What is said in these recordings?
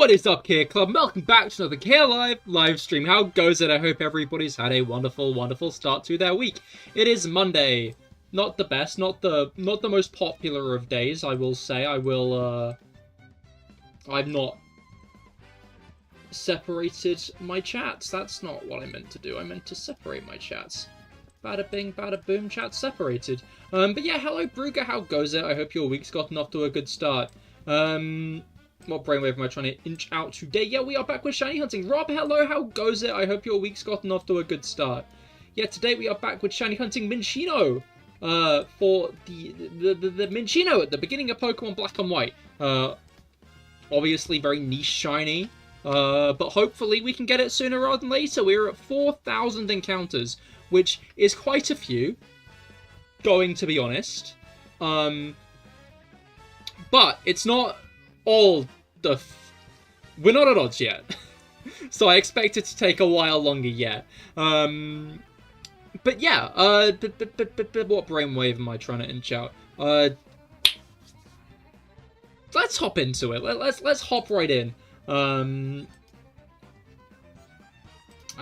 What is up, Cahir Club? Welcome back to another CahirLIVE live stream. How goes it? I hope everybody's had a wonderful, wonderful start to their week. It is Monday. Not the best, not the most popular of days, I will say. I've not separated my chats. That's not what I meant to do. I meant to separate my chats. Bada bing, bada boom, chat separated. But yeah, hello Brugger, how goes it? I hope your week's gotten off to a good start. What brainwave am I trying to inch out today? Yeah, we are back with shiny hunting. Rob, hello, how goes it? I hope your week's gotten off to a good start. Yeah, today we are back with shiny hunting Minccino. For the Minccino at the beginning of Pokemon Black and White. Obviously very niche shiny. But hopefully we can get it sooner rather than later. We're at 4,000 encounters, which is quite a few, going to be honest. But it's not all the... We're not at odds yet. So I expect it to take a while longer yet. But yeah, what brainwave am I trying to inch out? Let's hop into it. Let's hop right in. I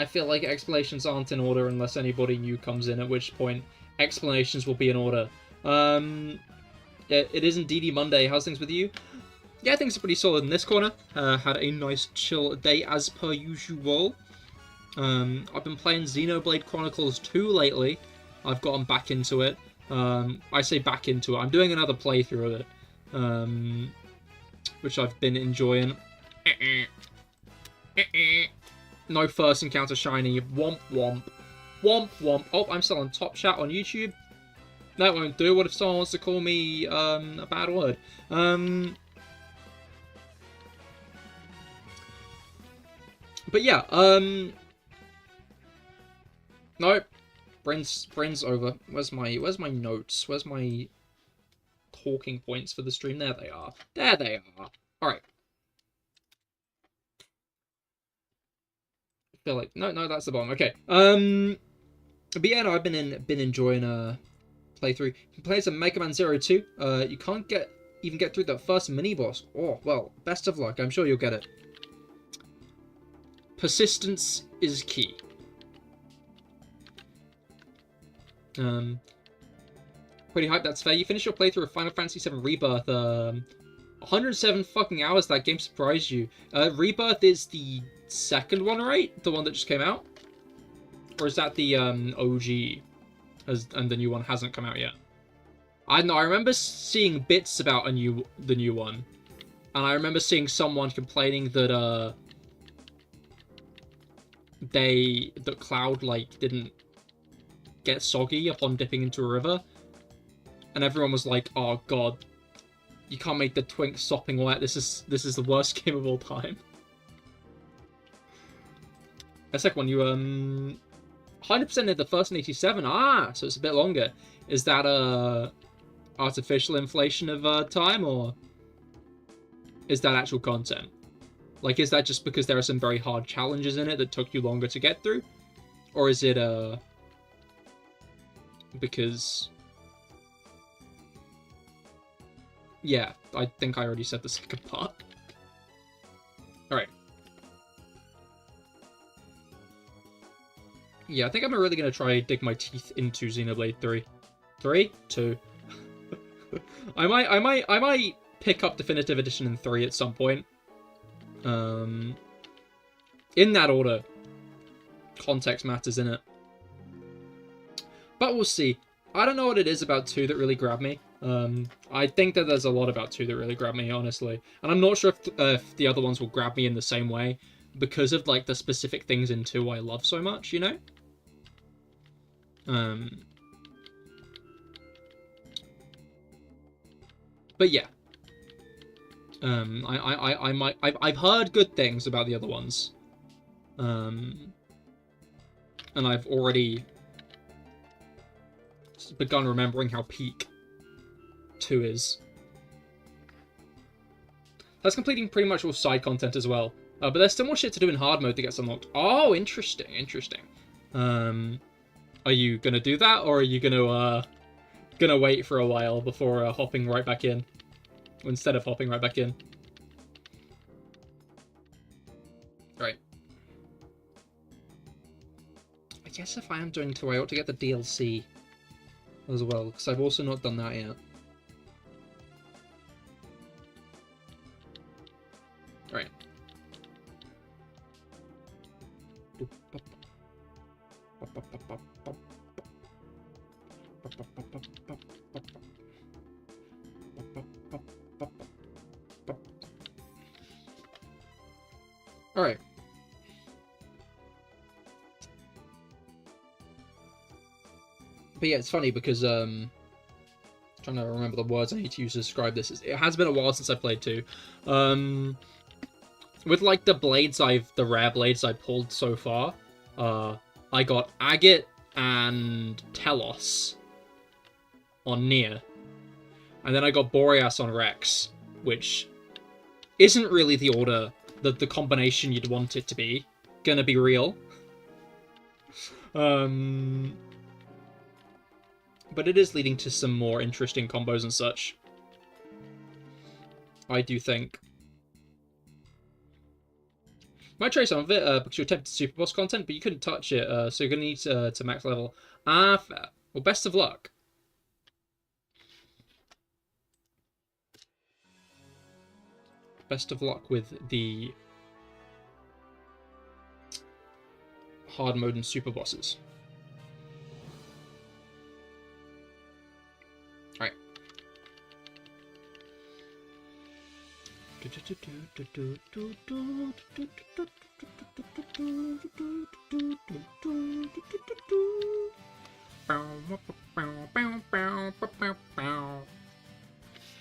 feel like explanations aren't in order unless anybody new comes in, at which point explanations will be in order. It is indeed Monday. How's things with you? Yeah, things are pretty solid in this corner. Had a nice chill day as per usual. I've been playing Xenoblade Chronicles 2 lately. I've gotten back into it. I say back into it. I'm doing another playthrough of it. Which I've been enjoying. No first encounter shiny. Womp womp. Womp womp. Oh, I'm still on Top Chat on YouTube. That won't do. What if someone wants to call me a bad word? But yeah, nope. Brain's over. Where's my notes? Where's my talking points for the stream? There they are. There they are. Alright. I feel like no, that's the bottom. Okay. But yeah, no, I've been enjoying playthrough. You can play as a Mega Man 02. You can't even get through the first mini boss. Oh well, best of luck. I'm sure you'll get it. Persistence is key. Pretty hype, that's fair. You finished your playthrough of Final Fantasy VII Rebirth. 107 fucking hours, that game surprised you. Rebirth is the second one, right? The one that just came out? Or is that the OG? And the new one hasn't come out yet? I don't know, I remember seeing bits about the new one. And I remember seeing someone complaining that, that Cloud, like, didn't get soggy upon dipping into a river. And everyone was like, oh god, you can't make the twink sopping wet. This is the worst game of all time. The second one, you 100% in the first in 87. Ah, so it's a bit longer. Is that artificial inflation of time, or is that actual content? Like, is that just because there are some very hard challenges in it that took you longer to get through? Or is it, because... Yeah, I think I already said the second part. Alright. Yeah, I think I'm really going to try dig my teeth into Xenoblade 3. 3? 2. I might pick up Definitive Edition in 3 at some point. In that order. Context matters, innit? But we'll see. I don't know what it is about 2 that really grabbed me. I think that there's a lot about 2 that really grabbed me, honestly. And I'm not sure if the other ones will grab me in the same way, because of, like, the specific things in 2 I love so much, you know? But yeah. I've heard good things about the other ones. And I've already begun remembering how peak 2 is. That's completing pretty much all side content as well. But there's still more shit to do in hard mode that gets unlocked. Oh, interesting, interesting. Are you gonna do that, or are you gonna wait for a while before hopping right back in? Instead of hopping right back in. guess if I am doing 2, I ought to get the DLC as well, because I've also not done that yet. Alright. Alright. But yeah, it's funny because, trying to remember the words I need to use to describe this. It has been a while since I played 2. With, like, the rare blades I pulled so far, I got Agate and Telos on Nier. And then I got Boreas on Rex, which isn't really the order, the combination you'd want it to be. Gonna be real. But it is leading to some more interesting combos and such. I do think. Might try some of it, because you attempted Super Boss content, but you couldn't touch it, so you're going to need to max level. Ah, fair. Well, best of luck. Best of luck with the hard mode and Super Bosses. Alright.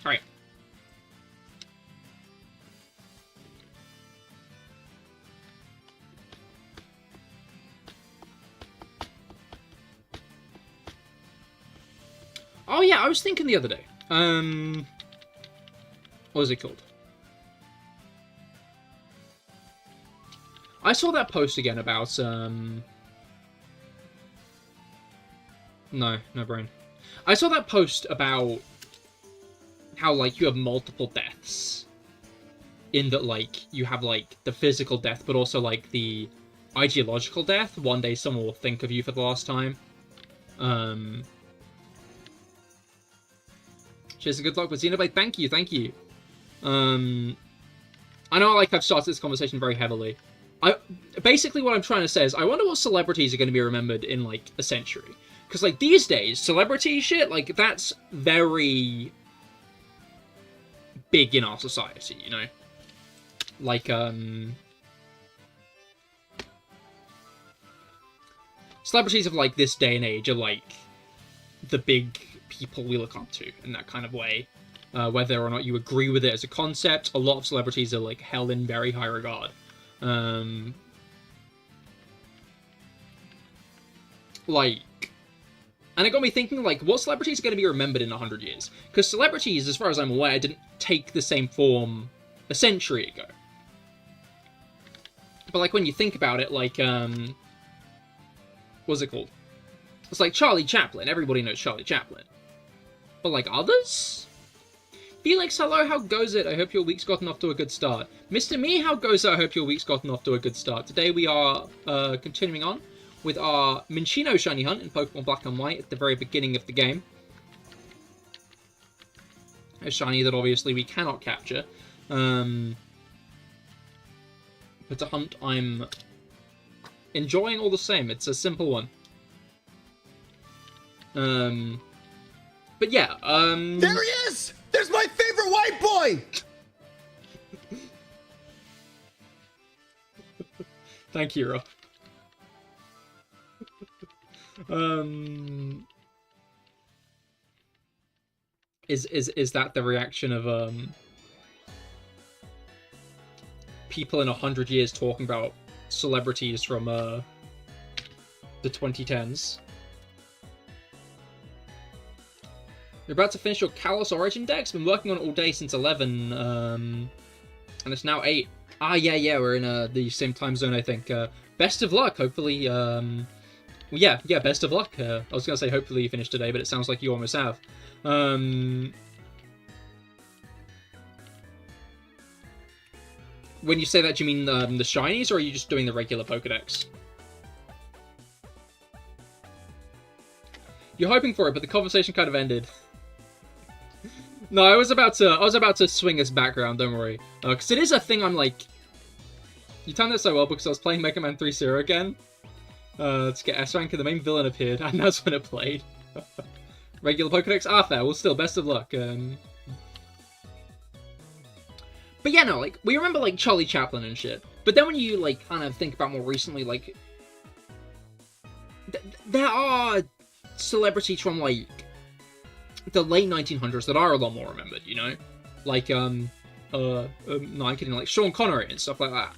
Alright. Oh yeah, I was thinking the other day. What was it called? I saw that post again about, No brain. I saw that post about how, like, you have multiple deaths. In that, like, you have, like, the physical death, but also, like, the ideological death. One day someone will think of you for the last time. Cheers and good luck with Xenoblade. Thank you. I know, like, I've started this conversation very heavily. Basically what I'm trying to say is, I wonder what celebrities are going to be remembered in, like, a century. Because, like, these days, celebrity shit, like, that's very big in our society, you know? Like, celebrities of, like, this day and age are, like, the big people we look up to in that kind of way. Whether or not you agree with it as a concept, a lot of celebrities are, like, held in very high regard. Like, and it got me thinking, like, what celebrities are going to be remembered in 100 years? Because celebrities, as far as I'm aware, didn't take the same form a century ago. But, like, when you think about it, like, what's it called? It's like Charlie Chaplin. Everybody knows Charlie Chaplin. But, like, others? Felix, hello, how goes it? I hope your week's gotten off to a good start. Mr. Me, how goes it? I hope your week's gotten off to a good start. Today we are continuing on with our Minccino shiny hunt in Pokemon Black and White at the very beginning of the game. A shiny that obviously we cannot capture. But a hunt I'm enjoying all the same. It's a simple one. But yeah, There he is! There's my favorite white boy! Thank you, Rob. Is that the reaction of people in 100 years talking about celebrities from the 2010s? You're about to finish your Kalos Origin decks? Been working on it all day since 11, and it's now 8. Ah, yeah, we're in the same time zone, I think. Best of luck, hopefully, yeah, best of luck. I was going to say hopefully you finish today, but it sounds like you almost have. When you say that, do you mean the shinies, or are you just doing the regular Pokedex? You're hoping for it, but the conversation kind of ended. No, I was about to swing us back around, don't worry. Because it is a thing I'm like... You timed that so well because I was playing Mega Man 3-0 again. To get S rank and the main villain appeared, and that's when it played. Regular Pokedex are fair, well still, best of luck. But yeah, no, like, we remember, like, Charlie Chaplin and shit. But then when you, like, kind of think about more recently, like... there are celebrities from, like, the late 1900s that are a lot more remembered, you know? Like, no, I'm kidding, like, Sean Connery and stuff like that.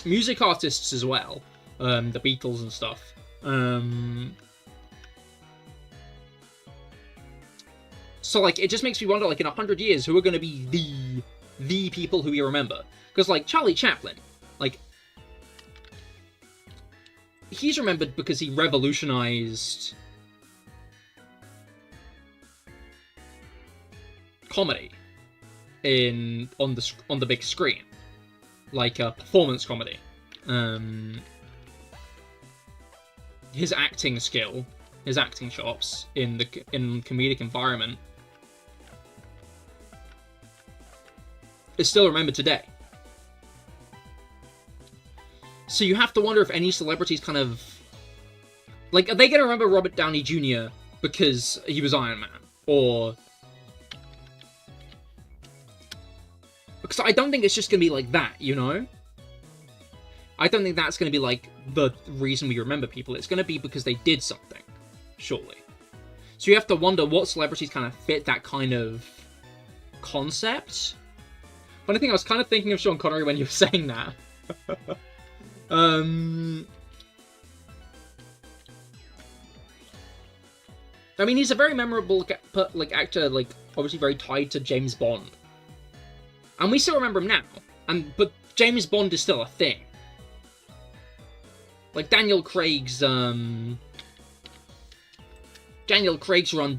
Music artists as well. The Beatles and stuff. So, like, it just makes me wonder, like, in 100 years, who are going to be the people who we remember? Because, like, Charlie Chaplin, like, he's remembered because he revolutionized comedy on the big screen, like performance comedy. His acting skill, his acting chops in comedic environment is still remembered today. So you have to wonder if any celebrities kind of... Like, are they going to remember Robert Downey Jr. because he was Iron Man? Or... Because I don't think it's just going to be like that, you know? I don't think that's going to be, like, the reason we remember people. It's going to be because they did something, surely. So you have to wonder what celebrities kind of fit that kind of concept. Funny thing, I was kind of thinking of Sean Connery when you were saying that. I mean, he's a very memorable like actor, like obviously very tied to James Bond, and we still remember him now. But James Bond is still a thing. Like Daniel Craig's run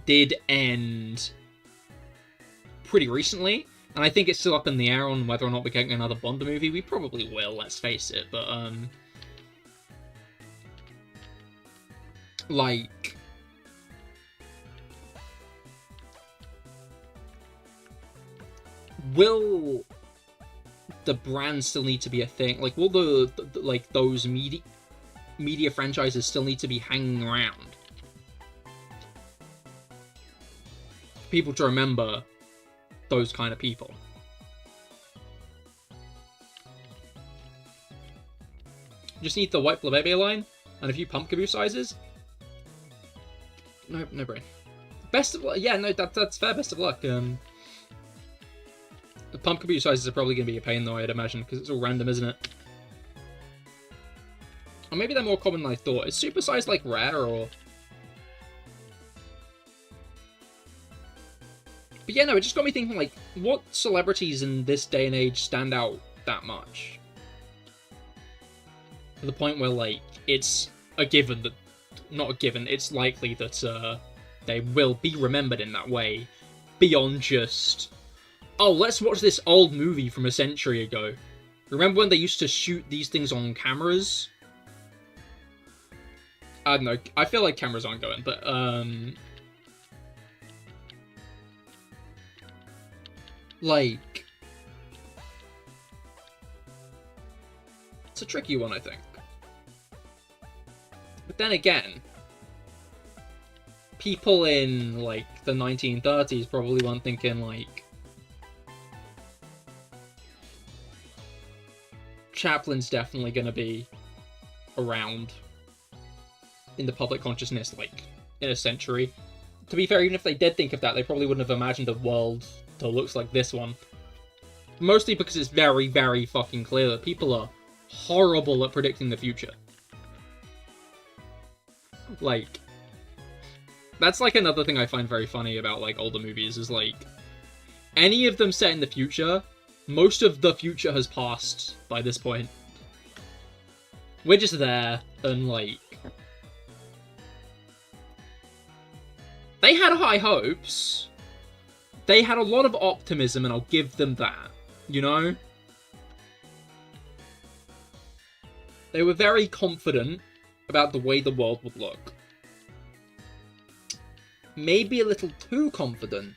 did end pretty recently. And I think it's still up in the air on whether or not we're getting another Bond movie. We probably will, let's face it, but, like... Will the brand still need to be a thing? Like, will like, those media franchises still need to be hanging around? For people to remember those kind of people. Just need the white Flabébé line and a few pumpkaboo sizes. No brain. Best of luck. Yeah, no, that's fair. Best of luck. The pumpkaboo sizes are probably going to be a pain though, I'd imagine, because it's all random, isn't it? Or maybe they're more common than I thought. Is supersize like rare or? But yeah, no, it just got me thinking, like, what celebrities in this day and age stand out that much? To the point where, like, it's a given that... Not a given, it's likely that they will be remembered in that way. Beyond just... Oh, let's watch this old movie from a century ago. Remember when they used to shoot these things on cameras? I don't know, I feel like cameras aren't going, but, like... It's a tricky one, I think. But then again, people in, like, the 1930s probably weren't thinking, like... Chaplin's definitely gonna be around in the public consciousness, like, in a century. To be fair, even if they did think of that, they probably wouldn't have imagined a world that looks like this one. Mostly because it's very, very fucking clear that people are horrible at predicting the future. Like, that's like another thing I find very funny about, like, older movies, is like, any of them set in the future, most of the future has passed by this point. We're just there, and like... They had high hopes. They had a lot of optimism, and I'll give them that, you know? They were very confident about the way the world would look. maybe a little too confident.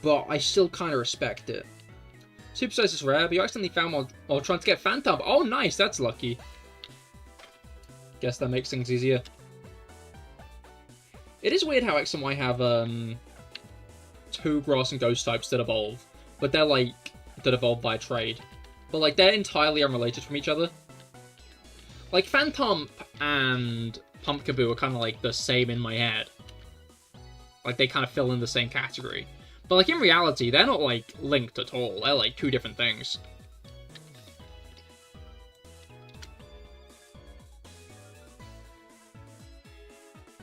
But I still kind of respect it. Supersize is rare, but you accidentally found while trying to get Phantom. Oh, nice, that's lucky. Guess that makes things easier. It is weird how X and Y have 2 grass and ghost types that evolve, but they're like that evolve by trade. But like they're entirely unrelated from each other. Like Phantom and Pumpkaboo are kind of like the same in my head. Like they kind of fill in the same category. But like in reality, they're not like linked at all. They're like 2 different things.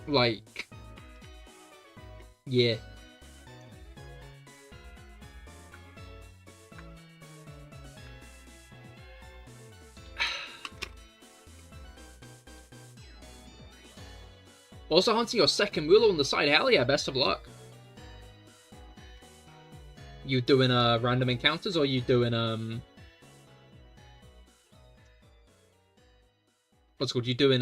Like, yeah. Also hunting your second Moolah on the side. Hell yeah, best of luck. You doing random encounters, or you doing what's it called? You doing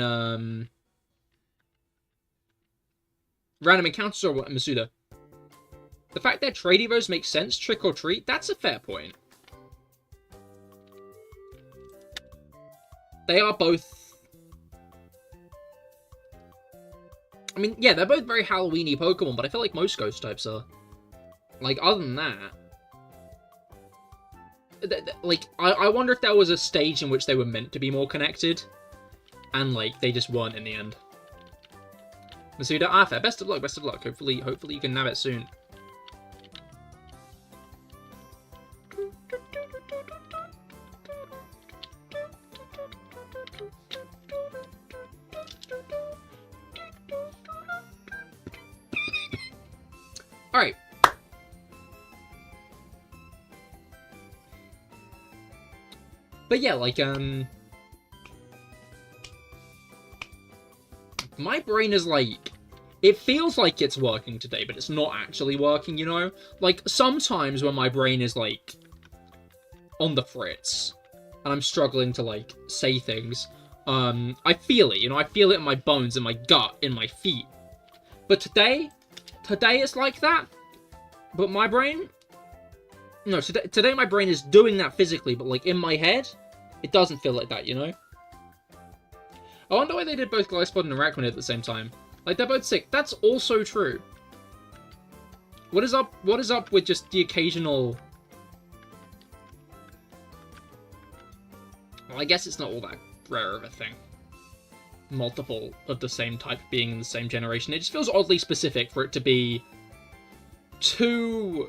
random encounters or what, Masuda? The fact that trade evos makes sense, trick or treat, that's a fair point. They are both... I mean, yeah, they're both very Halloween-y Pokemon, but I feel like most ghost types are. Like, other than that... Like, I wonder if there was a stage in which they were meant to be more connected, and, like, they just weren't in the end. Masuda, fair. Best of luck, best of luck. Hopefully you can nab it soon. Alright. But yeah, like, my brain is like, it feels like it's working today, but it's not actually working, you know? Like, sometimes when my brain is, like, on the fritz, and I'm struggling to, like, say things, I feel it, you know? I feel it in my bones, in my gut, in my feet. But today it's like that, but my brain... No, today my brain is doing that physically, but, like, in my head, it doesn't feel like that, you know? I wonder why they did both Glyspod and Arachnid at the same time. Like, they're both sick. That's also true. What is up with just the occasional... Well, I guess it's not all that rare of a thing. Multiple of the same type being in the same generation. It just feels oddly specific for it to be 2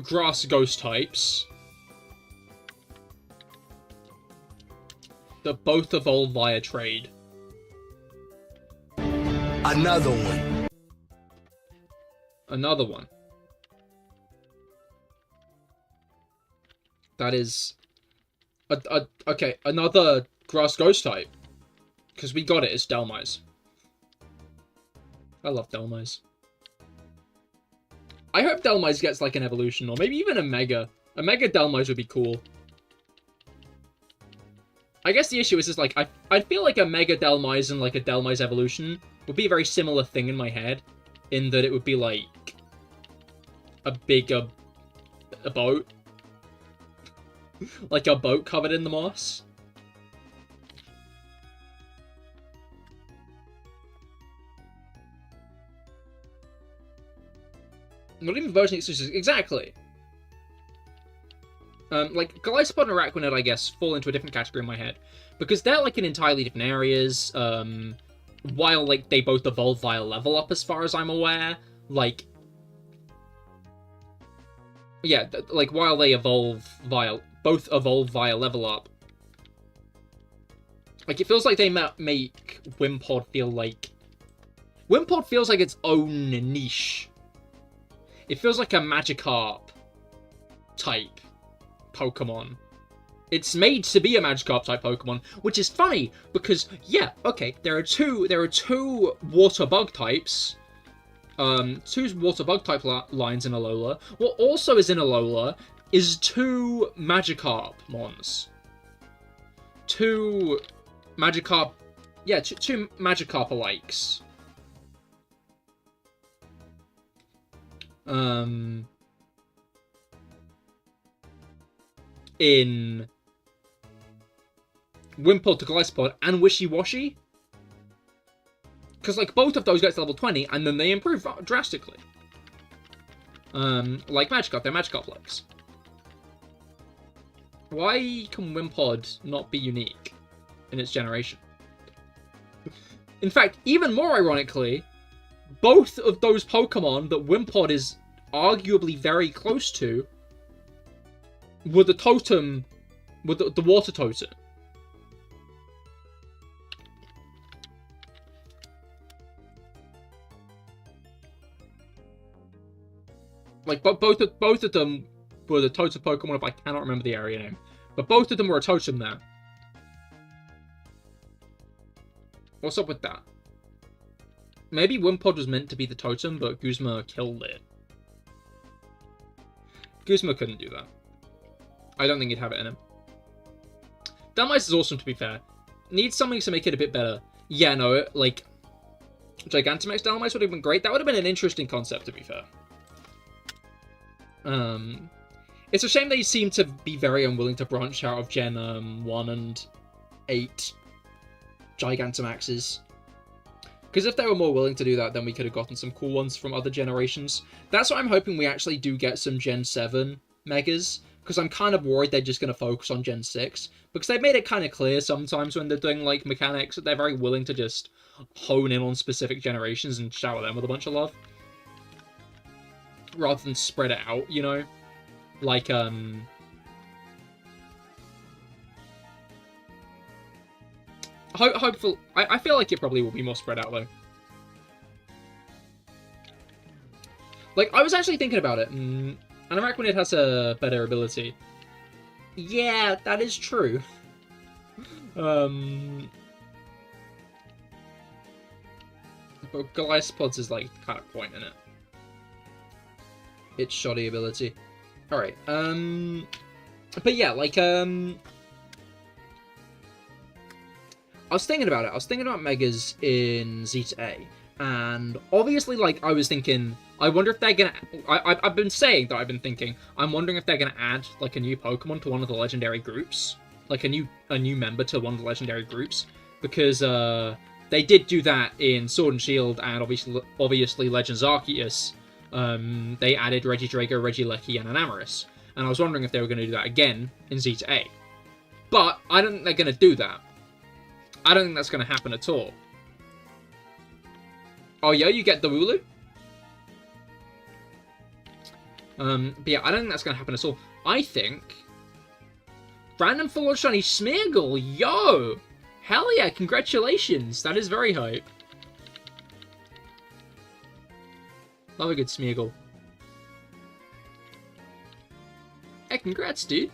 grass ghost types that both evolve via trade. Another one. Another one. That is... okay, another grass ghost type. Because we got it, it's Dhelmise. I love Dhelmise. I hope Dhelmise gets like an evolution, or maybe even a Mega. A Mega Dhelmise would be cool. I guess the issue is just like, I feel like a Mega Dhelmise and like a Dhelmise evolution would be a very similar thing in my head, in that it would be like a bigger boat. Like a boat covered in the moss. Not even version exclusives, exactly. Like, Glyspod and Arachnid, I guess, fall into a different category in my head. Because they're, like, in entirely different areas, while, like, they both evolve via level up, as far as I'm aware. Like... Yeah, like, while they evolve via... Both evolve via level up. Like, it feels like they make Wimpod feel like... Wimpod feels like its own niche. It feels like a Magikarp type Pokemon. It's made to be a Magikarp type Pokemon, which is funny because yeah, okay, there are two water bug types. 2 water bug type lines in Alola. What also is in Alola is 2 Magikarp mons. 2 Magikarp, yeah, two Magikarp alikes. in Wimpod to Glyspod and Wishy-Washy. Because, like, both of those get to level 20, and then they improve drastically. Like Magikarp, they're Magikarp legs. Why can Wimpod not be unique in its generation? In fact, even more ironically, both of those Pokemon that Wimpod is arguably very close to were the totem, were the water totem. Like, both of them were the totem Pokemon, if I cannot remember the area name. But both of them were a totem there. What's up with that? Maybe Wimpod was meant to be the totem, but Guzma killed it. Guzma couldn't do that. I don't think he'd have it in him. Dynamice is awesome, to be fair. Needs something to make it a bit better. Yeah, no, like, Gigantamax Dynamice would have been great. That would have been an interesting concept, to be fair. It's a shame they seem to be very unwilling to branch out of Gen 1 and 8 Gigantamaxes. Because if they were more willing to do that, then we could have gotten some cool ones from other generations. That's why I'm hoping we actually do get some Gen 7 Megas. Because I'm kind of worried they're just going to focus on Gen 6. Because they've made it kind of clear sometimes when they're doing, like, mechanics that they're very willing to just hone in on specific generations and shower them with a bunch of love. Rather than spread it out, you know? Like, hopefully, I feel like it probably will be more spread out, though. Like, I was actually thinking about it, and Arachnid has a better ability. Yeah, that is true. But Glyspod's is, like, kind of point in it. Its shoddy ability. Alright, but yeah, like, I was thinking about it. I was thinking about Megas in Zeta A. And obviously, like, I was thinking, I wonder if they're gonna... I've been saying that I've been thinking, I'm wondering if they're gonna add, like, a new Pokemon to one of the legendary groups. Like, a new member to one of the legendary groups. Because, they did do that in Sword and Shield, and obviously Legends Arceus. They added Regidrago, Regieleki, and Enamorus. And I was wondering if they were going to do that again in Zeta A. But I don't think they're going to do that. I don't think that's going to happen at all. Oh yeah, you get the Wooloo? But yeah, I don't think that's going to happen at all. I think... Random full on shiny Smeargle! Yo! Hell yeah, congratulations! That is very hype. Love a good Smeargle. Hey, congrats, dude.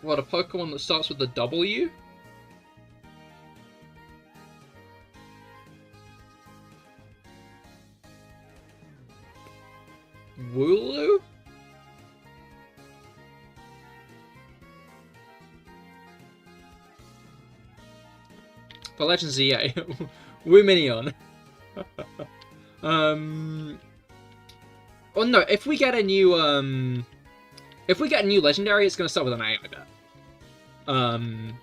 What, a Pokemon that starts with a W? Wooloo? For Legends EA, Woominion. Oh no, if we get a new legendary, it's gonna start with an A, I bet. And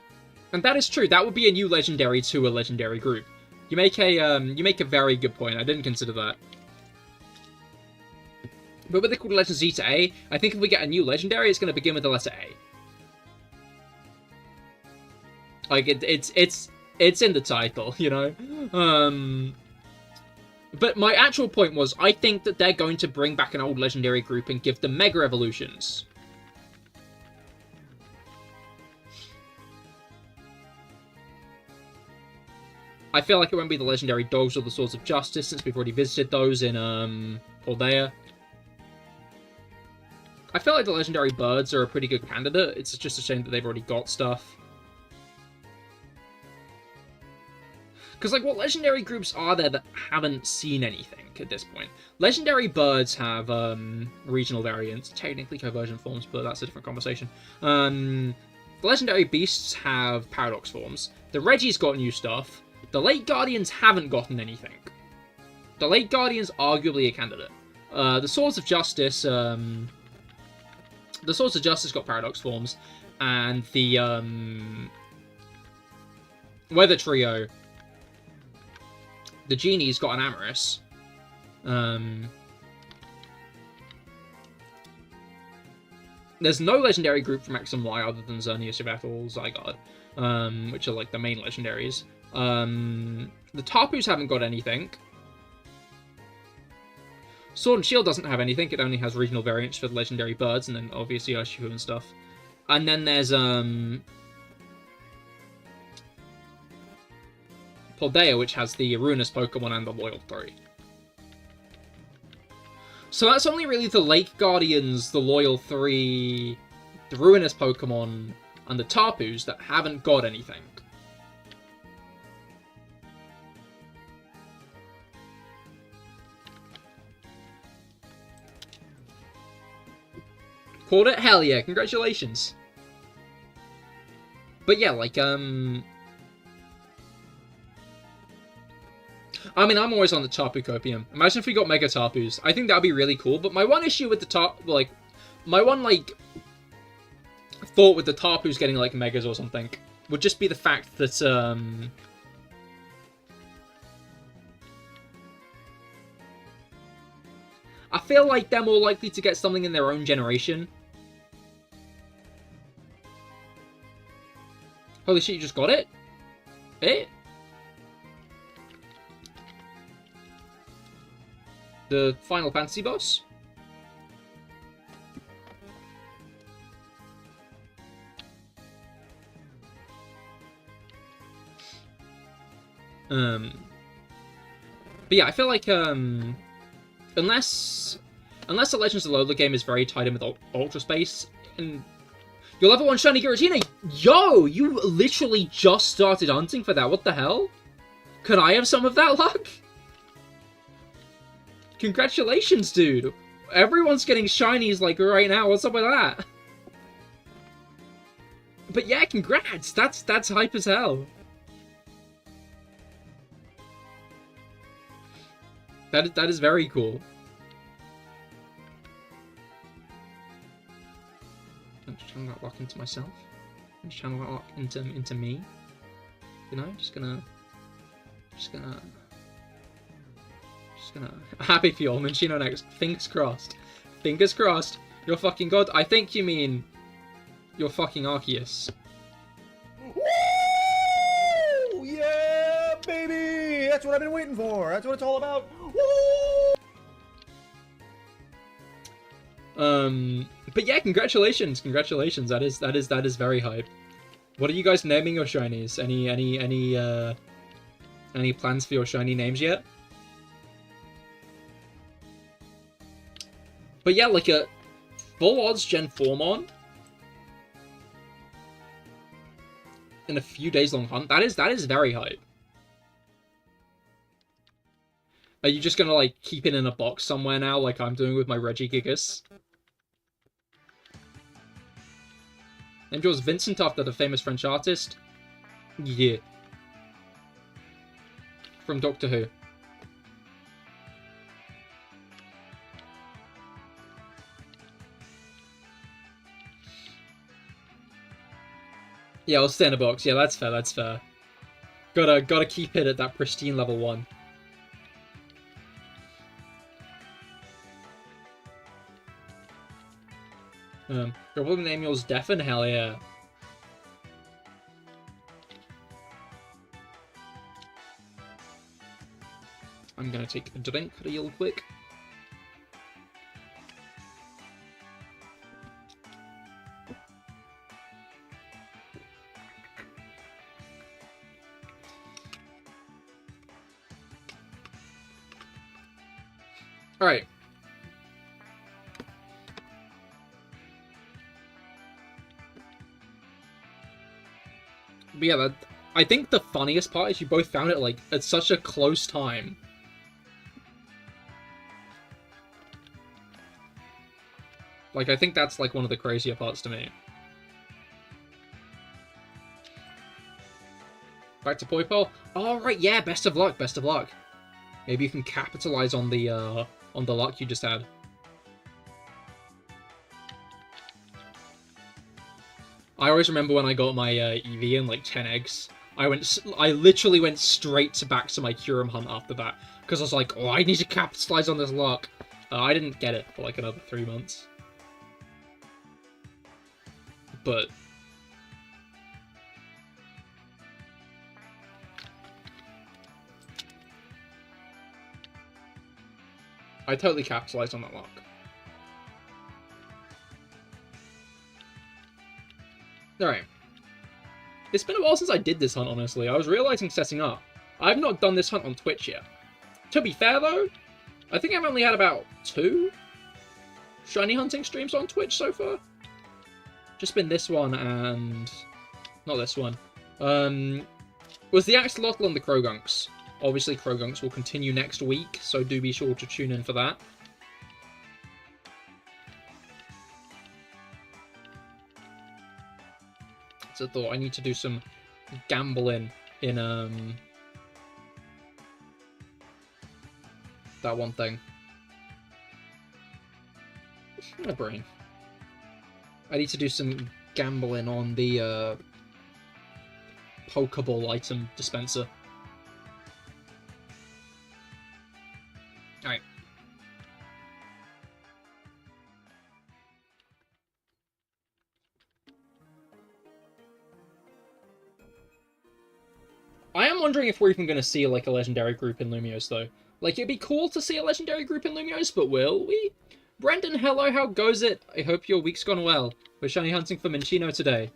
that is true. That would be a new legendary to a legendary group. You make a very good point. I didn't consider that. But with the called Legends Zeta A, I think if we get a new legendary, it's gonna begin with the letter A. Like it's in the title, you know? But my actual point was, I think that they're going to bring back an old legendary group and give them Mega Evolutions. I feel like it won't be the legendary dogs or the Swords of Justice, since we've already visited those in, Paldea. I feel like the legendary birds are a pretty good candidate. It's just a shame that they've already got stuff. Because, like, what legendary groups are there that haven't seen anything at this point? Legendary birds have regional variants, technically convergent forms, but that's a different conversation. The legendary beasts have paradox forms. The Reggies got new stuff. The Late Guardians haven't gotten anything. The Late Guardians arguably a candidate. The Swords of Justice, got paradox forms, and the Weather Trio, the Genie's got an Amorous. There's no legendary group from X and Y other than Xerneas, Yveltal, Zygarde, which are like the main legendaries. The Tapus haven't got anything. Sword and Shield doesn't have anything, it only has regional variants for the legendary birds, and then obviously Urshifu and stuff. And then there's, Paldea, which has the Ruinous Pokemon and the Loyal 3. So that's only really the Lake Guardians, the Loyal 3, the Ruinous Pokemon, and the Tapus that haven't got anything. Called it? Hell yeah, congratulations. But yeah, like, I mean, I'm always on the Tapu Copium. Imagine if we got Mega Tapus. I think that would be really cool, but my one issue with the my one, like, thought with the Tapus getting, like, Megas or something would just be the fact that, I feel like they're more likely to get something in their own generation. Holy shit, you just got it? Eh? The Final Fantasy boss? But yeah, I feel like, unless the Legends of Lola game is very tied in with Ultra Space, and you're level 1 Shiny Giratina, yo! You literally just started hunting for that, what the hell? Could I have some of that luck? Congratulations, dude! Everyone's getting shinies, like, right now, what's up with that? But yeah, congrats! That's hype as hell. That is very cool. I'm just trying to lock into myself. I'm just trying to lock into me. You know, just gonna happy for you all, Minccino next. Fingers crossed. Fingers crossed. You're fucking god. I think you mean you're fucking Arceus. Woo! Yeah, baby! That's what I've been waiting for. That's what it's all about. Woo! But yeah, congratulations. That is very hype. What are you guys naming your shinies? Any plans for your shiny names yet? But yeah, like a full odds Gen 4mon in a few days long hunt. That is very hype. Are you just gonna like keep it in a box somewhere now, like I'm doing with my Regigigas? And yours Vincent after the famous French artist? Yeah. From Doctor Who. Yeah, I'll stay in a box. Yeah, that's fair, that's fair. Gotta keep it at that pristine level 1. You'll probably name yours Deafen? Hell yeah. I'm gonna take a drink real quick. Alright. But yeah, I think the funniest part is you both found it, like, at such a close time. Like, I think that's, like, one of the crazier parts to me. Back to Poipole. Oh, right, yeah, best of luck, best of luck. Maybe you can capitalize on the luck you just had. I always remember when I got my EV in, like, 10 eggs. I literally went straight back to my Curum hunt after that. Because I was like, oh, I need to capitalize on this luck. I didn't get it for, like, another 3 months. But... I totally capitalized on that luck. Alright. It's been a while since I did this hunt, honestly. I was realizing setting up. I've not done this hunt on Twitch yet. To be fair, though, I think I've only had about 2 shiny hunting streams on Twitch so far. Just been this one and... not this one. Was the Axolotl and the Crogunks. Obviously, Crogunks will continue next week, so do be sure to tune in for that. So I thought I need to do some gambling in that one thing. My brain. I need to do some gambling on the Pokeball item dispenser. Alright. I am wondering if we're even going to see, like, a legendary group in Lumiose, though. Like, it'd be cool to see a legendary group in Lumiose, but will we? Brendan, hello, how goes it? I hope your week's gone well. We're shiny hunting for Minccino today.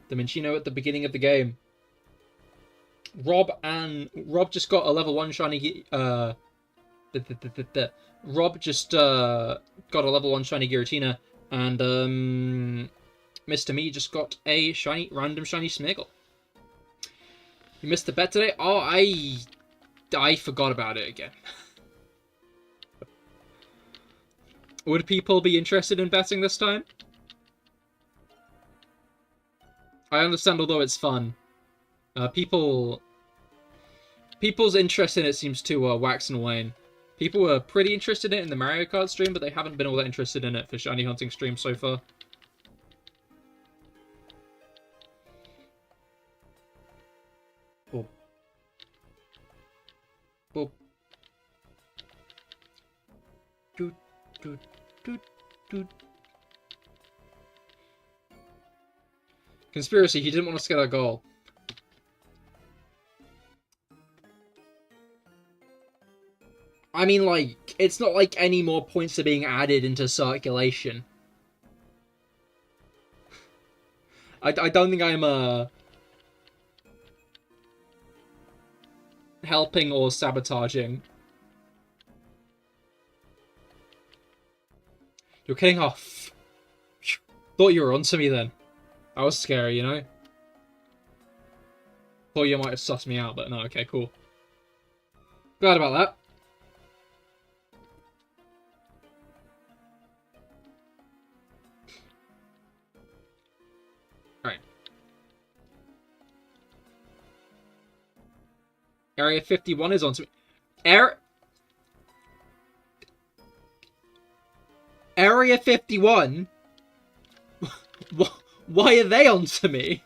The Minccino at the beginning of the game. Rob just got a level 1 shiny... Rob just got a level 1 shiny Giratina, and Mr. Me just got a random shiny Smeargle. You missed the bet today? Oh, I forgot about it again. Would people be interested in betting this time? I understand, although it's fun. People's interest in it seems to wax and wane. People were pretty interested in it in the Mario Kart stream, but they haven't been all that interested in it for shiny hunting streams so far. Boop. Boop. Doot, doot, doot, doot. Conspiracy, he didn't want us to get our goal. I mean, like, it's not like any more points are being added into circulation. I don't think I'm, helping or sabotaging. You're kidding off. Thought you were onto me then. That was scary, you know? Thought you might have sussed me out, but no, okay, cool. Glad about that. Alright. Area 51 is onto me. Area 51? Why are they onto me?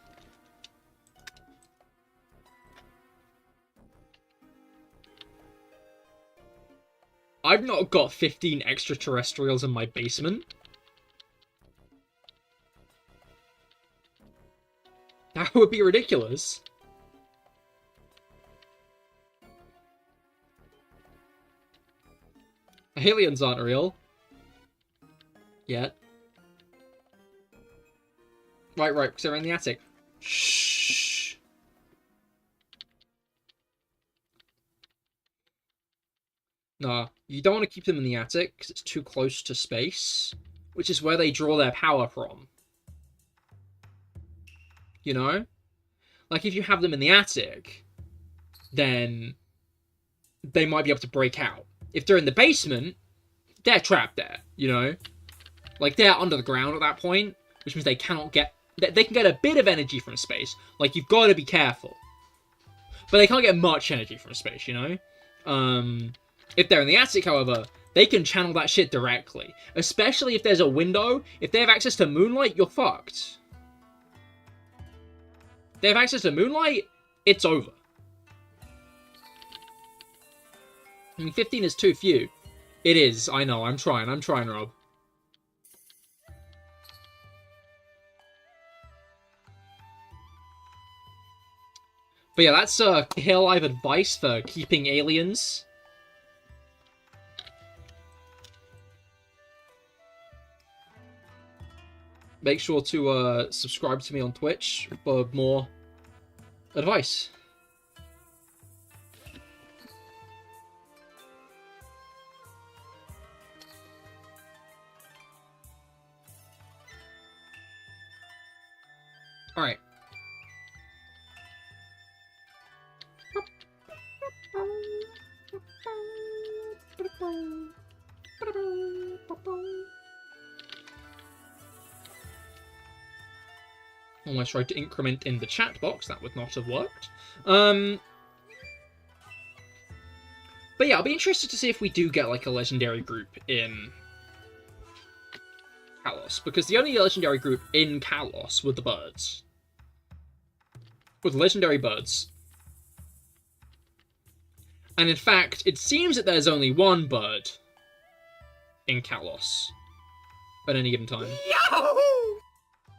I've not got 15 extraterrestrials in my basement. That would be ridiculous. Aliens aren't real. Yet. Right, because they're in the attic. Shh. Nah, you don't want to keep them in the attic, because it's too close to space. Which is where they draw their power from. You know? Like, if you have them in the attic, then they might be able to break out. If they're in the basement, they're trapped there, you know? Like, they're under the ground at that point, which means they cannot get... They can get a bit of energy from space. Like, you've got to be careful. But they can't get much energy from space, you know? If they're in the attic, however, they can channel that shit directly. Especially if there's a window. If they have access to moonlight, you're fucked. If they have access to moonlight, it's over. I mean, 15 is too few. It is, I know, I'm trying, Rob. But yeah, that's CahirLIVE advice for keeping aliens. Make sure to subscribe to me on Twitch for more advice. Alright. Almost tried to increment in the chat box. That would not have worked. But yeah, I'll be interested to see if we do get, like, a legendary group in Kalos. Because the only legendary group in Kalos were the birds. With legendary birds. And in fact, it seems that there's only one bird in Kalos at any given time. Yahoo!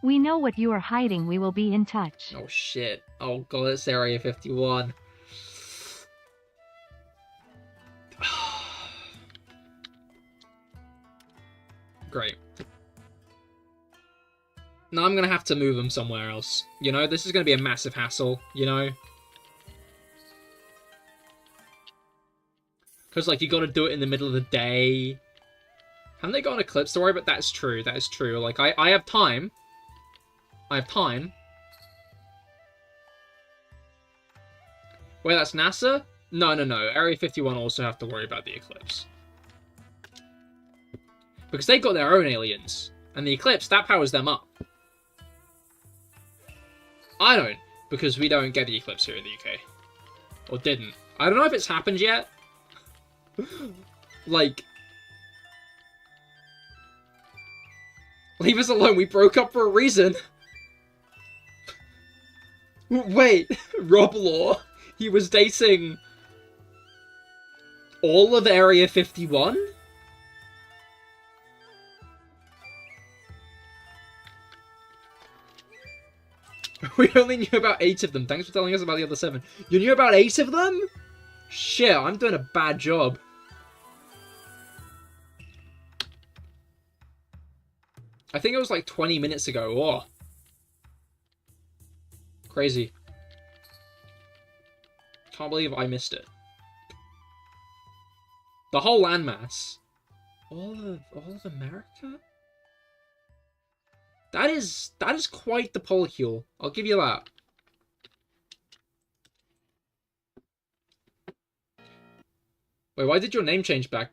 We know what you are hiding. We will be in touch. Oh shit. Oh god, it's Area 51. Great. Now I'm gonna have to move them somewhere else. You know, this is gonna be a massive hassle, you know? Because, like, you gotta do it in the middle of the day. Haven't they got an eclipse to worry about? That's true, that is true. Like, I have time. I have time. Wait, that's NASA? No. Area 51 also have to worry about the eclipse. Because they've got their own aliens. And the eclipse, that powers them up. I don't, because we don't get the eclipse here in the UK. Or didn't. I don't know if it's happened yet. Like... Leave us alone, we broke up for a reason. Wait, Rob Law? He was dating... all of Area 51? We only knew about 8 of them. Thanks for telling us about the other 7. You knew about 8 of them? Shit, I'm doing a bad job. I think it was like 20 minutes ago. Oh. Crazy. Can't believe I missed it. The whole landmass. All of America? That is quite the polycule. I'll give you that. Wait, why did your name change back?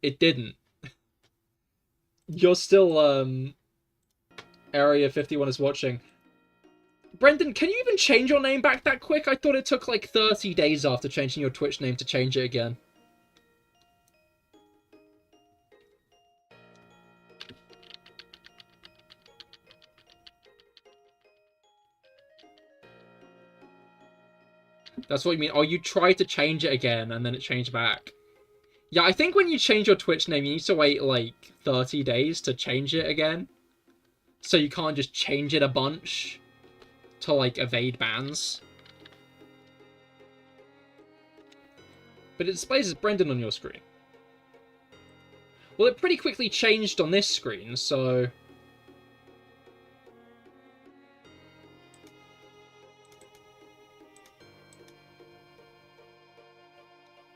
It didn't. You're still, Area 51 is watching. Brendan, can you even change your name back that quick? I thought it took like 30 days after changing your Twitch name to change it again. That's what you mean. Oh, you tried to change it again, and then it changed back. Yeah, I think when you change your Twitch name, you need to wait, like, 30 days to change it again. So you can't just change it a bunch to, like, evade bans. But it displays as Brendan on your screen. Well, it pretty quickly changed on this screen, so...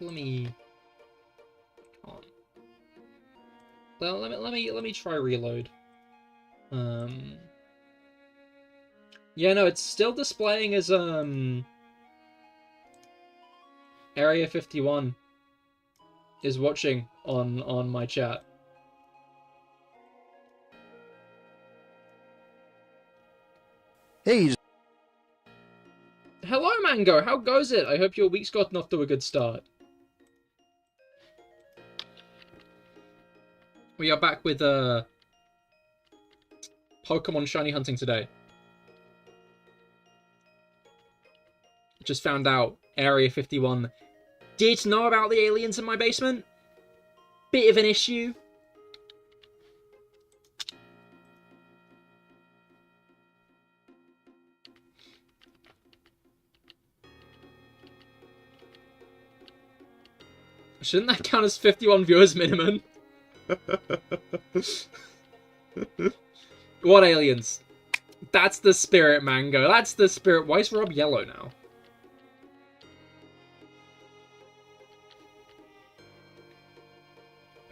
Let me... Well, let me try reload. Yeah, no, it's still displaying as, Area 51 is watching on my chat. Hey. Hello, Mango. How goes it? I hope your week's gotten off to a good start. We are back with Pokemon shiny hunting today. Just found out Area 51 did know about the aliens in my basement. Bit of an issue. Shouldn't that count as 51 viewers minimum? What aliens? That's the spirit, Mango. That's the spirit. Why is Rob yellow now?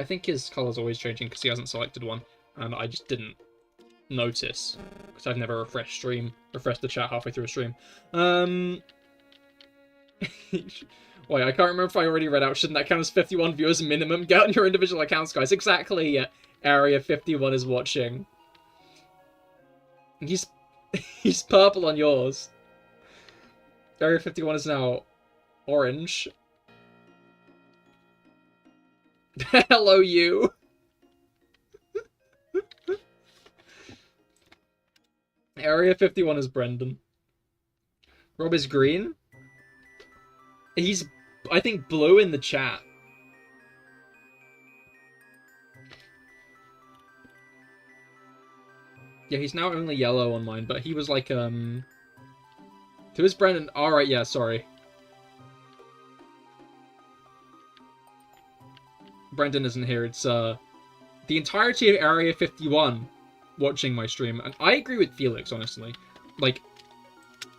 I think his colour's always changing because he hasn't selected one, and I just didn't notice because I've never refreshed the chat halfway through a stream. Wait, I can't remember if I already read out. Shouldn't that count as 51 viewers minimum? Get on your individual accounts, guys. Exactly. Area 51 is watching. He's purple on yours. Area 51 is now orange. Hello, you. Area 51 is Brendan. Rob is green. He's, I think, blue in the chat. Yeah, he's now only yellow on mine, but he was like, Who is Brendan? Alright, yeah, sorry. Brendan isn't here. It's, the entirety of Area 51 watching my stream. And I agree with Felix, honestly. Like,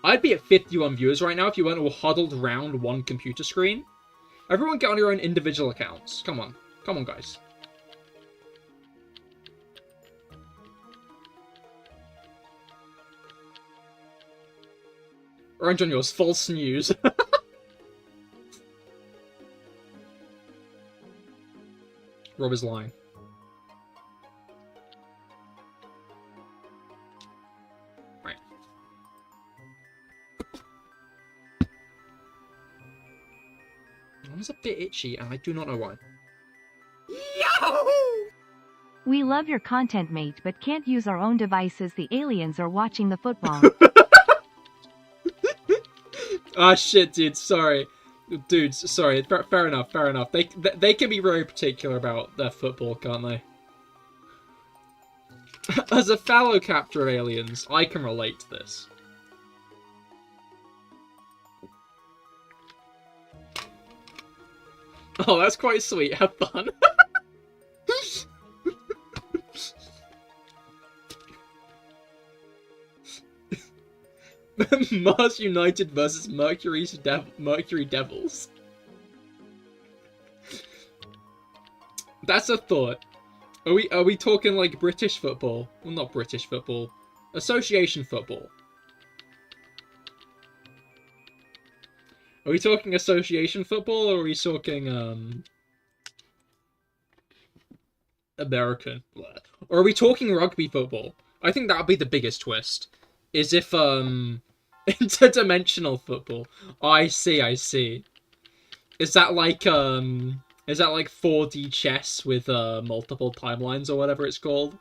I'd be at 51 viewers right now if you weren't all huddled around one computer screen. Everyone get on your own individual accounts. Come on. Come on, guys. Orange on yours. False news. Rob is lying. Right. I'm a bit itchy, and I do not know why. Yahoo! We love your content, mate, but can't use our own devices. The aliens are watching the football. Ah, shit, dude. Sorry. Dudes, sorry. Fair enough, fair enough. They can be very particular about their football, can't they? As a fellow captor of aliens, I can relate to this. Oh, that's quite sweet. Have fun. Mars United versus Mercury Devils. That's a thought. Are we talking like British football? Well, not British football. Association football. Are we talking association football, or are we talking American? Or are we talking rugby football? I think that would be the biggest twist. Is if interdimensional football. Oh, I see. Is that like 4D chess with multiple timelines or whatever it's called?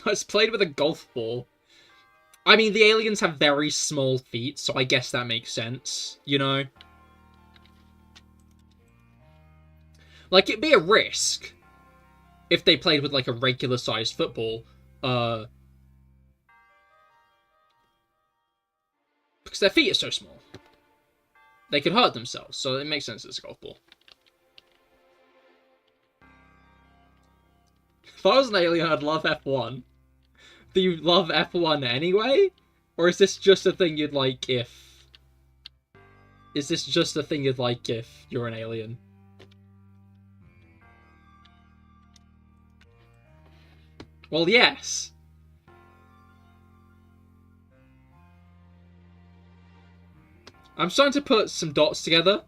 It's played with a golf ball. I mean, the aliens have very small feet, so I guess that makes sense, you know? Like, it'd be a risk if they played with, like, a regular-sized football. Because their feet are so small. They could hurt themselves, so it makes sense it's a golf ball. If I was an alien, I'd love F1. Do you love F1 anyway? Or is this just a thing you'd like if... Is this just a thing you'd like if you're an alien? Well, yes. I'm starting to put some dots together.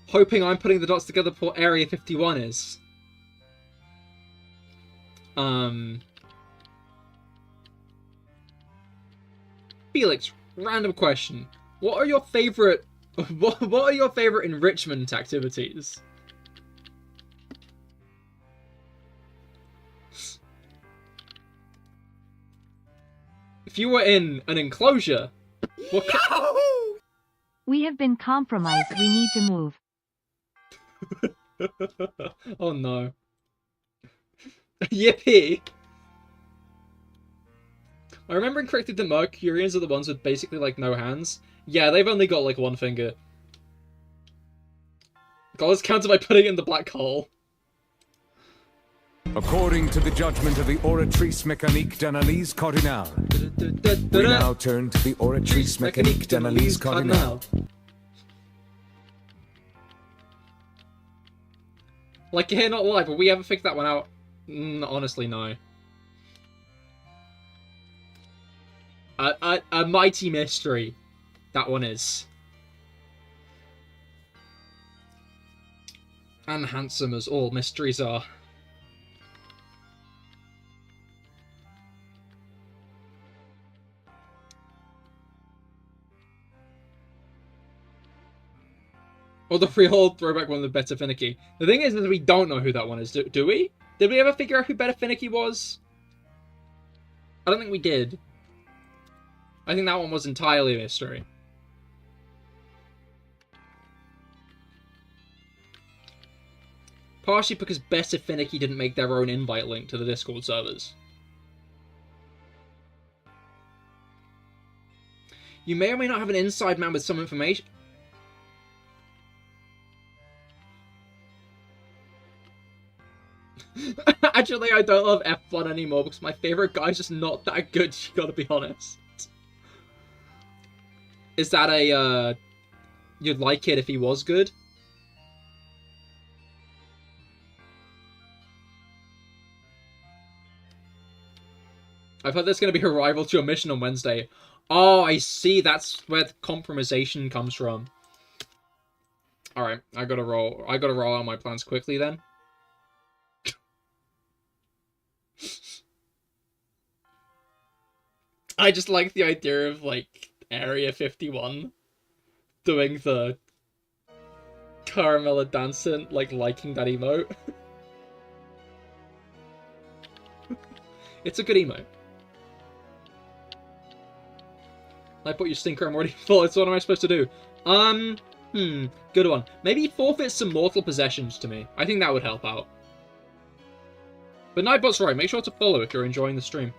Hoping I'm putting the dots together for Area 51 is. Felix, random question. What are your favorite what are your favorite enrichment activities? If you were in an enclosure, what We have been compromised. We need to move. Oh no. Yippee! I remember correctly the Mercurians are the ones with basically like no hands. Yeah, they've only got like one finger. God is counted by putting it in the black hole. According to the judgment of the Oratrice Mécanique d'Analyse Cardinale, we now turn to the Oratrice Mécanique d'Analyse Cardinale. Like, Cahir not live, but we haven't figured that one out. Honestly, no. A mighty mystery. That one is. And handsome as all mysteries are. Or the freehold throwback one with Better Finicky. The thing is that we don't know who that one is, do we? Did we ever figure out who Better Finicky was? I don't think we did. I think that one was entirely a mystery. Partially because Better Finicky didn't make their own invite link to the Discord servers. You may or may not have an inside man with some information. Actually, I don't love F1 anymore because my favorite guy's just not that good, you gotta be honest. Is that a, you'd like it if he was good? I've heard there's gonna be a rival to a mission on Wednesday. Oh, I see, that's where the compromisation comes from. Alright, I gotta roll out my plans quickly then. I just like the idea of, like, Area 51 doing the Caramella dancing, like, liking that emote. It's a good emote. I put your stinker, I'm already full. It's what am I supposed to do? Good one. Maybe forfeit some mortal possessions to me. I think that would help out. But Nightbot's right, make sure to follow if you're enjoying the stream.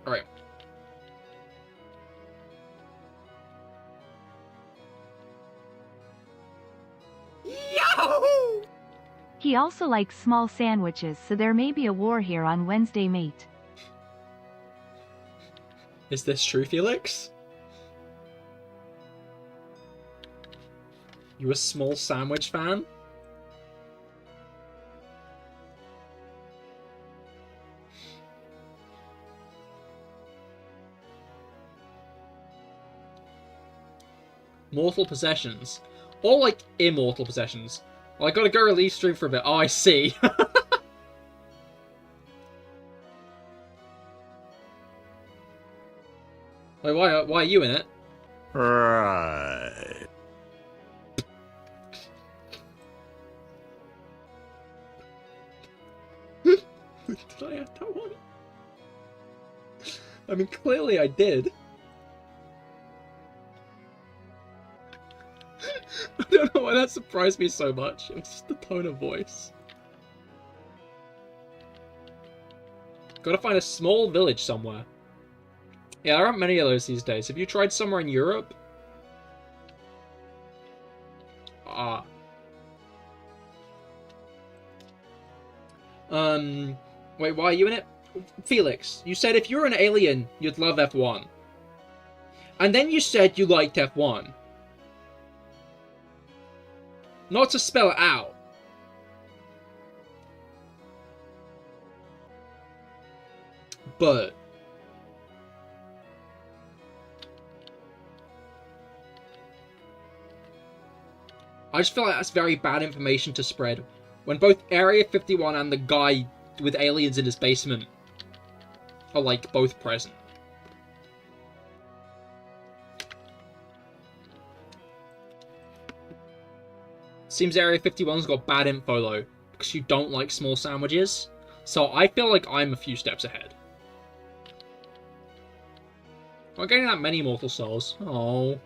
Alright. Yahoo! He also likes small sandwiches, so there may be a war here on Wednesday, mate. Is this true, Felix? You a small sandwich fan? Mortal possessions. Or, like, immortal possessions. Well, I gotta go release stream for a bit. Oh, I see. Wait, why are you in it? Right. Did I have that one? I mean, clearly I did. I don't know why that surprised me so much. It was just the tone of voice. Gotta find a small village somewhere. Yeah, there aren't many of those these days. Have you tried somewhere in Europe? Ah. Wait, why are you in it? Felix, you said if you're an alien, you'd love F1. And then you said you liked F1. Not to spell it out. But I just feel like that's very bad information to spread when both Area 51 and the guy with aliens in his basement are, like, both present. Seems Area 51's got bad info, though, because you don't like small sandwiches. So I feel like I'm a few steps ahead. I'm not getting that many mortal souls. Oh.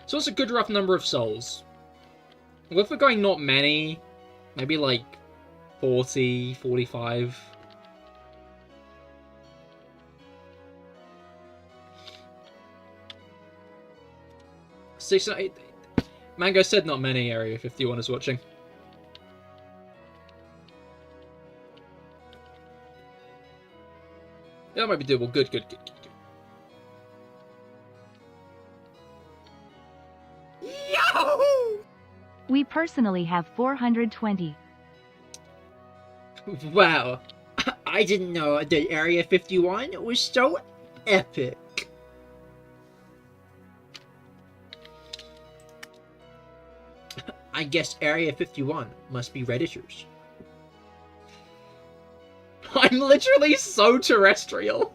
So it's a good rough number of souls. Well, if we're going not many, maybe like 40, 45. Six, eight. Mango said not many. Area 51 is watching. Yeah, that might be doable. Good, good, good, good, good. Yahoo! We personally have 420. Wow. I didn't know that Area 51 was so epic. I guess Area 51 must be Redditors. I'm literally so terrestrial.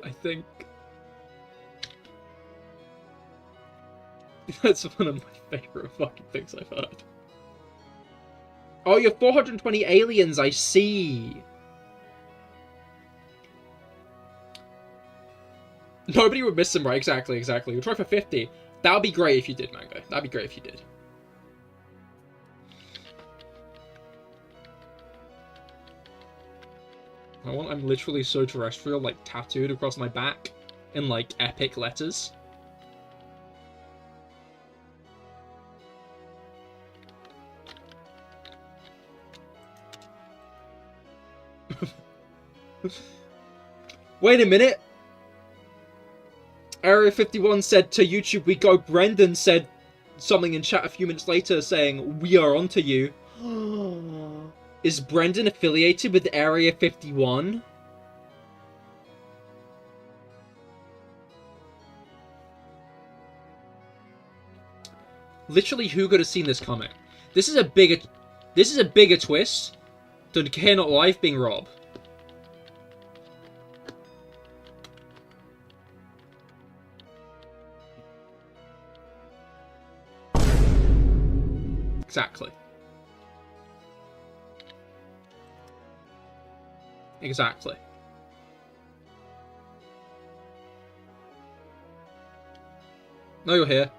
I think that's one of my favorite fucking things I've heard. Oh, you're 420 aliens, I see. Nobody would miss them, right? Exactly, exactly. We'll try for 50. That would be great if you did, Mango. That'd be great if you did. I'm literally so terrestrial, like, tattooed across my back in, like, epic letters. Wait a minute! Area 51 said to YouTube we go. Brendan said something in chat a few minutes later saying, we are onto you. Is Brendan affiliated with Area 51? Literally, who could have seen this coming? This is a bigger twist than CahirLIVE being Rob. Exactly. Exactly. No, you're here.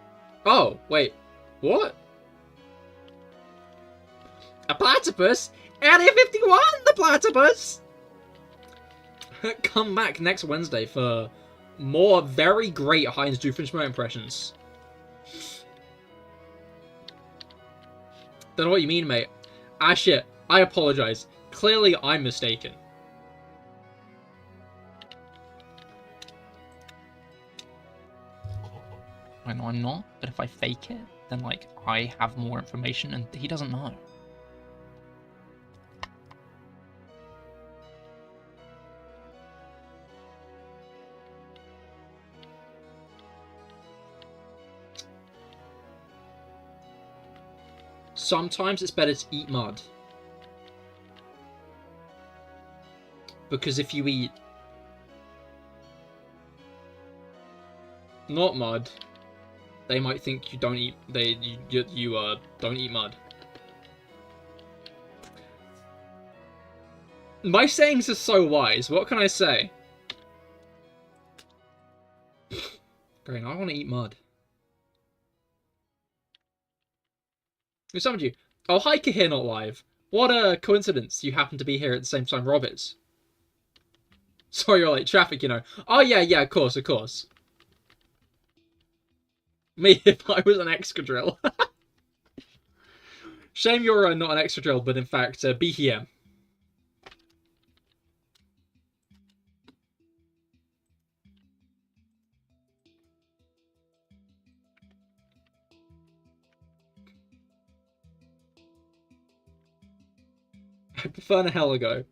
Oh, wait. What? A platypus? Area 51, the platypus! Come back next Wednesday for more very great Heinz Doofenshmirtz impressions. Don't know what you mean, mate. Ah, shit. I apologize. Clearly, I'm mistaken. I know I'm not, but if I fake it, then, like, I have more information and he doesn't know. Sometimes it's better to eat mud. Because if you eat not mud, they might think you don't eat. You don't eat mud. My sayings are so wise. What can I say? Great, I want to eat mud. Who summoned you? Oh, hi, Cahir, not live. What a coincidence you happen to be here at the same time Rob is. Sorry, you're late. Traffic, you know. Oh, yeah, of course. Me, if I was an Excadrill. Shame you're not an Excadrill, but in fact, BHM. I prefer an Heligo.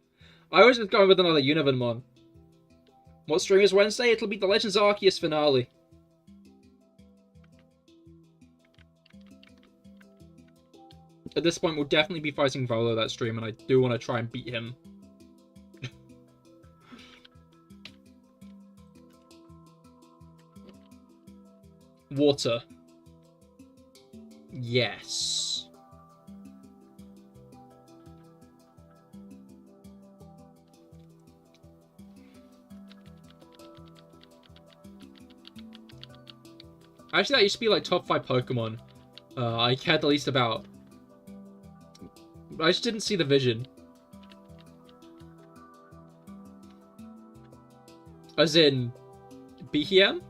I was just going with another Univermon. What stream is Wednesday? It'll be the Legends Arceus finale. At this point, we'll definitely be fighting Volo that stream, and I do want to try and beat him. Water. Yes. Actually, that used to be like top 5 Pokemon I cared the least about. I just didn't see the vision. As in, BHM?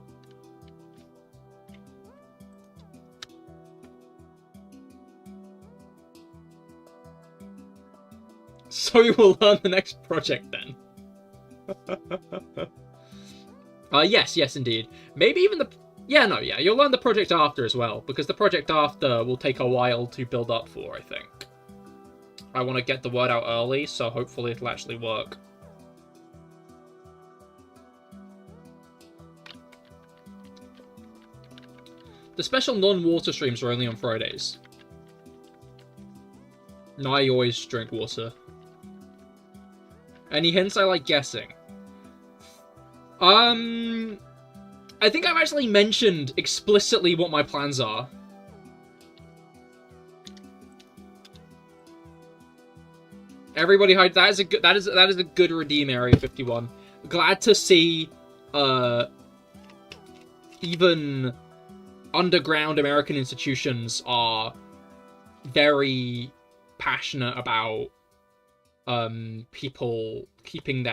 So we will learn the next project then. Yes, indeed. Maybe even the... Yeah, you'll learn the project after as well, because the project after will take a while to build up for, I think. I want to get the word out early, so hopefully it'll actually work. The special non-water streams are only on Fridays. No, I always drink water. Any hints? I like guessing. I think I've actually mentioned explicitly what my plans are. Everybody hide. That is a good redeem area 51. Glad to see even underground American institutions are very passionate about people keeping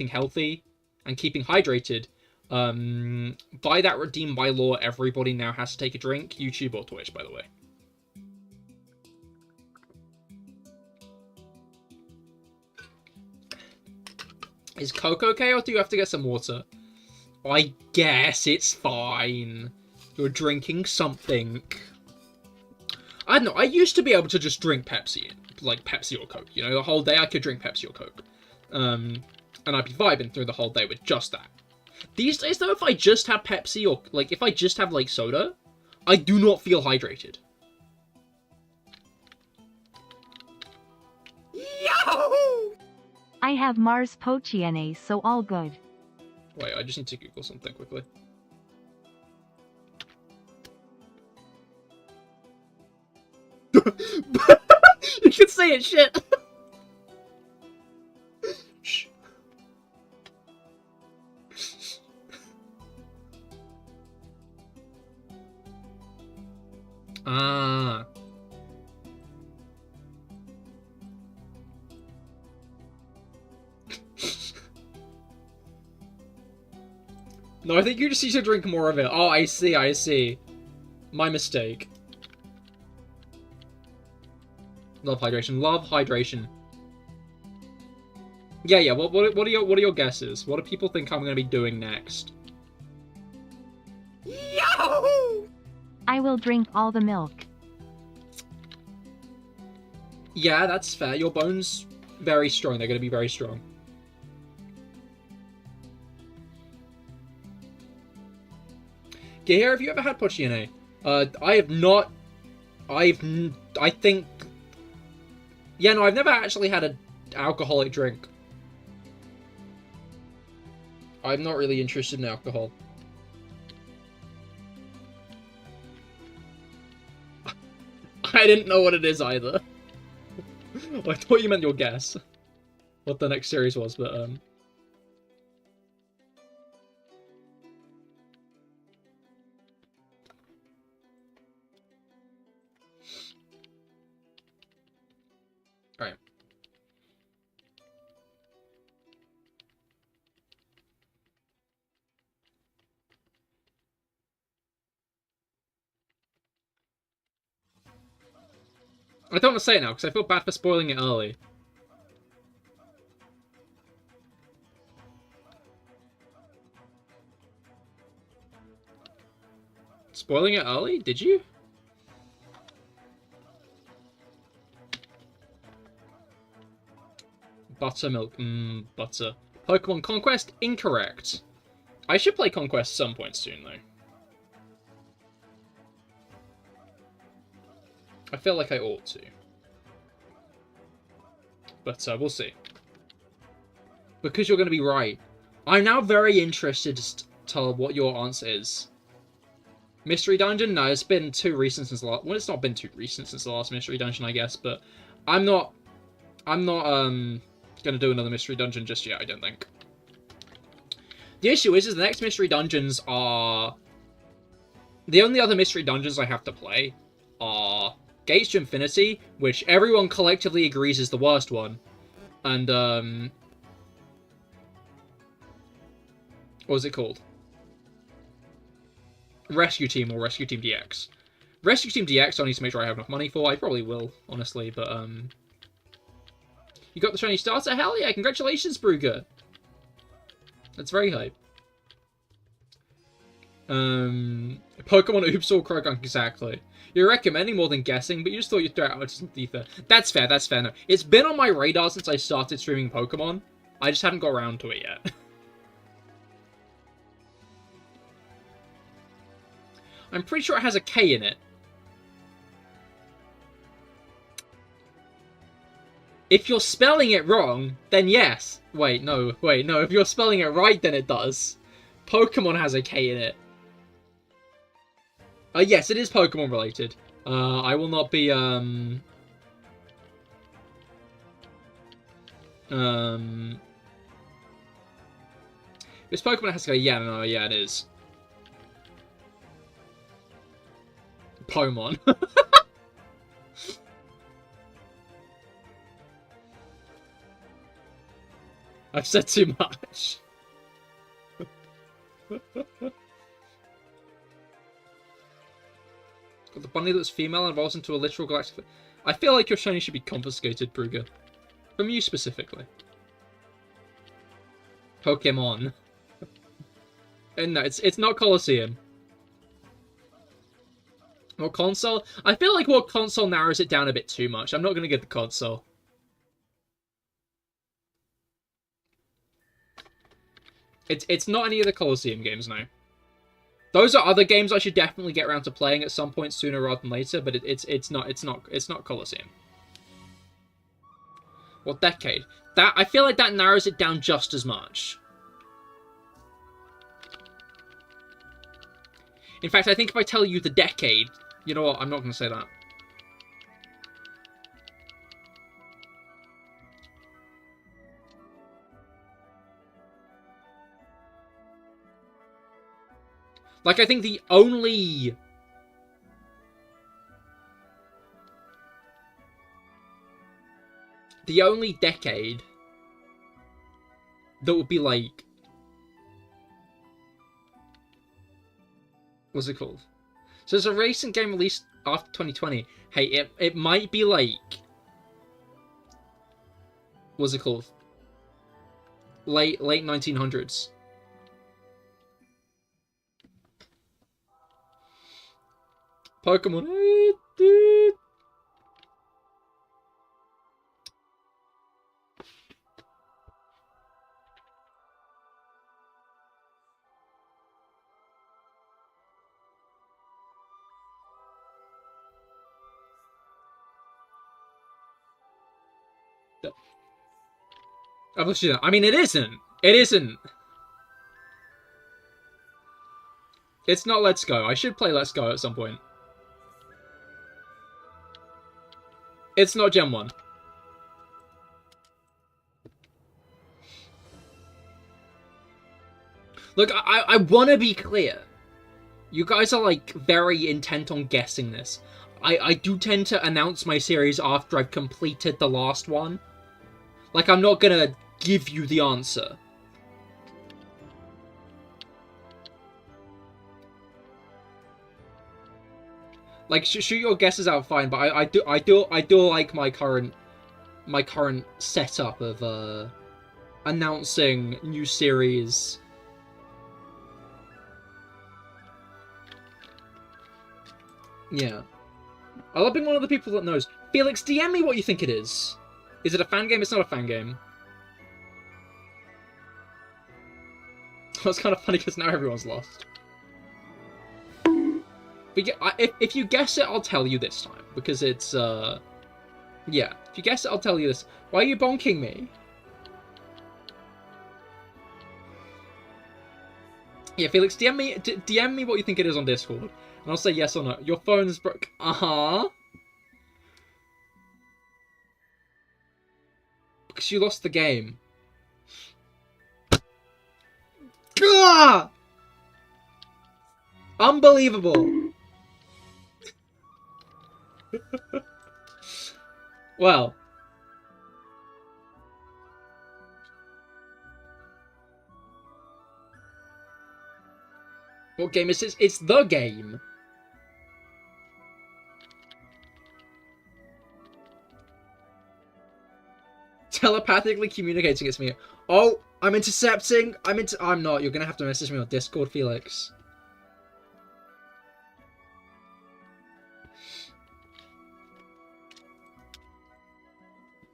healthy and keeping hydrated. By that redeem by law, everybody now has to take a drink. YouTube or Twitch, by the way. Is Coke okay, or do you have to get some water? I guess it's fine. You're drinking something. I don't know, I used to be able to just drink Pepsi, like Pepsi or Coke. You know, the whole day I could drink Pepsi or Coke. And I'd be vibing through the whole day with just that. These days, though, if I just have Pepsi or, like, if I just have, like, soda, I do not feel hydrated. Yahoo! I have Mars Pochiene, so all good. Wait, I just need to Google something quickly. You can say it, shit! Shh. Ah. No, I think you just need to drink more of it. Oh, I see. My mistake. Love hydration. Yeah. What are your guesses? What do people think I'm gonna be doing next? Yahoo! I will drink all the milk. Yeah, that's fair. Your bones very strong. They're gonna be very strong. Cahir, have you ever had Pochiene? I have not. I think. Yeah, no, I've never actually had an alcoholic drink. I'm not really interested in alcohol. I didn't know what it is either. I thought you meant your guess. What the next series was, but I don't want to say it now, because I feel bad for spoiling it early. Spoiling it early? Did you? Buttermilk. Butter. Pokemon Conquest? Incorrect. I should play Conquest some point soon, though. I feel like I ought to. But we'll see. Because you're going to be right. I'm now very interested to tell what your answer is. Mystery Dungeon? No, it's been too recent since the last... Well, it's not been too recent since the last Mystery Dungeon, I guess, but I'm not going to do another Mystery Dungeon just yet, I don't think. The issue is the next Mystery Dungeons are... The only other Mystery Dungeons I have to play are Gates to Infinity, which everyone collectively agrees is the worst one, and, what was it called? Rescue Team or Rescue Team DX. Rescue Team DX I need to make sure I have enough money for. I probably will, honestly, but, You got the shiny starter? Hell yeah, congratulations, Brugger! That's very hype. Pokemon Oops or Croagunk, exactly. You're recommending more than guessing, but you just thought you'd throw it out some ether. That's fair, that's fair. No. It's been on my radar since I started streaming Pokemon. I just haven't got around to it yet. I'm pretty sure it has a K in it. If you're spelling it wrong, then yes. Wait, no. If you're spelling it right, then it does. Pokemon has a K in it. Yes, it is Pokemon related. I will not be, This Pokemon has to go, yeah, it is. Pomon. I've said too much. Got the bunny that's female and evolves into a literal galactic... I feel like your shiny should be confiscated, Brugger. From you specifically. Pokemon. And no, it's not Colosseum. Or console? I feel like what console narrows it down a bit too much. I'm not going to get the console. It's not any of the Colosseum games now. Those are other games I should definitely get around to playing at some point sooner rather than later, but it's not Colosseum. What decade? That I feel like that narrows it down just as much. In fact, I think if I tell you the decade, you know what? I'm not going to say that. Like, I think the only... decade that would be like... What's it called? So there's a racing game released after 2020. Hey, it might be like... What's it called? Late 1900s. Pokemon. I mean, it isn't. It isn't. It's not Let's Go. I should play Let's Go at some point. It's not Gen 1. Look, I want to be clear. You guys are, like, very intent on guessing this. I do tend to announce my series after I've completed the last one. Like, I'm not gonna give you the answer. Like, shoot your guesses out fine, but I do like my current setup of announcing new series. Yeah. I love being one of the people that knows. Felix, DM me what you think it is. Is it a fan game? It's not a fan game. That's kind of funny because now everyone's lost. But yeah, if you guess it, I'll tell you this time. Because it's, yeah. If you guess it, I'll tell you this. Why are you bonking me? Yeah, Felix, DM me what you think it is on Discord. And I'll say yes or no. Your phone's broke. Uh-huh. Because you lost the game. Gah! Unbelievable. Well. What game is this? It's the game. Telepathically communicating it's me. Oh, I'm intercepting. I'm not. You're gonna have to message me on Discord, Felix.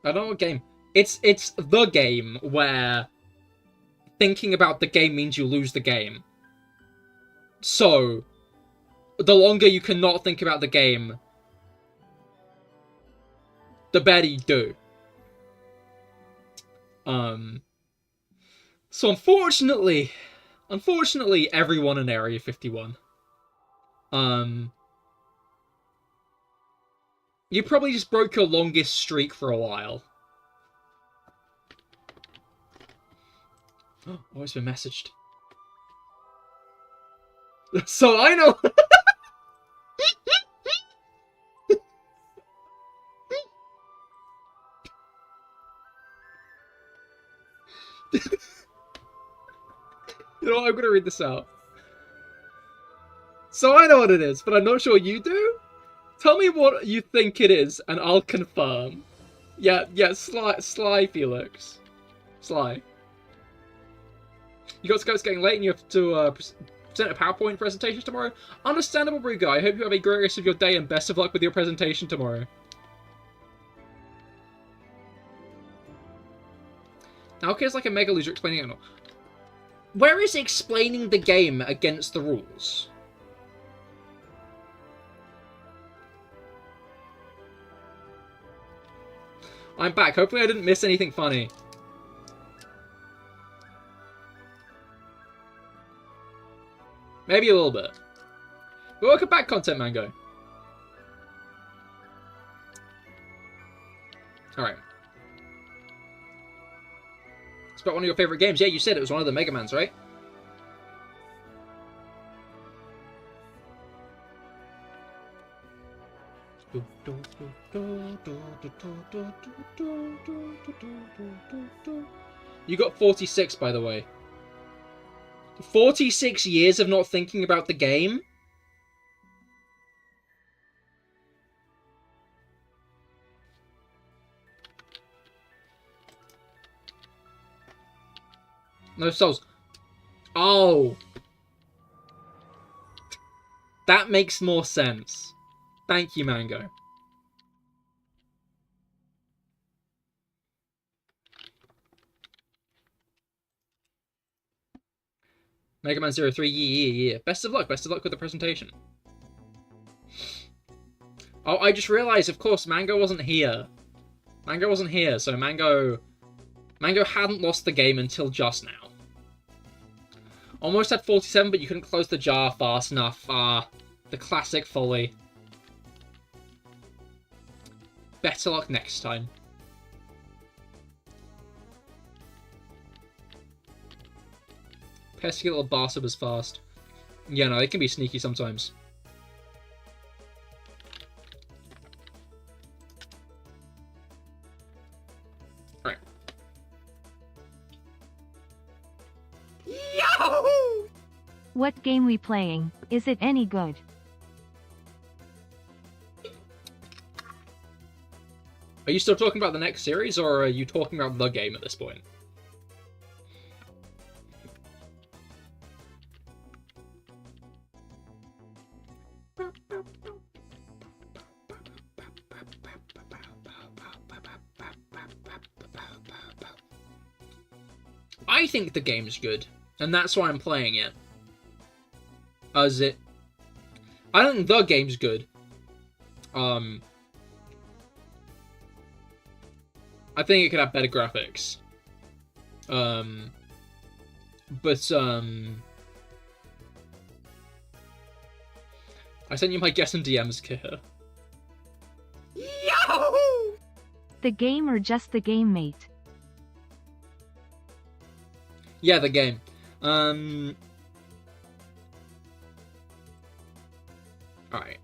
I don't know what game. It's the game where thinking about the game means you lose the game. So, the longer you cannot think about the game, the better you do. So unfortunately, everyone in Area 51. You probably just broke your longest streak for a while. Oh, it's been messaged. So I know. You know what? I'm gonna read this out. So I know what it is, but I'm not sure you do. Tell me what you think it is, and I'll confirm. Yeah, Sly Felix. Sly. You got scouts getting late and you have to present a PowerPoint presentation tomorrow? Understandable, Bruga. I hope you have a great rest of your day and best of luck with your presentation tomorrow. Now, okay, it's like a mega loser explaining it. Where is explaining the game against the rules? I'm back. Hopefully I didn't miss anything funny. Maybe a little bit. But welcome back, Content Mango. Alright. It's about one of your favorite games. Yeah, you said it was one of the Mega Mans, right? You got 46, by the way. 46 years of not thinking about the game? No souls. Oh. That makes more sense. Thank you, Mango. Mega Man 03, yeah. Best of luck with the presentation. Oh, I just realised, of course, Mango wasn't here. So Mango hadn't lost the game until just now. Almost had 47, but you couldn't close the jar fast enough. The classic folly. Better luck next time. Pesky little bastard was fast. Yeah, no, they can be sneaky sometimes. Alright. Yahoo! What game we playing? Is it any good? Are you still talking about the next series, or are you talking about the game at this point? I think the game's good, and that's why I'm playing it. I think the game's good. I think it could have better graphics. I sent you my guess in DMs, Cahir. Yahoo! The game or just the game, mate? Yeah, the game. Alright,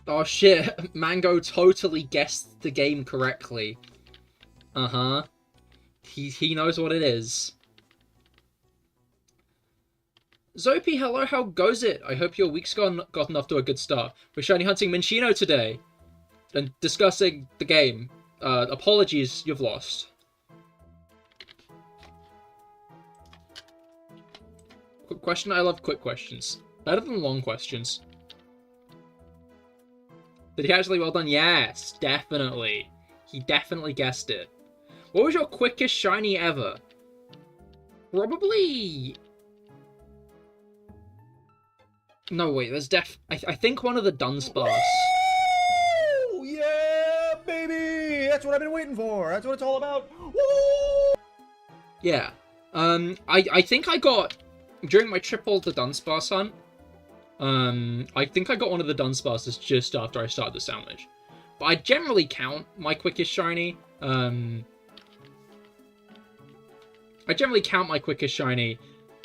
oh shit, Mango totally guessed the game correctly. Uh-huh. He knows what it is. Zopi, hello, how goes it? I hope your week's gotten off to a good start. We're shiny hunting Minccino today. And discussing the game. Apologies, you've lost. Quick question, I love quick questions. Better than long questions. Did he actually? Well done, yes, definitely. He definitely guessed it. What was your quickest shiny ever? Probably... No, wait, there's I think one of the Dunsparce. Woo! Yeah, baby! That's what I've been waiting for. That's what it's all about. Woo! Yeah. I think I got... During my triple the Dunsparce hunt, I think I got one of the Dunsparces just after I started the sandwich. But I generally count my quickest shiny, I generally count my quickest shiny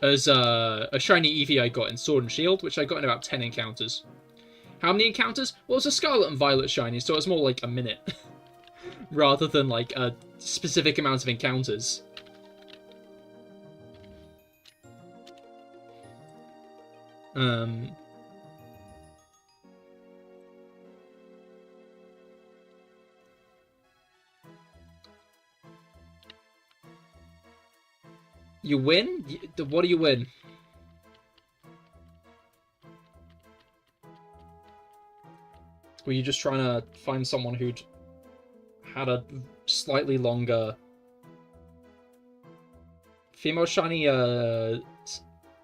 as a shiny Eevee I got in Sword and Shield, which I got in about 10 encounters. How many encounters? Well, it's a Scarlet and Violet shiny, so it's more like a minute. Rather than like a specific amount of encounters. You win? What do you win? Were you just trying to find someone who'd had a slightly longer female shiny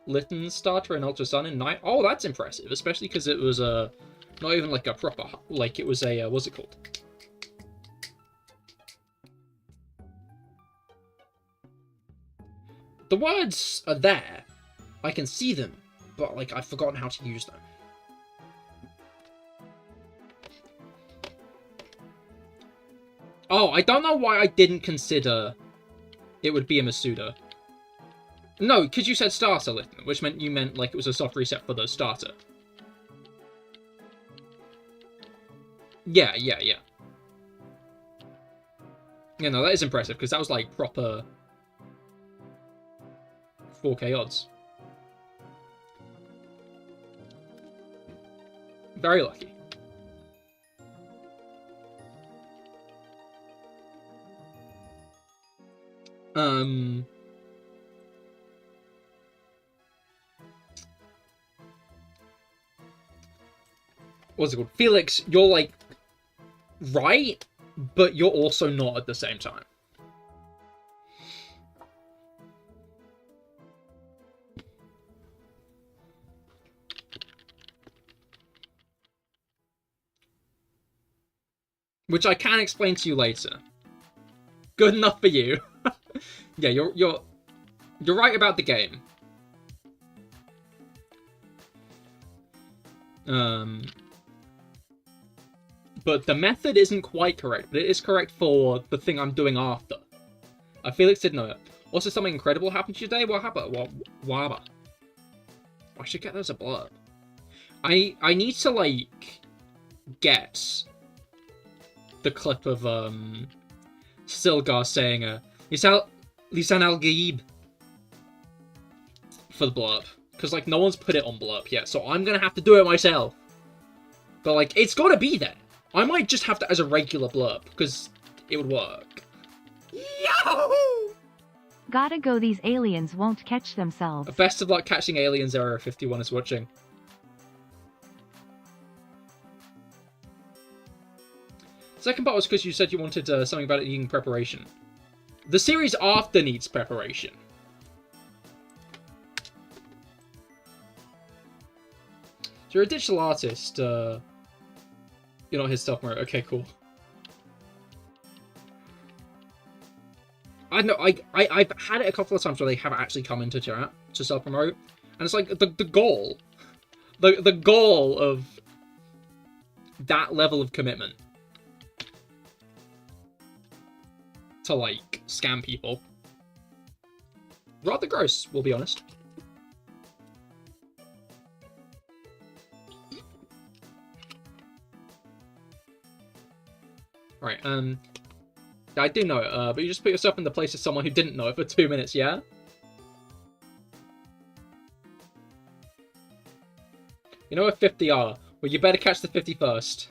Litten starter in Ultra Sun and Night? Oh, that's impressive, especially because it was not even like a proper, like it was a what's it called? The words are there. I can see them, but like I've forgotten how to use them. Oh, I don't know why I didn't consider it would be a Masuda. No, because you said starter, Litten, which meant you meant like it was a soft reset for the starter. Yeah. Yeah, no, that is impressive, because that was like proper 4K odds. Very lucky. What's it called? Felix, you're like right, but you're also not at the same time. Which I can explain to you later. Good enough for you. Yeah, you're right about the game. But the method isn't quite correct, but it is correct for the thing I'm doing after. Felix did know it. Also, something incredible happened to you today? What happened? What happened? I should get that as a blurb. I need to, like, get the clip of, Stilgar saying, Lisan al-Gaib. for the blurb. Because, like, no one's put it on blurb yet, so I'm gonna have to do it myself. But, like, it's gotta be there. I might just have to as a regular blurb, because it would work. Yahoo! Gotta go, these aliens won't catch themselves. Best of luck catching aliens, Area 51 is watching. Second part was because you said you wanted something about it needing preparation. The series after needs preparation. So you're a digital artist, you're not his self-promote. Okay, cool. I know, I've had it a couple of times where they have actually come into chat to self-promote, and it's like, the goal. The goal of that level of commitment to, like, scam people. Rather gross, we'll be honest. Right, I do know it, but you just put yourself in the place of someone who didn't know it for 2 minutes, yeah? You know what 50 are? Well, you better catch the 50 first.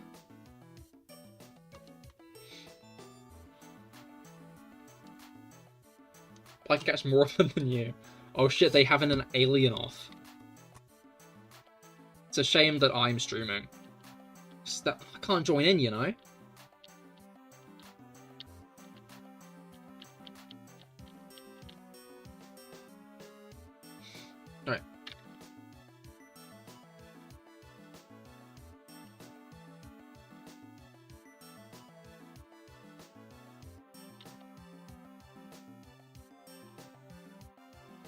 I can catch more of them than you. Oh shit, they have an alien off. It's a shame that I'm streaming. I can't join in, you know? Alright.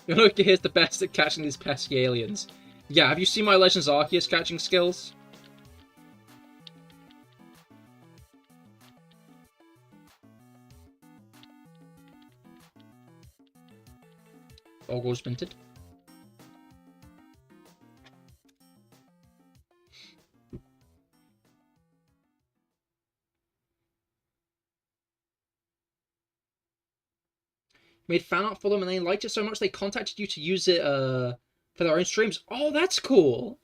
You know, here's the best at catching these pesky aliens. Yeah, have you seen my Legends Arceus catching skills? Ogle's minted. Made fan art for them and they liked it so much they contacted you to use it for their own streams. Oh, that's cool.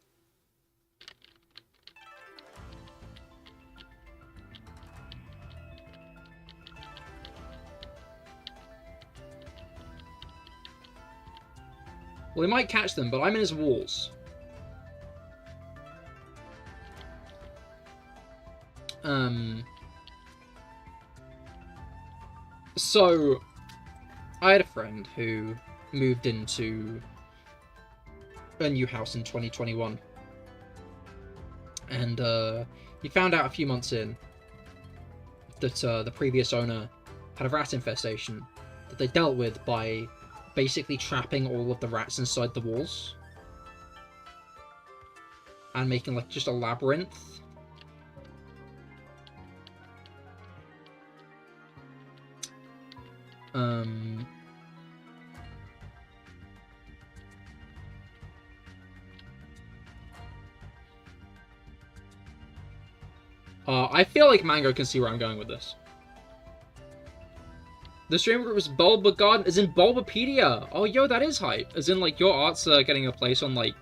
Well, we might catch them, but I'm in his walls. So I had a friend who moved into a new house in 2021. And he found out a few months in that the previous owner had a rat infestation that they dealt with by basically trapping all of the rats inside the walls. And making, like, just a labyrinth. I feel like Mango can see where I'm going with this. The stream group was Bulba Garden, as in Bulbapedia. Oh, yo, that is hype. As in, like, your art's getting a place on, like,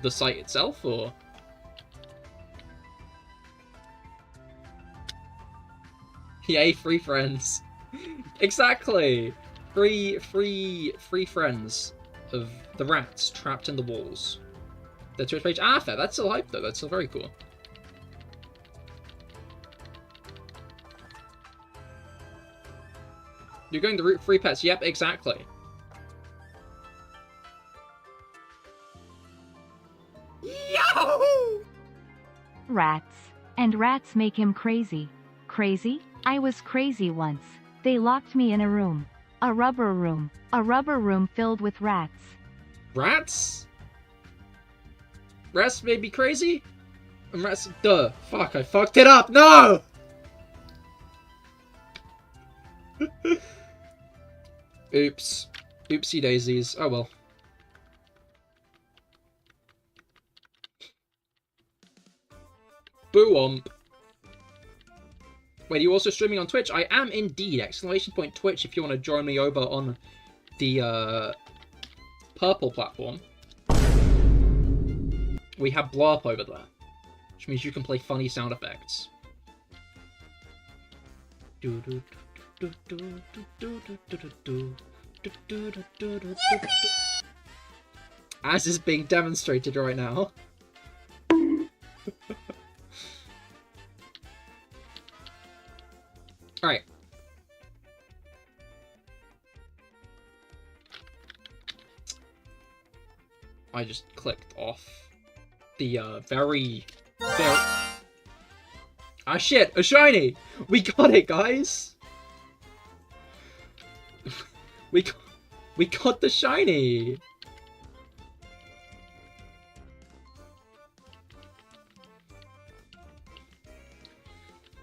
the site itself, or? Yay, free friends. Exactly. Free friends of the rats trapped in the walls. Their Twitch page. Ah, fair. That's still hype, though. That's still very cool. You're going to root free pets. Yep, exactly. Yahoo! Rats. And rats make him crazy. Crazy? I was crazy once. They locked me in a room. A rubber room. A rubber room filled with rats. Rats? Rats made me crazy? And rats... Duh. Fuck, I fucked it up. No! Oops. Oopsie daisies. Oh well. Boo-womp. Wait, are you also streaming on Twitch? I am indeed! ! Twitch if you want to join me over on the purple platform, we have blow up over there, which means you can play funny sound effects. As is being demonstrated right now. Alright. I just clicked off the very... Ah shit, a shiny! We got it, guys! we got the shiny!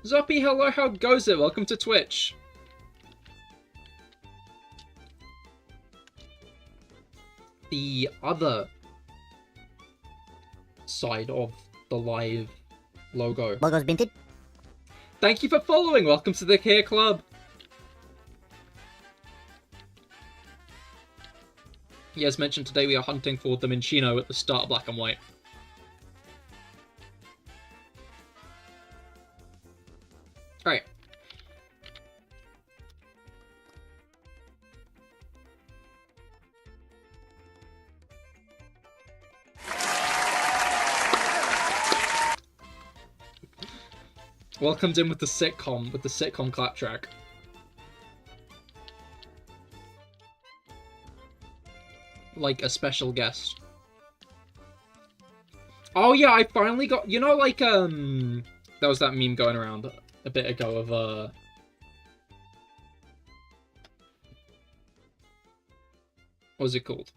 Zoppy, hello, how goes it? Welcome to Twitch. The other side of the live logo. Logo's minted. Thank you for following. Welcome to the Cahir Club. Yeah, as mentioned, today we are hunting for the Minccino at the start of Black and White. Alright. Welcomed in with the sitcom clap track. Like a special guest. Oh yeah, I finally got, you know, like, there was that meme going around a bit ago of, what was it called?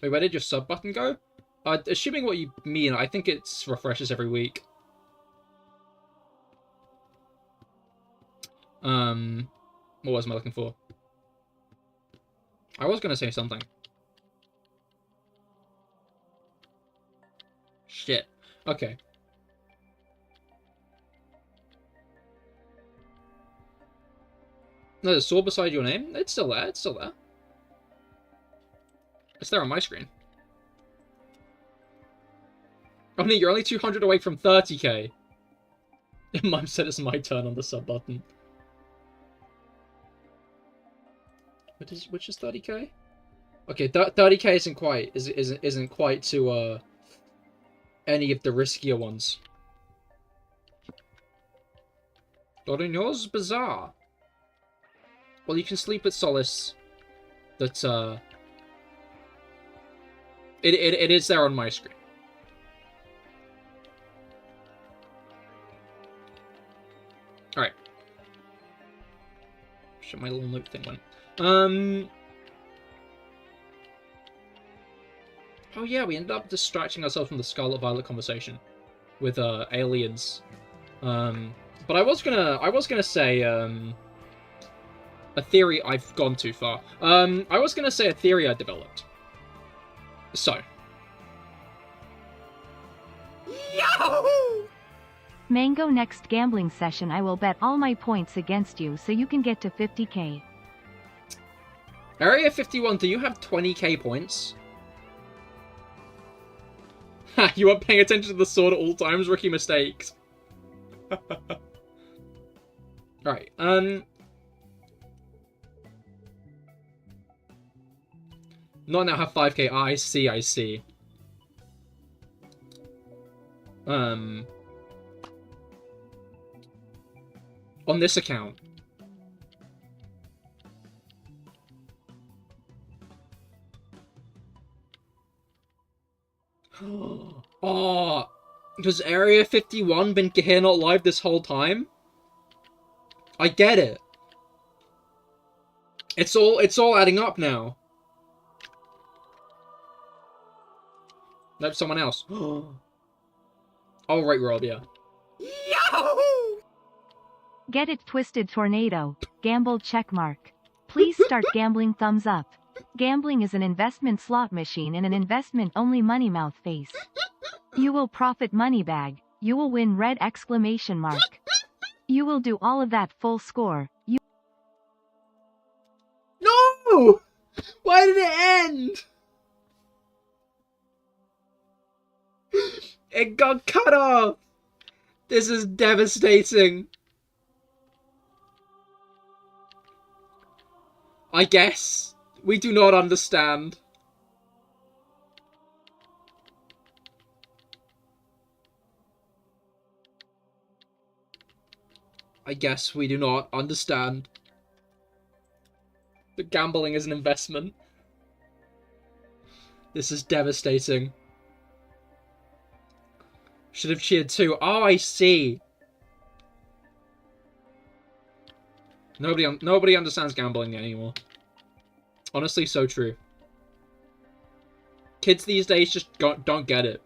Wait, where did your sub button go? Assuming what you mean, I think it's refreshes every week. What was I looking for? I was gonna say something. Shit. Okay. No, the sword beside your name? It's still there, it's still there. It's there on my screen. Oh no, you're only 200 away from 30k. Mom said it's my turn on the sub button. Which is 30k? Okay, 30k isn't quite to any of the riskier ones. Godinyo's bizarre. Well, you can sleep with solace that it is there on my screen. Alright. Shit, my little note thing went. Oh yeah, we ended up distracting ourselves from the Scarlet Violet conversation with aliens. But I was gonna say a theory. I've gone too far. I was gonna say a theory I developed. So. Yahoo! Mango, next gambling session I will bet all my points against you so you can get to 50k. Area 51, do you have 20k points? Ha, you weren't paying attention to the sword at all times, rookie mistakes. Alright, not now have 5k, I see. On this account. Oh, has Area 51 been Cahir not live this whole time? I get it. It's all adding up now. Nope, someone else. Oh, right, Rob, yeah. Yahoo! Get it twisted, tornado. Gamble checkmark. Please start gambling, thumbs up. Gambling is an investment slot machine and an investment-only money mouth face. You will profit money bag. You will win red exclamation mark. You will do all of that full score. You... No! end! It got cut off! This is devastating. I guess we do not understand. I guess we do not understand that gambling is an investment. This is devastating. Should have cheered too. Oh, I see. Nobody understands gambling anymore. Honestly, so true. Kids these days just don't get it.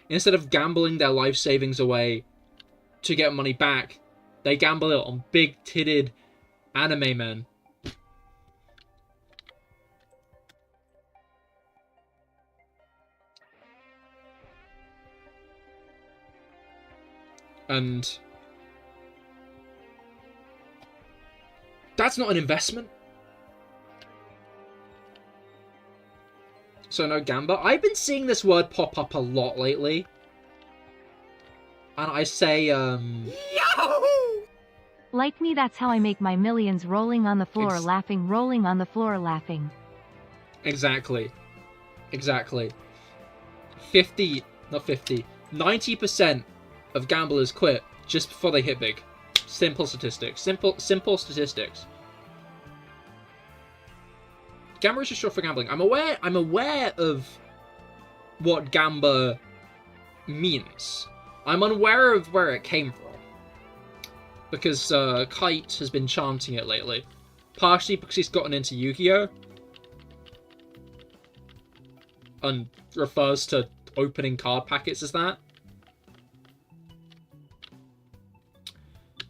Instead of gambling their life savings away to get money back, they gamble it on big-titted anime men. And that's not an investment. So no gamba. I've been seeing this word pop up a lot lately. And I say, Yahoo! Like me, that's how I make my millions, rolling on the floor, Ex- laughing, rolling on the floor, laughing. Exactly. Exactly. 90% of gamblers quit just before they hit big. Simple statistics. Simple statistics. Gamba is just short for gambling. I'm aware of what gamba means. I'm unaware of where it came from. Because Kite has been chanting it lately. Partially because he's gotten into Yu-Gi-Oh! And refers to opening card packets as that.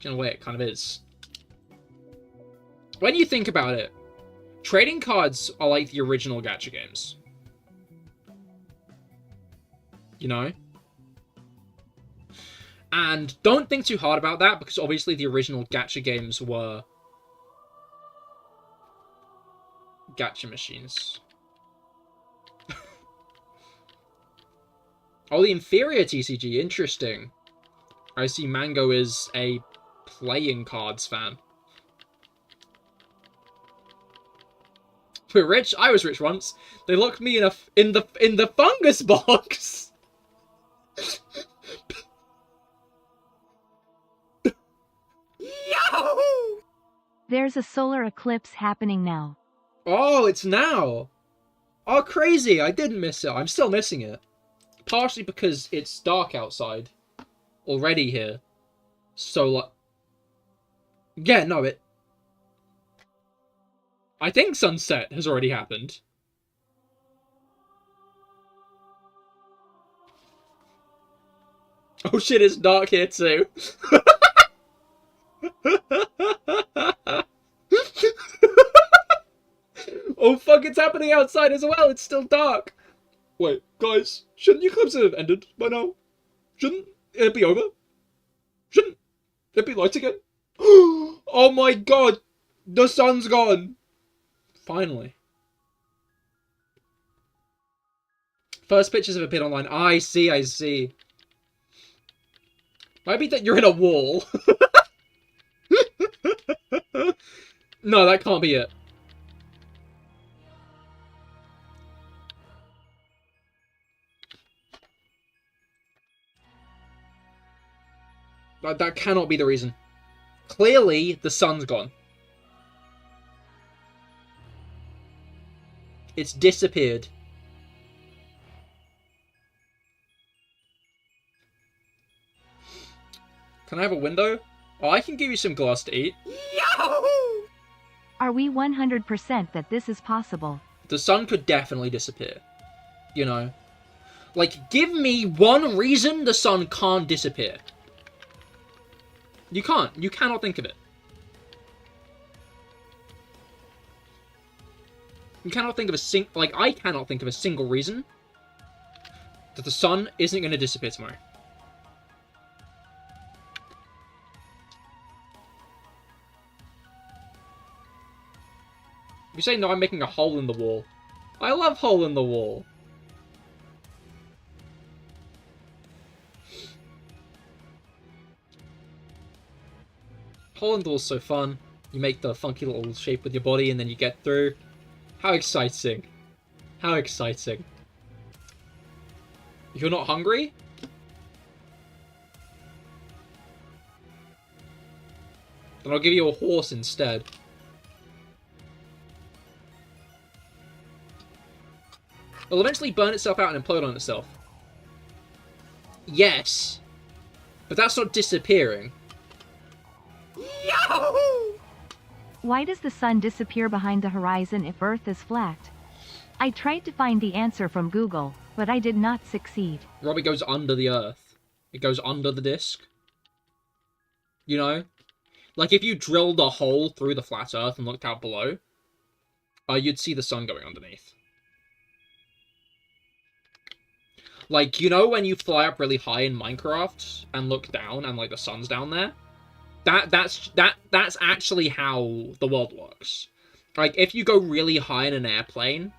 In a way, it kind of is. When you think about it, trading cards are like the original gacha games. You know? And don't think too hard about that, because obviously the original gacha games were gacha machines. Oh, the inferior TCG, interesting. I see Mango is a playing cards fan. We're rich. I was rich once. They locked me in the fungus box. Yahoo! There's a solar eclipse happening now. Oh, it's now. Oh, crazy. I didn't miss it. I'm still missing it. Partially because it's dark outside already here. So, like... Yeah, no, I think sunset has already happened. Oh shit, it's dark here too. Oh fuck, it's happening outside as well. It's still dark. Wait, guys, shouldn't the eclipse have ended by now? Shouldn't it be over? Shouldn't it be light again? Oh my god! The sun's gone! Finally. First pictures have appeared online. I see. Might be that you're in a wall. No, that can't be it. That cannot be the reason. Clearly, the sun's gone. It's disappeared. Can I have a window? Oh, I can give you some glass to eat. Yahoo! Are we 100% that this is possible? The sun could definitely disappear. You know? Like, give me one reason the sun can't disappear. You can't. You cannot think of it. You cannot think of I cannot think of a single reason that the sun isn't going to disappear tomorrow. If you say no, I'm making a hole in the wall. I love Hole in the Wall. Hole in the Wall's so fun. You make the funky little shape with your body and then you get through. How exciting. How exciting. If you're not hungry, then I'll give you a horse instead. It'll eventually burn itself out and implode on itself. Yes. But that's not disappearing. Yahoo! Why does the sun disappear behind the horizon if Earth is flat? I tried to find the answer from Google, but I did not succeed. Robbie goes under the Earth. It goes under the disk. You know? Like, if you drilled a hole through the flat Earth and looked out below, you'd see the sun going underneath. Like, you know when you fly up really high in Minecraft and look down and, like, the sun's down there? That's actually how the world works. Like, if you go really high in an airplane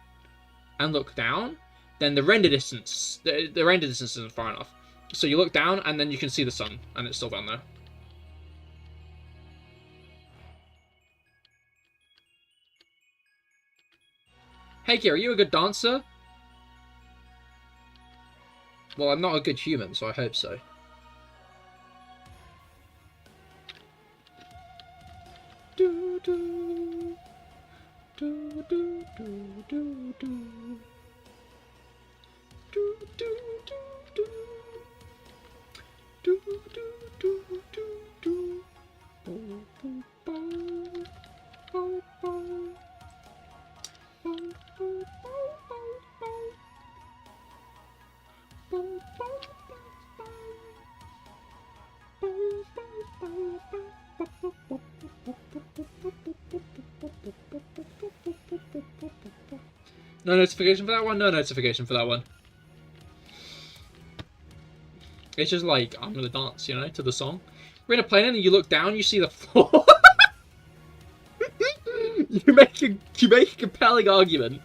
and look down, then the render distance isn't far enough. So you look down and then you can see the sun and it's still down there. Hey Cahir, are you a good dancer? Well, I'm not a good human, so I hope so. Do do do do do do do do do do do do do do do. No notification for that one? No notification for that one. It's just like, I'm gonna dance, you know, to the song. We're in a plane and you look down, you see the floor. You make a compelling argument.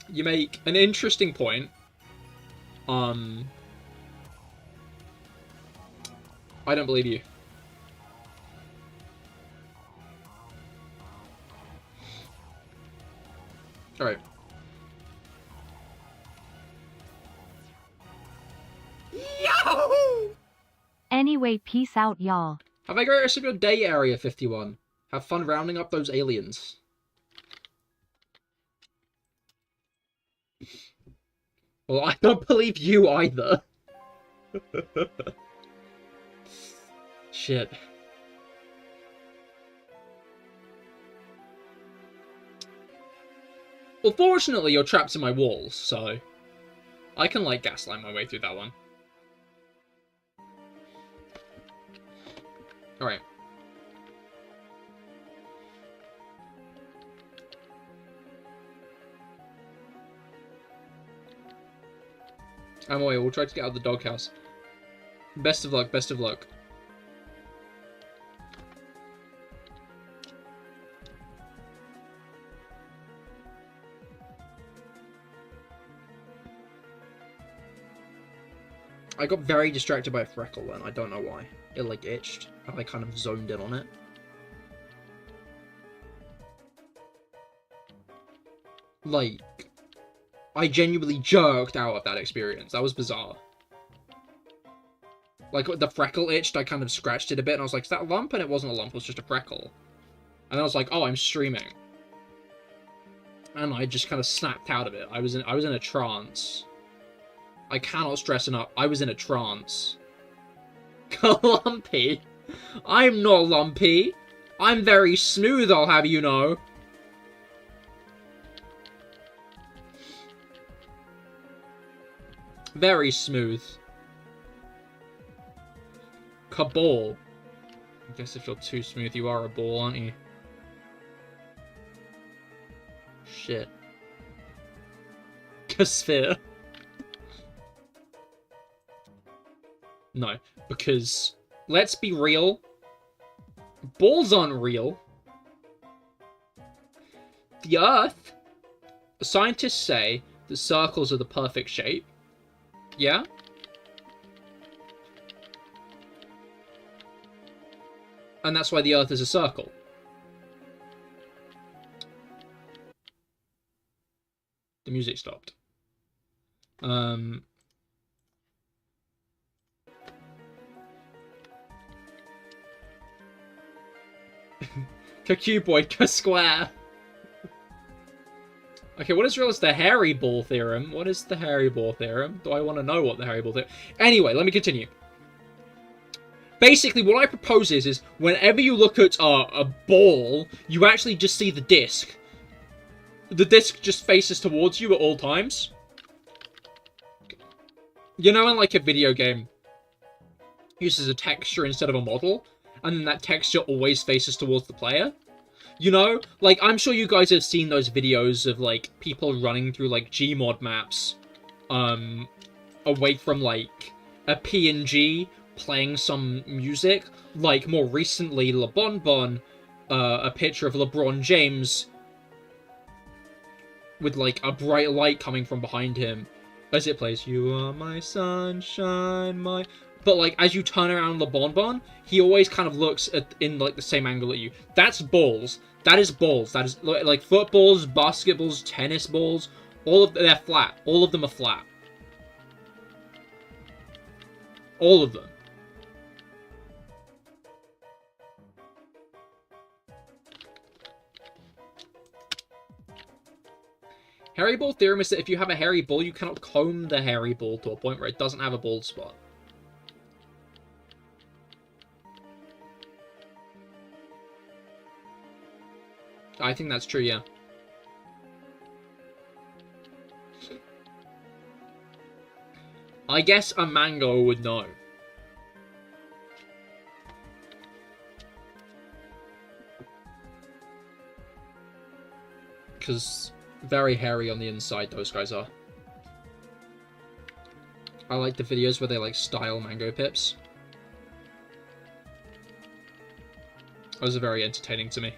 You make an interesting point. I don't believe you. Alright. Yahoo! Anyway, peace out, y'all. Have a great rest of your day, Area 51. Have fun rounding up those aliens. Well, I don't believe you either. Shit. Well, fortunately, you're trapped in my walls, so I can, like, gaslight my way through that one. Alright. I'm away, we'll try to get out of the doghouse. Best of luck, best of luck. I got very distracted by a freckle and I don't know why. It like itched and I kind of zoned in on it. Like, I genuinely jerked out of that experience. That was bizarre. Like, the freckle itched, I kind of scratched it a bit and I was like, is that a lump? And it wasn't a lump, it was just a freckle. And I was like, oh, I'm streaming. And I just kind of snapped out of it. I was in a trance. I cannot stress enough. I was in a trance. Lumpy? I'm not lumpy. I'm very smooth, I'll have you know. Very smooth. Kaball. I guess if you're too smooth, you are a ball, aren't you? Shit. Casphere. No, because let's be real. Balls aren't real. The Earth, scientists say that circles are the perfect shape. Yeah? And that's why the Earth is a circle. The music stopped. Cuboid, square. Okay, what is real is the hairy ball theorem. What is the hairy ball theorem? Do I want to know what the hairy ball theorem... Anyway, let me continue. Basically, what I propose is whenever you look at a ball, you actually just see the disc. The disc just faces towards you at all times. You know, in like a video game, uses a texture instead of a model, and then that texture always faces towards the player? You know? Like, I'm sure you guys have seen those videos of, like, people running through, like, Gmod maps, away from, like, a PNG, playing some music. Like, more recently, LeBonbon, a picture of LeBron James with, like, a bright light coming from behind him as it plays, "You are my sunshine, my..." But, like, as you turn around LeBonbon, he always kind of looks in, like, the same angle at you. That's balls. That is balls. That is, like, footballs, basketballs, tennis balls. All of them, they're flat. All of them are flat. All of them. Hairy ball theorem is that if you have a hairy ball, you cannot comb the hairy ball to a point where it doesn't have a bald spot. I think that's true, yeah. I guess a mango would know. Because very hairy on the inside, those guys are. I like the videos where they, like, style mango pips. Those are very entertaining to me.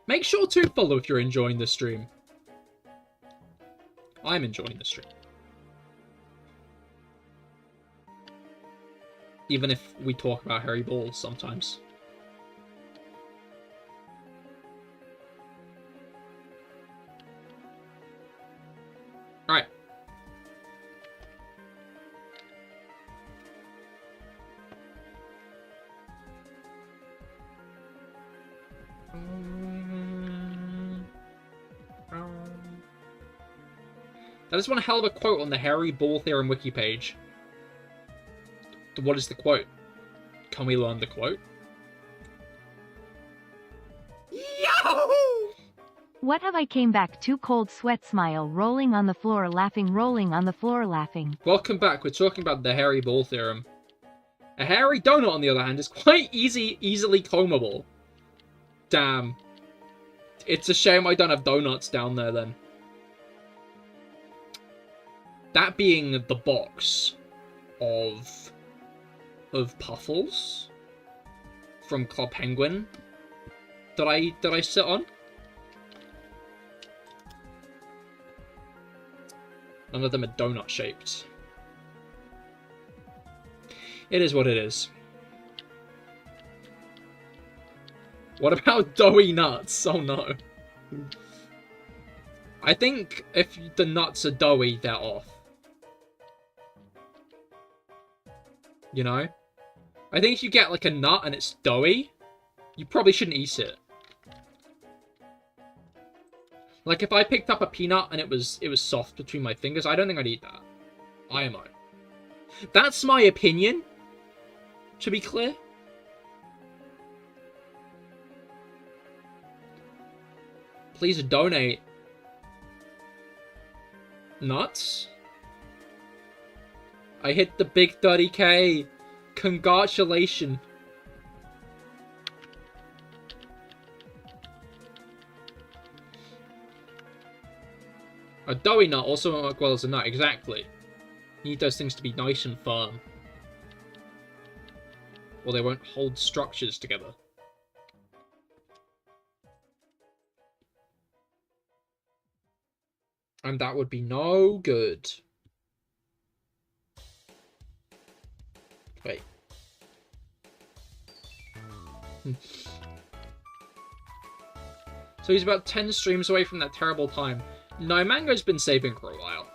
Make sure to follow if you're enjoying the stream. I'm enjoying the stream. Even if we talk about hairy balls sometimes. Alright. That is one hell of a quote on the hairy ball theorem wiki page. What is the quote? Can we learn the quote? Yahoo! What have I came back to? Cold sweat smile, rolling on the floor laughing, rolling on the floor laughing. Welcome back. We're talking about the hairy ball theorem. A hairy donut, on the other hand, is quite easily combable. Damn. It's a shame I don't have donuts down there then. That being the box of Puffles from Club Penguin that I sit on. None of them are donut shaped. It is what it is. What about doughy nuts? Oh no. I think if the nuts are doughy, they're off. You know? I think if you get like a nut and it's doughy, you probably shouldn't eat it. Like if I picked up a peanut and it was soft between my fingers, I don't think I'd eat that. IMO. That's my opinion, to be clear. Please donate nuts. I hit the big 30k. Congratulations. A doughy nut also won't work well as a nut, exactly. You need those things to be nice and firm. Or they won't hold structures together. And that would be no good. Wait. So he's about 10 streams away from that terrible time. No, Mango's been saving for a while.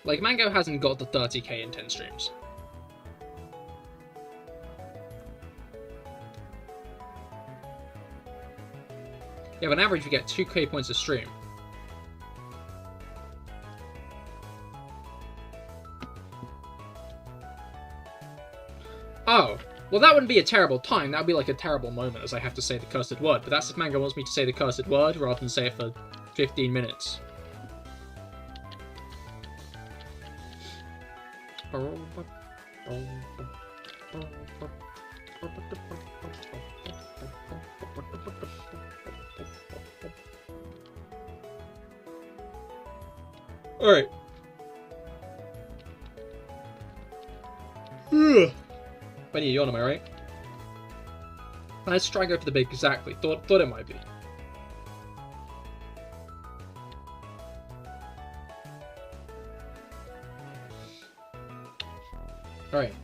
Like, Mango hasn't got the 30k in 10 streams. Yeah, on average we get 2k points a stream. Oh, well that wouldn't be a terrible time, that would be like a terrible moment as I have to say the cursed word, but that's if Mango wants me to say the cursed word rather than say it for 15 minutes. Alright. I need a yawn, am I right? Let's try and go for the big, exactly. Thought it might be. Alright.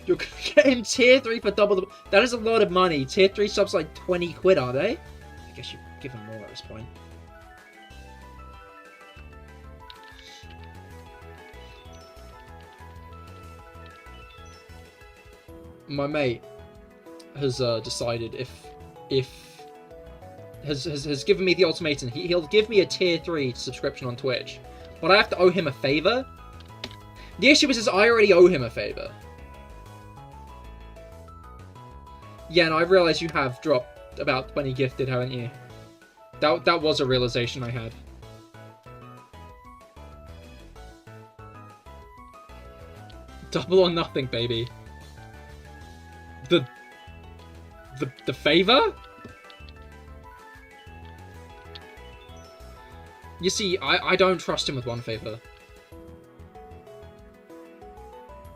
You're getting tier 3 for double the... That is a lot of money. Tier 3 subs like 20 quid, are they? I guess you give them more at this point. My mate has decided has given me the ultimatum. He'll give me a tier 3 subscription on Twitch, but I have to owe him a favor. The issue is I already owe him a favor. Yeah, and I realize you have dropped about 20 gifted, haven't you? That was a realization I had. Double or nothing, baby. The favor? You see, I don't trust him with one favor.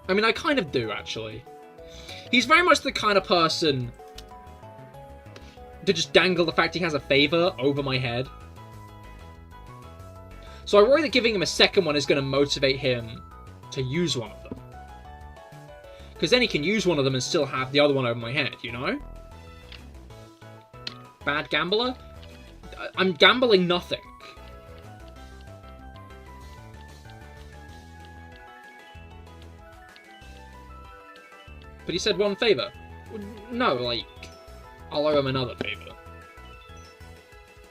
I mean, I kind of do, actually. He's very much the kind of person to just dangle the fact he has a favor over my head. So I worry that giving him a second one is going to motivate him to use one of them. Because then he can use one of them and still have the other one over my head, you know? Bad gambler? I'm gambling nothing. But he said one favor. No, like, I'll owe him another favor.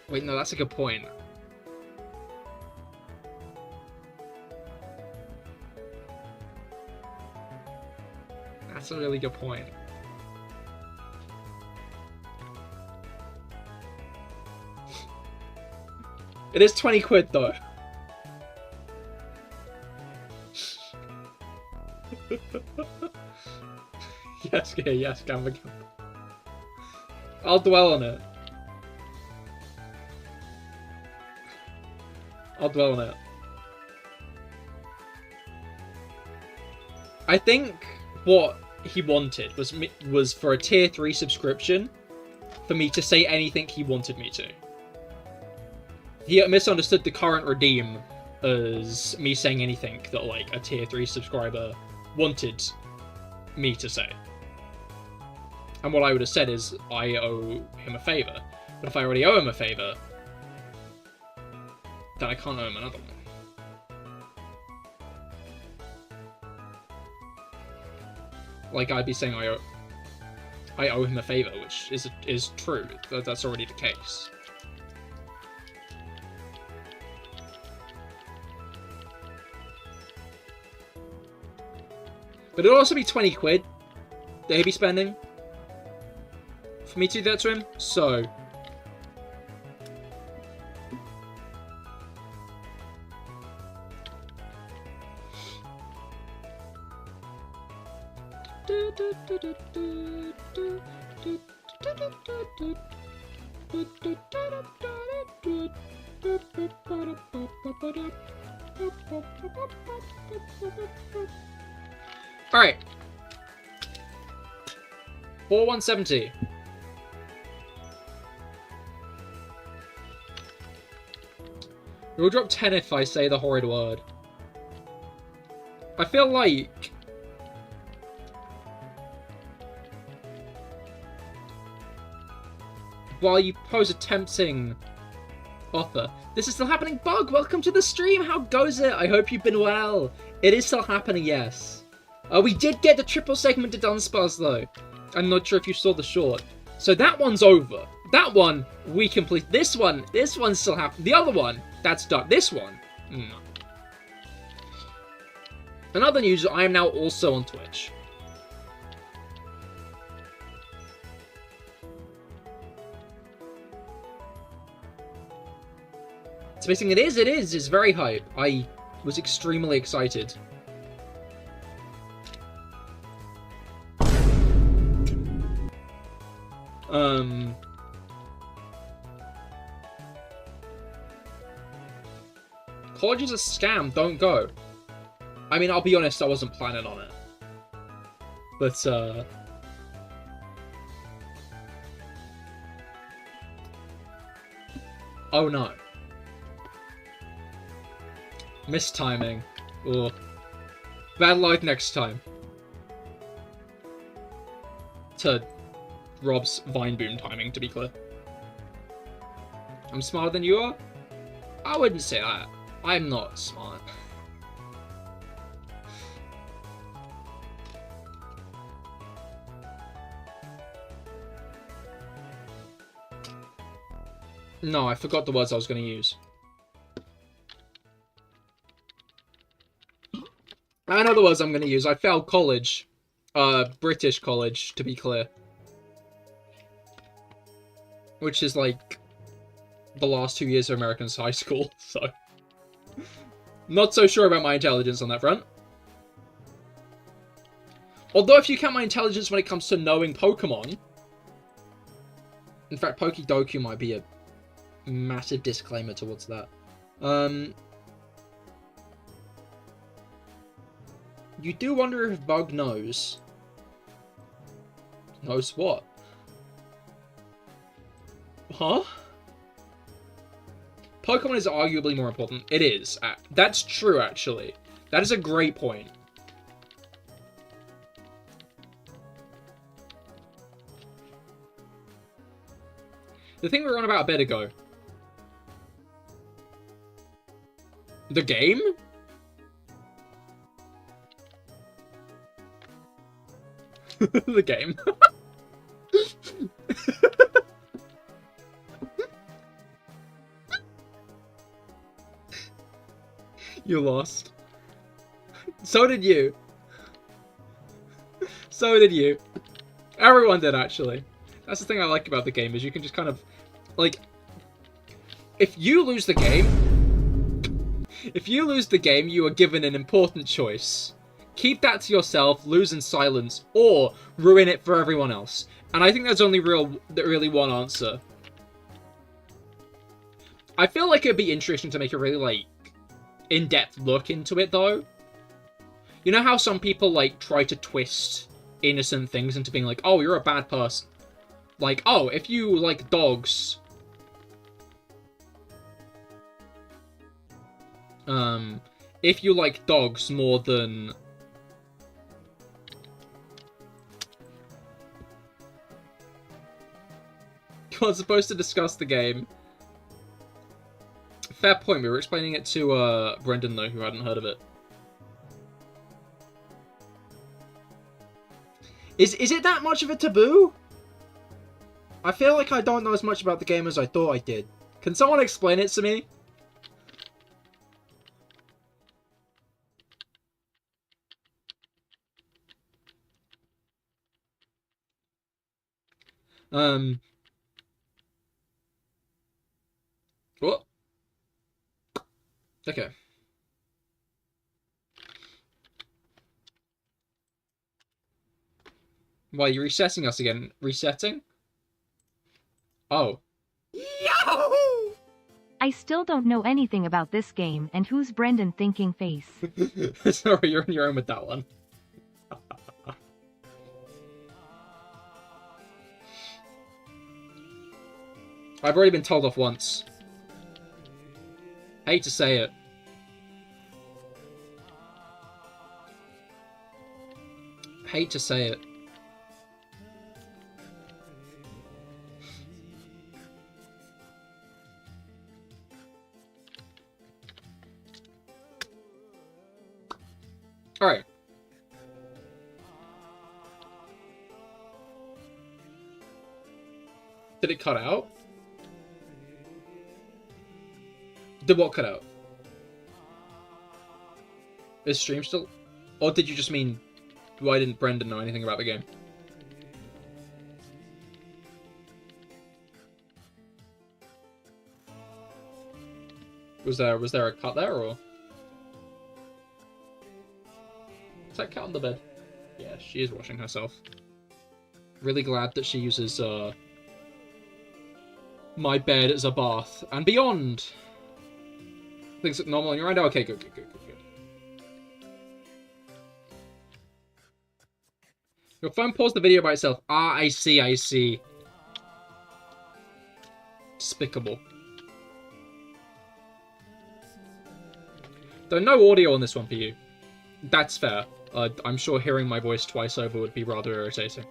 Wait, no, that's a good point. That's a really good point. It is 20 quid, though. Yes, yeah, yes, gamble. I'll dwell on it. I'll dwell on it. I think what he wanted was for a tier 3 subscription for me to say anything he wanted me to. He misunderstood the current redeem as me saying anything that, like, a tier 3 subscriber wanted me to say. And what I would have said is, I owe him a favor. But if I already owe him a favor, then I can't owe him another one. Like, I'd be saying I owe him a favor, which is true. That's already the case. But it'll also be 20 quid that he'll be spending for me to do that to him, so... Alright. 4170. You'll drop 10 if I say the horrid word. I feel like... while you pose a tempting offer... This is still happening, Bug! Welcome to the stream! How goes it? I hope you've been well. It is still happening, yes. We did get the triple segment to Dunsparce, though. I'm not sure if you saw the short. So that one's over. That one, we complete. This one's still happening. The other one, that's done. This one, Another news, I am now also on Twitch. Spacing it is, it's very hype. I was extremely excited. College is a scam, don't go. I mean, I'll be honest, I wasn't planning on it. But, oh no. Mistiming. Ugh. Bad luck next time. To Rob's Vine Boom timing, to be clear. I'm smarter than you are? I wouldn't say that. I'm not smart. No, I forgot the words I was going to use. I know the words I'm going to use. I failed college. British college, to be clear. Which is like the last 2 years of American high school, so... Not so sure about my intelligence on that front. Although if you count my intelligence when it comes to knowing Pokemon... In fact, Pokedoku might be a massive disclaimer towards that. You do wonder if Bug knows. Knows what? Huh? Pokemon is arguably more important. It is. That's true, actually. That is a great point. The thing we were on about a bit ago. The game? The game. You lost. So did you. So did you. Everyone did, actually. That's the thing I like about the game, is you can just kind of... Like... If you lose the game... If you lose the game, you are given an important choice. Keep that to yourself, lose in silence, or ruin it for everyone else. And I think there's only really one answer. I feel like it'd be interesting to make a really, like, in-depth look into it, though. You know how some people, like, try to twist innocent things into being like, oh, you're a bad person. Like, oh, if you like dogs... if you like dogs more than... You're supposed to discuss the game. Fair point, we were explaining it to Brendan, though, who hadn't heard of it. Is it that much of a taboo? I feel like I don't know as much about the game as I thought I did. Can someone explain it to me? What? Okay. Why, you're resetting us again? Resetting? Oh. Yahoo! I still don't know anything about this game, and who's Brendan thinking face? Sorry, you're on your own with that one. I've already been told off once. Hate to say it. Hate to say it. Alright. Did it cut out? Did what cut out? Is stream still... Or did you just mean... Why didn't Brendan know anything about the game? Was there a cut there, or... Is that cat on the bed? Yeah, she is washing herself. Really glad that she uses, my bed as a bath. And beyond! Things look normal on your end? Okay, good. Your phone paused the video by itself. Ah, I see. Despicable. Though no audio on this one for you. That's fair. I'm sure hearing my voice twice over would be rather irritating.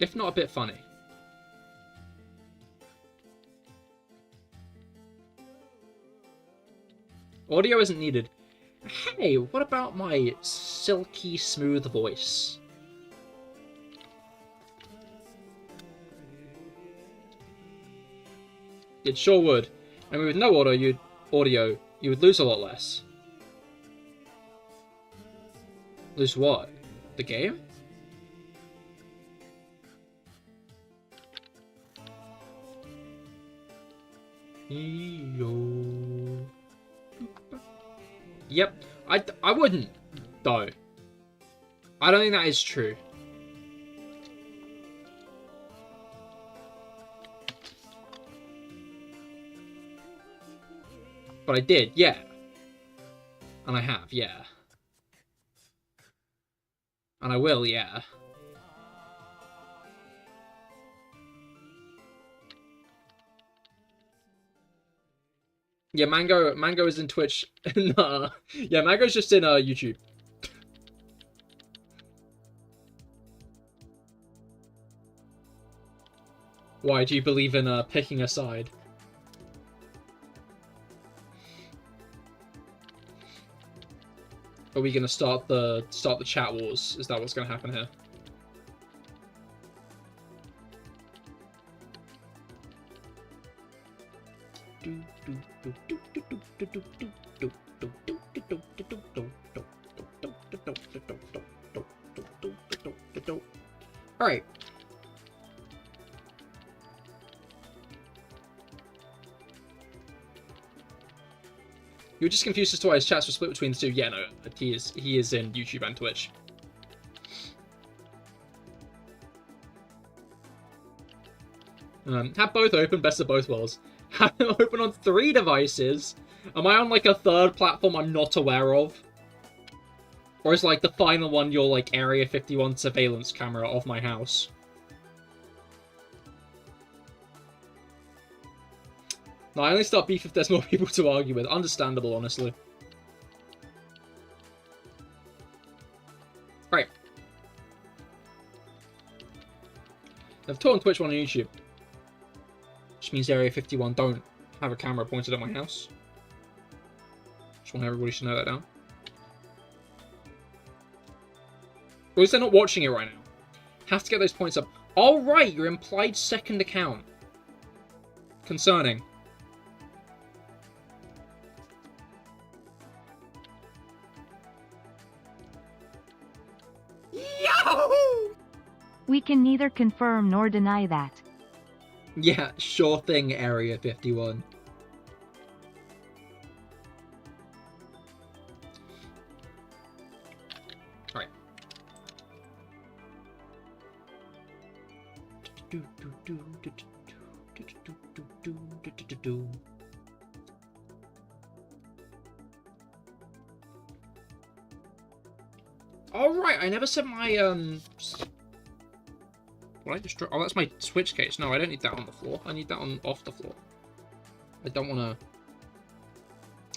If not a bit funny. Audio isn't needed. Hey, what about my silky smooth voice? It sure would. I mean, with no audio, you would lose a lot less. Lose what? The game? Yep, I wouldn't, though. I don't think that is true. But I did, yeah. And I have, yeah. And I will, yeah. Yeah, Mango is in Twitch. Nah. Yeah, Mango's just in YouTube. Why, do you believe in picking a side? Are we gonna start the chat wars? Is that what's gonna happen here? Alright. You were just confused as to why his chats were split between the two. Yeah, no, he is in YouTube and Twitch. Have both open, best of both worlds. Have them open on 3 devices. Am I on like a 3rd platform I'm not aware of? Or is like the final one your like Area 51 surveillance camera of my house? No, I only start beef if there's more people to argue with. Understandable, honestly. Right. I've taught on Twitch, one on YouTube. Which means Area 51 don't have a camera pointed at my house. Just want everybody to know that down. Or at least they're not watching it right now. Have to get those points up. Oh, right, your implied second account. Concerning. Yahoo! We can neither confirm nor deny that. Yeah, sure thing, Area 51. Alright. Oh right, I never said my What I just oh, that's my switch case. No, I don't need that on the floor. I need that off the floor. I don't want to.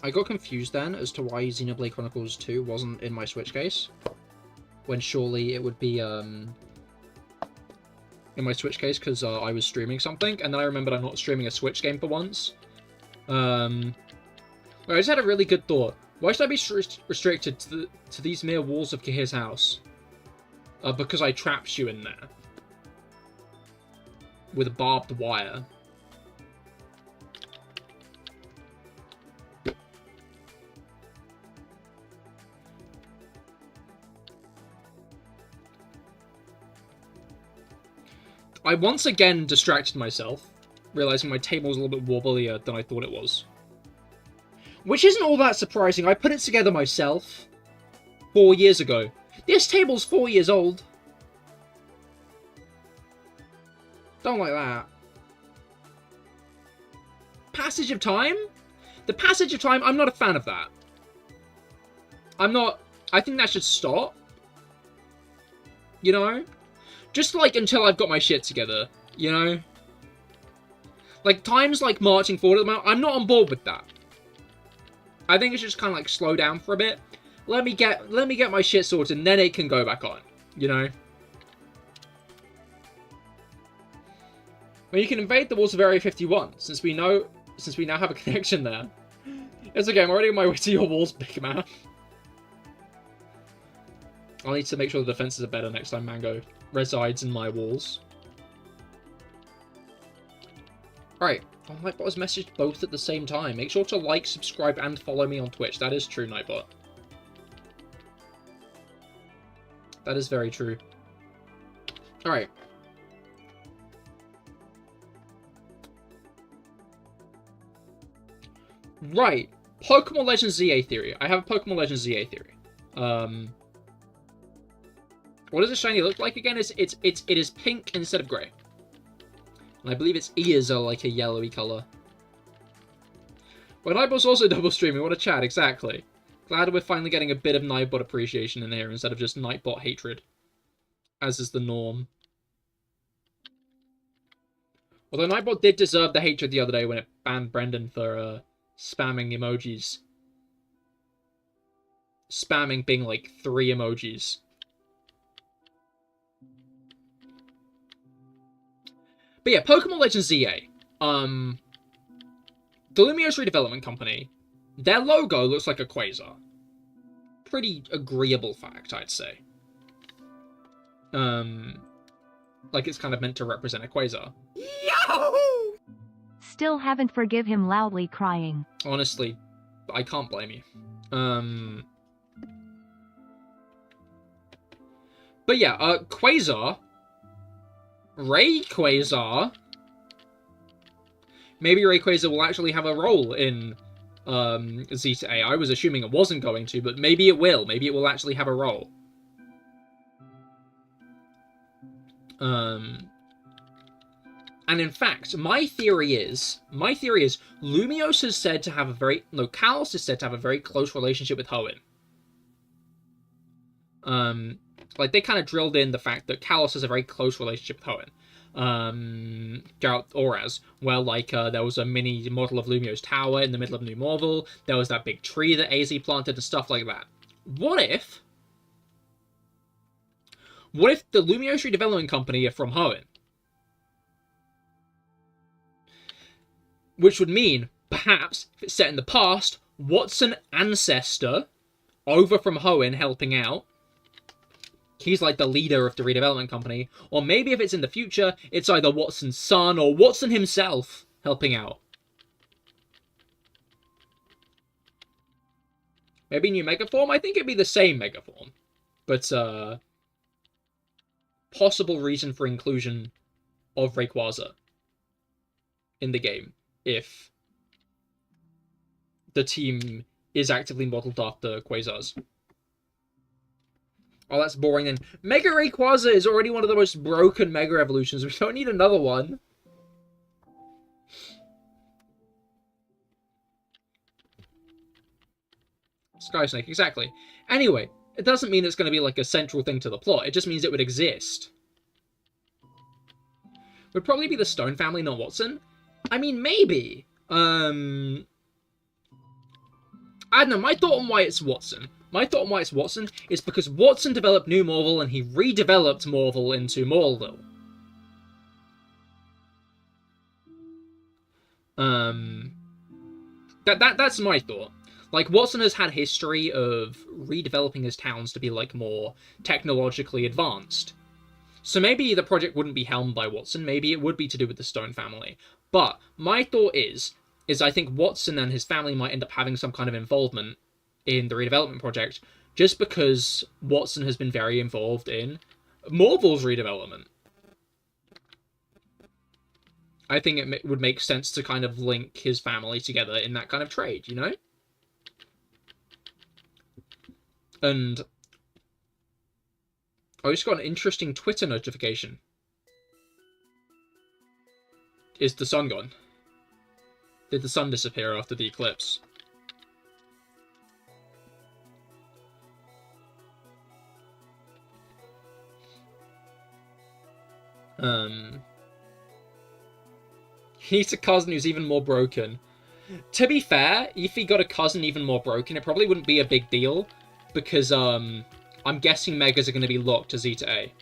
I got confused then as to why Xenoblade Chronicles 2 wasn't in my switch case, when surely it would be in my switch case because I was streaming something, and then I remembered I'm not streaming a Switch game for once. I just had a really good thought. Why should I be restricted to these mere walls of Cahir's house? Because I trapped you in there with a barbed wire. I once again distracted myself, realizing my table was a little bit wobblier than I thought it was. Which isn't all that surprising. I put it together myself 4 years ago. This table's 4 years old. Don't like that. Passage of time? The passage of time, I'm not a fan of that. I think that should stop. You know? Just, like, until I've got my shit together, you know? Like, time's, like, marching forward at the moment. I'm not on board with that. I think it's just kind of, like, slow down for a bit. Let me get my shit sorted, and then it can go back on, you know? Well, you can invade the walls of Area 51, since we now have a connection there. It's okay, I'm already on my way to your walls, big man. I'll need to make sure the defenses are better next time Mango resides in my walls. Alright, Nightbot was messaged both at the same time. Make sure to like, subscribe, and follow me on Twitch. That is true, Nightbot. That is very true. Alright. Right. Pokemon Legends ZA theory. I have a Pokemon Legends ZA theory. What does a shiny look like again? It is pink instead of grey. And I believe its ears are like a yellowy colour. Well, Nightbot's also double streaming. What a chat, exactly. Glad we're finally getting a bit of Nightbot appreciation in here instead of just Nightbot hatred. As is the norm. Although Nightbot did deserve the hatred the other day when it banned Brendan for spamming emojis. Spamming being like 3 emojis. But yeah, Pokemon Legends ZA. The Lumiose Redevelopment Company, their logo looks like a quasar. Pretty agreeable fact, I'd say. Like it's kind of meant to represent a quasar. Yahoo! Still haven't forgive him loudly crying. Honestly, I can't blame you. But yeah, Quasar. Rayquaza. Maybe Rayquaza will actually have a role in Zeta A. I was assuming it wasn't going to, but maybe it will. Maybe it will actually have a role. And in fact, my theory is Lumiose is said to have a very Kalos is said to have a very close relationship with Hoenn. Like, they kind of drilled in the fact that Kalos has a very close relationship with Hoenn. Throughout Oraz, where, like, there was a mini model of Lumiose Tower in the middle of New Marvel, there was that big tree that AZ planted and stuff like that. What if the Lumiose Redevelopment Company are from Hoenn? Which would mean, perhaps, if it's set in the past, what's an ancestor over from Hoenn helping out? He's like the leader of the redevelopment company. Or maybe if it's in the future, it's either Watson's son or Watson himself helping out. Maybe new Megaform? I think it'd be the same Megaform. But, possible reason for inclusion of Rayquaza in the game, if the team is actively modeled after Quasars. Oh, that's boring then. Mega Rayquaza is already one of the most broken Mega Evolutions. We don't need another one. Sky Snake, exactly. Anyway, it doesn't mean it's going to be like a central thing to the plot. It just means it would exist. Would probably be the Stone family, not Watson. I mean, maybe. I don't know, my thought on why it's Watson. My thought on why it's Watson is because Watson developed New Morval and he redeveloped Morval into Morville. That's my thought. Like, Watson has had history of redeveloping his towns to be, like, more technologically advanced. So maybe the project wouldn't be helmed by Watson, maybe it would be to do with the Stone family. But my thought is I think Watson and his family might end up having some kind of involvement in the redevelopment project, just because Watson has been very involved in Morville's redevelopment. I think it would make sense to kind of link his family together in that kind of trade, you know? And I just got an interesting Twitter notification. Is the sun gone? Did the sun disappear after the eclipse? He needs a cousin who's even more broken. To be fair, if he got a cousin even more broken, it probably wouldn't be a big deal, because, I'm guessing Megas are going to be locked to Z to A.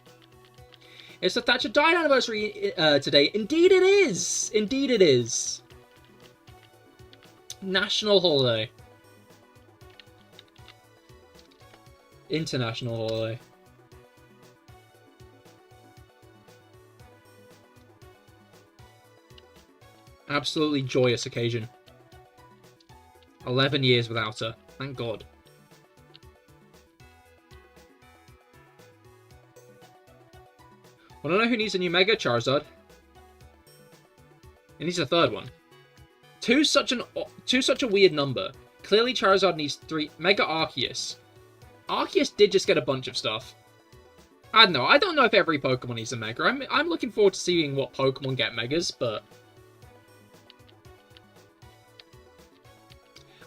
It's the Thatcher died anniversary today. Indeed it is! Indeed it is. National holiday. International holiday. Absolutely joyous occasion. 11 years without her. Thank God. Wanna know who needs a new Mega? Charizard. It needs a third one. Two's such a weird number. Clearly Charizard needs 3. Mega Arceus. Arceus did just get a bunch of stuff. I don't know. I don't know if every Pokemon needs a Mega. I'm looking forward to seeing what Pokemon get Megas, but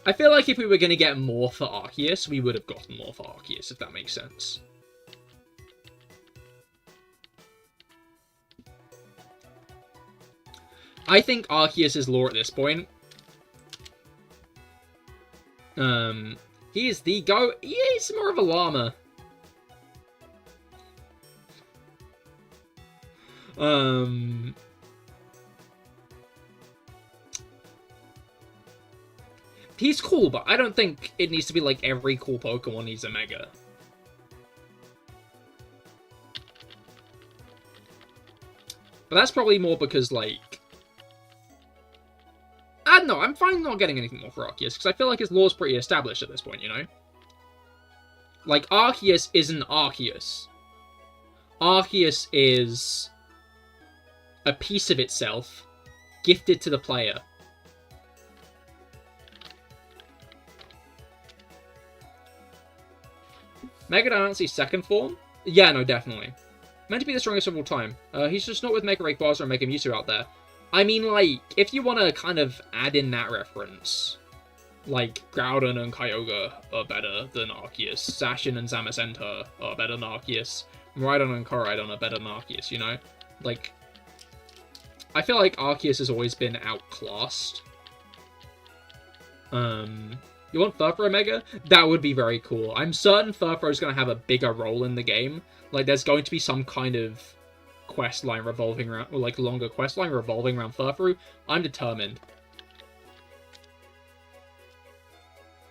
I feel like if we were going to get more for Arceus, we would have gotten more for Arceus, if that makes sense. I think Arceus is lore at this point. He is the go. Yeah, he's more of a llama. He's cool, but I don't think it needs to be like every cool Pokemon needs a Mega. But that's probably more because, like, I don't know, I'm fine not getting anything more for Arceus, because I feel like his lore's pretty established at this point, you know? Like, Arceus isn't Arceus. Arceus is a piece of itself, gifted to the player. Mega Diance's second form? Yeah, no, definitely. Meant to be the strongest of all time. He's just not with Mega Rayquaza or Mega Mewtwo out there. I mean, like, if you want to kind of add in that reference, like, Groudon and Kyogre are better than Arceus, Zacian and Zamazenta are better than Arceus, Miraidon and Koraidon are better than Arceus, you know? Like, I feel like Arceus has always been outclassed. You want Furfrou Mega? That would be very cool. I'm certain Furfrou's going to have a bigger role in the game. Like, there's going to be some kind of quest line revolving around, or like longer quest line revolving around Furfrou. I'm determined.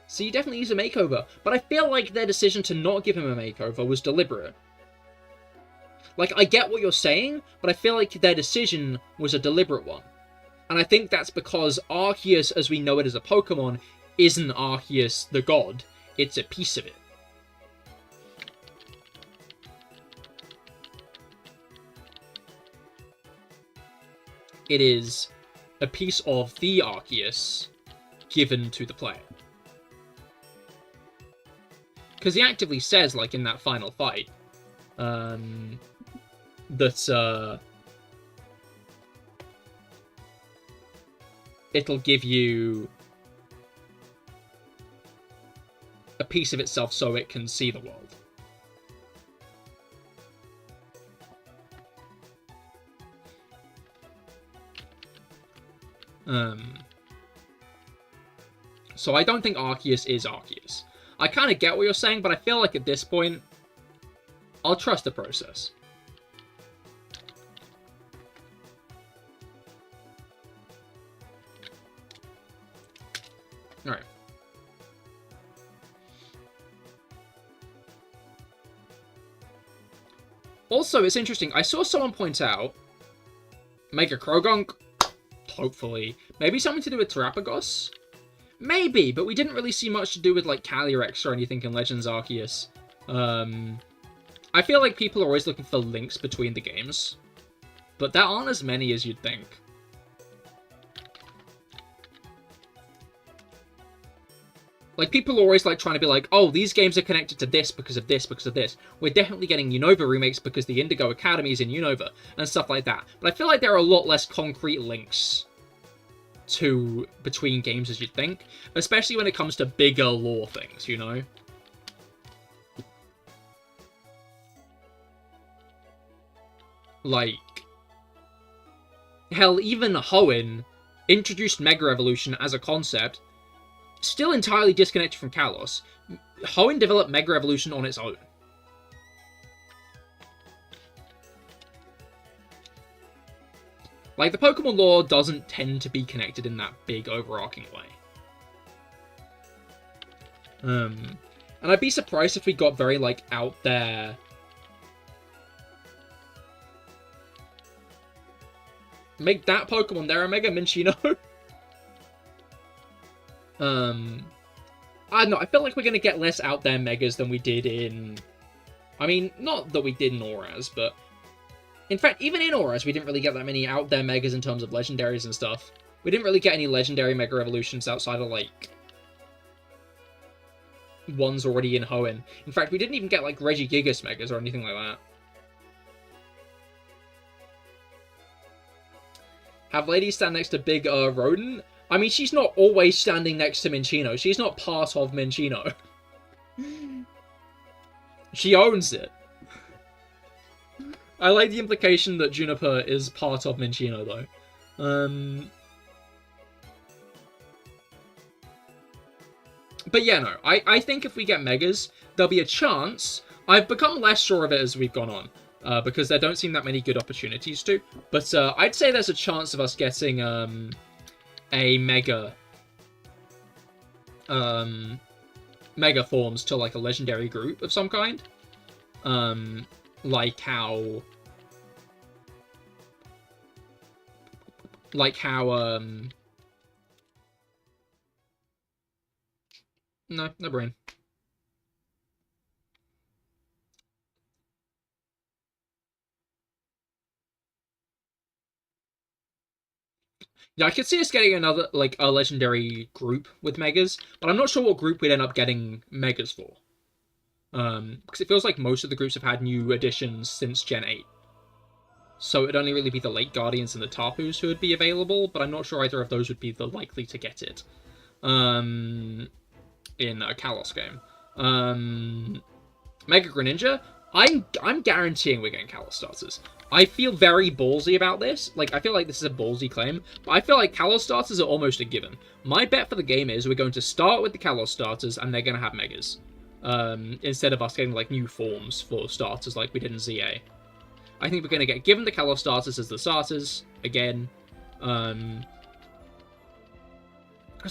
So he definitely needs a makeover, but I feel like their decision to not give him a makeover was deliberate. Like, I get what you're saying, but I feel like their decision was a deliberate one. And I think that's because Arceus, as we know it as a Pokemon, isn't Arceus the god, it's a piece of it. It is a piece of the Arceus given to the player. Because he actively says, like, in that final fight, that, it'll give you a piece of itself so it can see the world. So I don't think Arceus is Arceus. I kind of get what you're saying, but I feel like at this point, I'll trust the process. Alright. Also, it's interesting. I saw someone point out Mega Krogunk, hopefully. Maybe something to do with Terapagos? Maybe, but we didn't really see much to do with, like, Calyrex or anything in Legends Arceus. I feel like people are always looking for links between the games, but there aren't as many as you'd think. Like, people are always, like, trying to be like, oh, these games are connected to this because of this, because of this. We're definitely getting Unova remakes because the Indigo Academy is in Unova, and stuff like that. But I feel like there are a lot less concrete links between games as you'd think. Especially when it comes to bigger lore things, you know? Like, hell, even Hoenn introduced Mega Evolution as a concept, still entirely disconnected from Kalos. Hoenn developed Mega Evolution on its own. Like, the Pokemon lore doesn't tend to be connected in that big, overarching way. And I'd be surprised if we got very, like, out there... Make that Pokemon there a Mega Minccino. I don't know, I feel like we're going to get less out there Megas than we did in... I mean, not that we did in Auras, but... In fact, even in Auras, we didn't really get that many out there Megas in terms of legendaries and stuff. We didn't really get any legendary Mega Evolutions outside of, like... ones already in Hoenn. In fact, we didn't even get, like, Regigigas Megas or anything like that. Have Lady stand next to Big Rodent? I mean, she's not always standing next to Minccino. She's not part of Minccino. She owns it. I like the implication that Juniper is part of Minccino, though. But yeah, no. I think if we get Megas, there'll be a chance. I've become less sure of it as we've gone on. Because there don't seem that many good opportunities to. But I'd say there's a chance of us getting a Mega forms to, like, a legendary group of some kind. Like how... No brain. Yeah, I could see us getting another, like, a legendary group with Megas, but I'm not sure what group we'd end up getting Megas for. Because it feels like most of the groups have had new additions since Gen 8. So it'd only really be the Lake Guardians and the Tapus who would be available, but I'm not sure either of those would be the likely to get it. In a Kalos game. Mega Greninja, I'm guaranteeing we're getting Kalos starters. I feel very ballsy about this. Like, I feel like this is a ballsy claim, but I feel like Kalos starters are almost a given. My bet for the game is we're going to start with the Kalos starters, and they're going to have Megas. Instead of us getting, like, new forms for starters like we did in ZA. I think we're going to get given the Kalos starters as the starters, again. Because,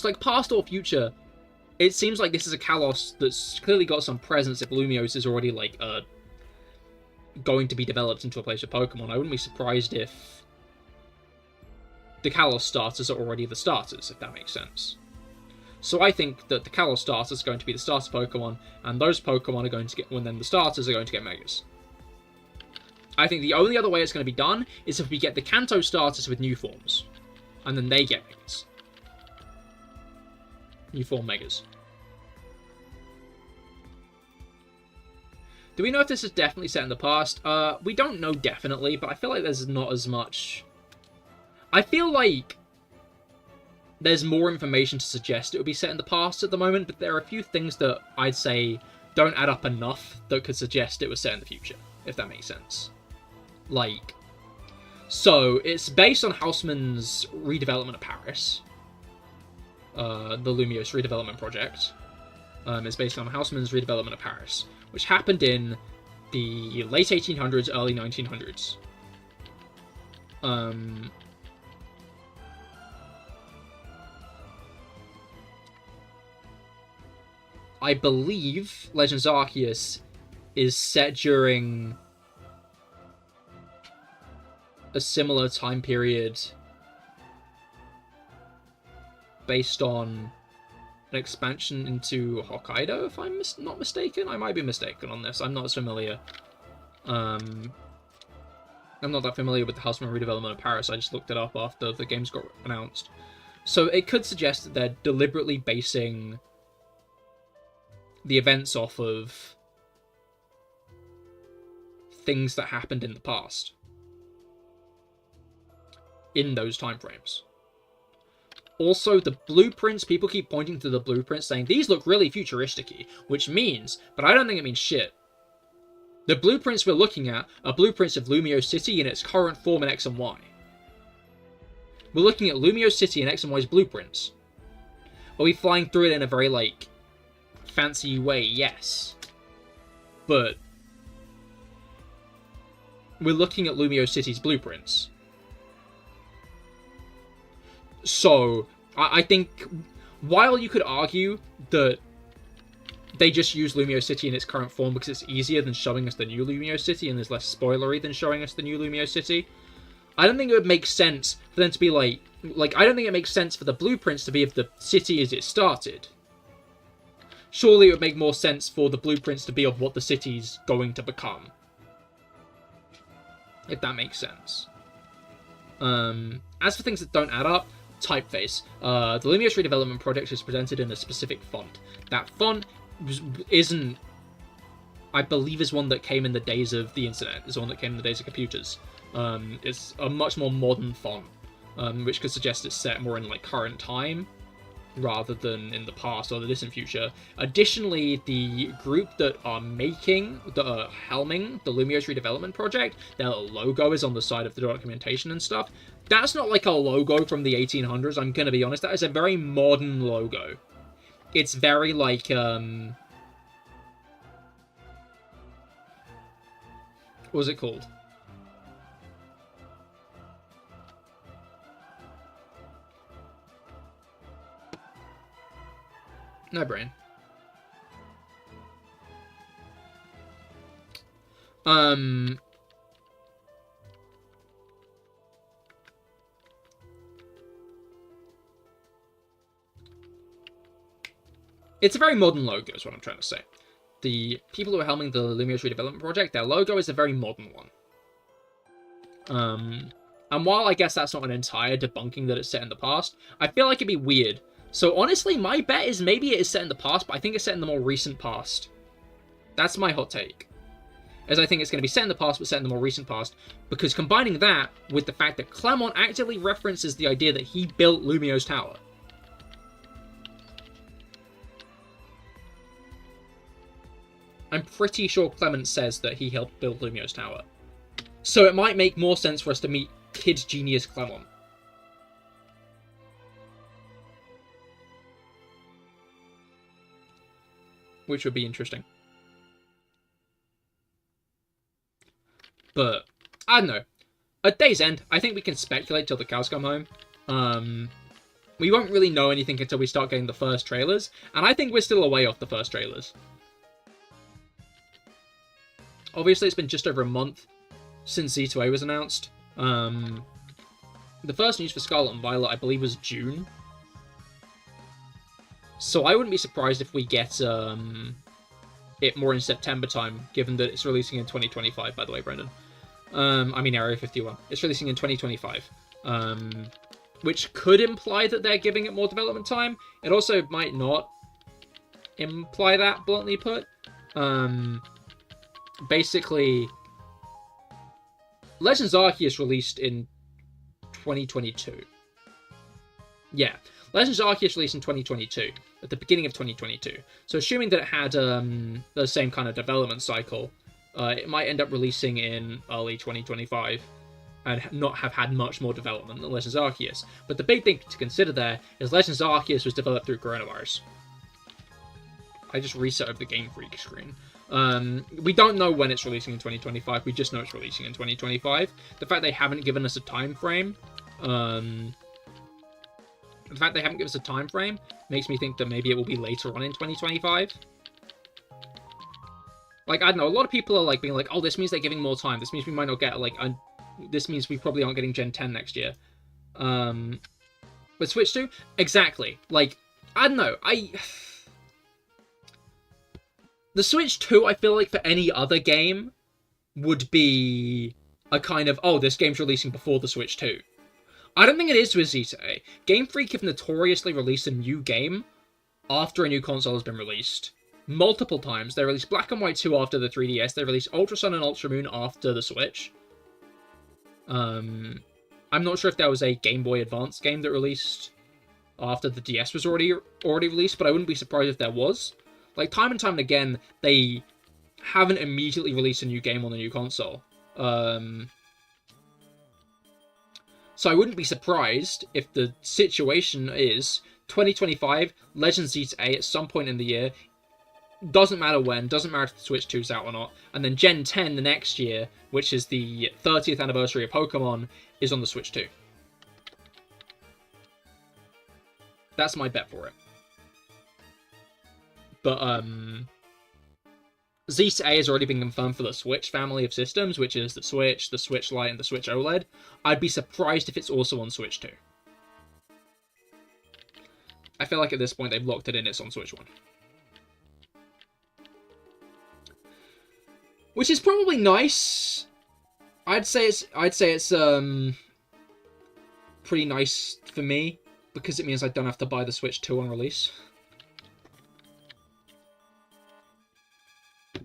like, past or future, it seems like this is a Kalos that's clearly got some presence if Lumiose is already, like, going to be developed into a place of Pokemon. I wouldn't be surprised if the Kalos starters are already the starters, if that makes sense. So I think that the Kalos starters are going to be the starter Pokemon, and those Pokemon are going to get, and then the starters are going to get Megas. I think the only other way it's going to be done is if we get the Kanto starters with new forms, and then they get Megas. New form Megas. Do we know if this is definitely set in the past? We don't know definitely, but I feel like there's not as much... I feel like there's more information to suggest it would be set in the past at the moment, but there are a few things that I'd say don't add up enough that could suggest it was set in the future, if that makes sense. Like, so it's based on Houseman's redevelopment of Patterrz, the Lumios redevelopment project. It's based on Houseman's redevelopment of Patterrz, which happened in the late 1800s, early 1900s. I believe Legends Arceus is set during a similar time period based on an expansion into Hokkaido, if I'm not mistaken. I might be mistaken on this. I'm not as familiar. I'm not that familiar with the Houseman redevelopment of Patterrz. I just looked it up after the games got announced. So it could suggest that they're deliberately basing the events off of things that happened in the past in those time frames. Also, the blueprints, people keep pointing to the blueprints saying, these look really futuristic-y, which means, but I don't think it means shit. The blueprints we're looking at are blueprints of Lumio City in its current form in X and Y. We're looking at Lumio City in X and Y's blueprints. Are we flying through it in a very, like, fancy way? Yes. But we're looking at Lumio City's blueprints. So, I think, while you could argue that they just use Lumio City in its current form because it's easier than showing us the new Lumio City and there's less spoilery than showing us the new Lumio City, I don't think it would make sense for them to be like, I don't think it makes sense for the blueprints to be of the city as it started. Surely it would make more sense for the blueprints to be of what the city's going to become. If that makes sense. As for things that don't add up, typeface. The Lumios redevelopment project is presented in a specific font. That font isn't... I believe is one that came in the days of the internet. Is one that came in the days of computers. It's a much more modern font, which could suggest it's set more in like current time, rather than in the past or the distant future. Additionally, the group that are helming the Lumios redevelopment project, their logo is on the side of the documentation and stuff. That's not like a logo from the 1800s, I'm gonna be honest. That is a very modern logo. It's very like, what was it called? No brain. It's a very modern logo, is what I'm trying to say. The people who are helming the Lumios redevelopment project, their logo is a very modern one. And while I guess that's not an entire debunking that it's set in the past, I feel like it'd be weird. So honestly, my bet is maybe it is set in the past, but I think it's set in the more recent past. That's my hot take. As I think it's going to be set in the past, but set in the more recent past. Because combining that with the fact that Clement actively references the idea that he built Lumio's tower. I'm pretty sure Clement says that he helped build Lumio's tower. So it might make more sense for us to meet kid genius Clement. Which would be interesting. But, I don't know. At day's end, I think we can speculate till the cows come home. We won't really know anything until we start getting the first trailers, and I think we're still a way off the first trailers. Obviously, it's been just over a month since Z2A was announced. The first news for Scarlet and Violet, I believe, was June. So I wouldn't be surprised if we get it more in September time, given that it's releasing in 2025, by the way, Brendan. I mean Area 51. It's releasing in 2025. Which could imply that they're giving it more development time. It also might not imply that, bluntly put. basically, Legends Arceus released in 2022. Yeah, Legends Arceus released in 2022, at the beginning of 2022. So assuming that it had the same kind of development cycle, it might end up releasing in early 2025 and not have had much more development than Legends Arceus. But the big thing to consider there is Legends Arceus was developed through coronavirus. I just reset over the Game Freak screen. We don't know when it's releasing in 2025, we just know it's releasing in 2025. The fact they haven't given us a time frame, makes me think that maybe it will be later on in 2025. Like, I don't know, a lot of people are like being like, oh, this means they're giving more time, this means we might not get, like, this means we probably aren't getting Gen 10 next year. With Switch 2? Exactly. Like, I don't know, the Switch 2, I feel like for any other game, would be a kind of, oh, this game's releasing before the Switch 2. I don't think it is with ZA. Game Freak have notoriously released a new game after a new console has been released. Multiple times. They released Black and White 2 after the 3DS, they released Ultra Sun and Ultra Moon after the Switch. I'm not sure if there was a Game Boy Advance game that released after the DS was already released, but I wouldn't be surprised if there was. Like, time and time again, they haven't immediately released a new game on the new console. So I wouldn't be surprised if the situation is 2025, Legends ZA at some point in the year, doesn't matter when, doesn't matter if the Switch 2's out or not, and then Gen 10 the next year, which is the 30th anniversary of Pokemon, is on the Switch 2. That's my bet for it. But, ZA has already been confirmed for the Switch family of systems, which is the Switch Lite, and the Switch OLED. I'd be surprised if it's also on Switch 2. I feel like at this point they've locked it in, it's on Switch 1. Which is probably nice. I'd say it's pretty nice for me, because it means I don't have to buy the Switch 2 on release.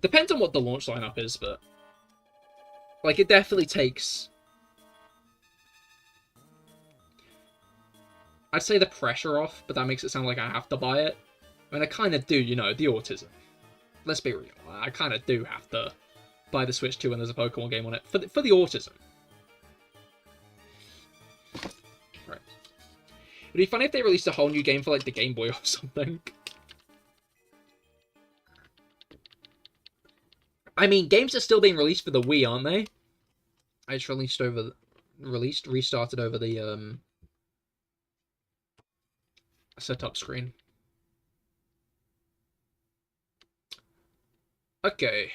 Depends on what the launch lineup is, but like, it definitely takes, I'd say, the pressure off, but that makes it sound like I have to buy it. I mean, I kind of do, you know, the autism. Let's be real, I kind of do have to buy the Switch 2 when there's a Pokemon game on it, for the autism. Right. It'd be funny if they released a whole new game for, like, the Game Boy or something. I mean, games are still being released for the Wii, aren't they? I just restarted over the, setup screen. Okay.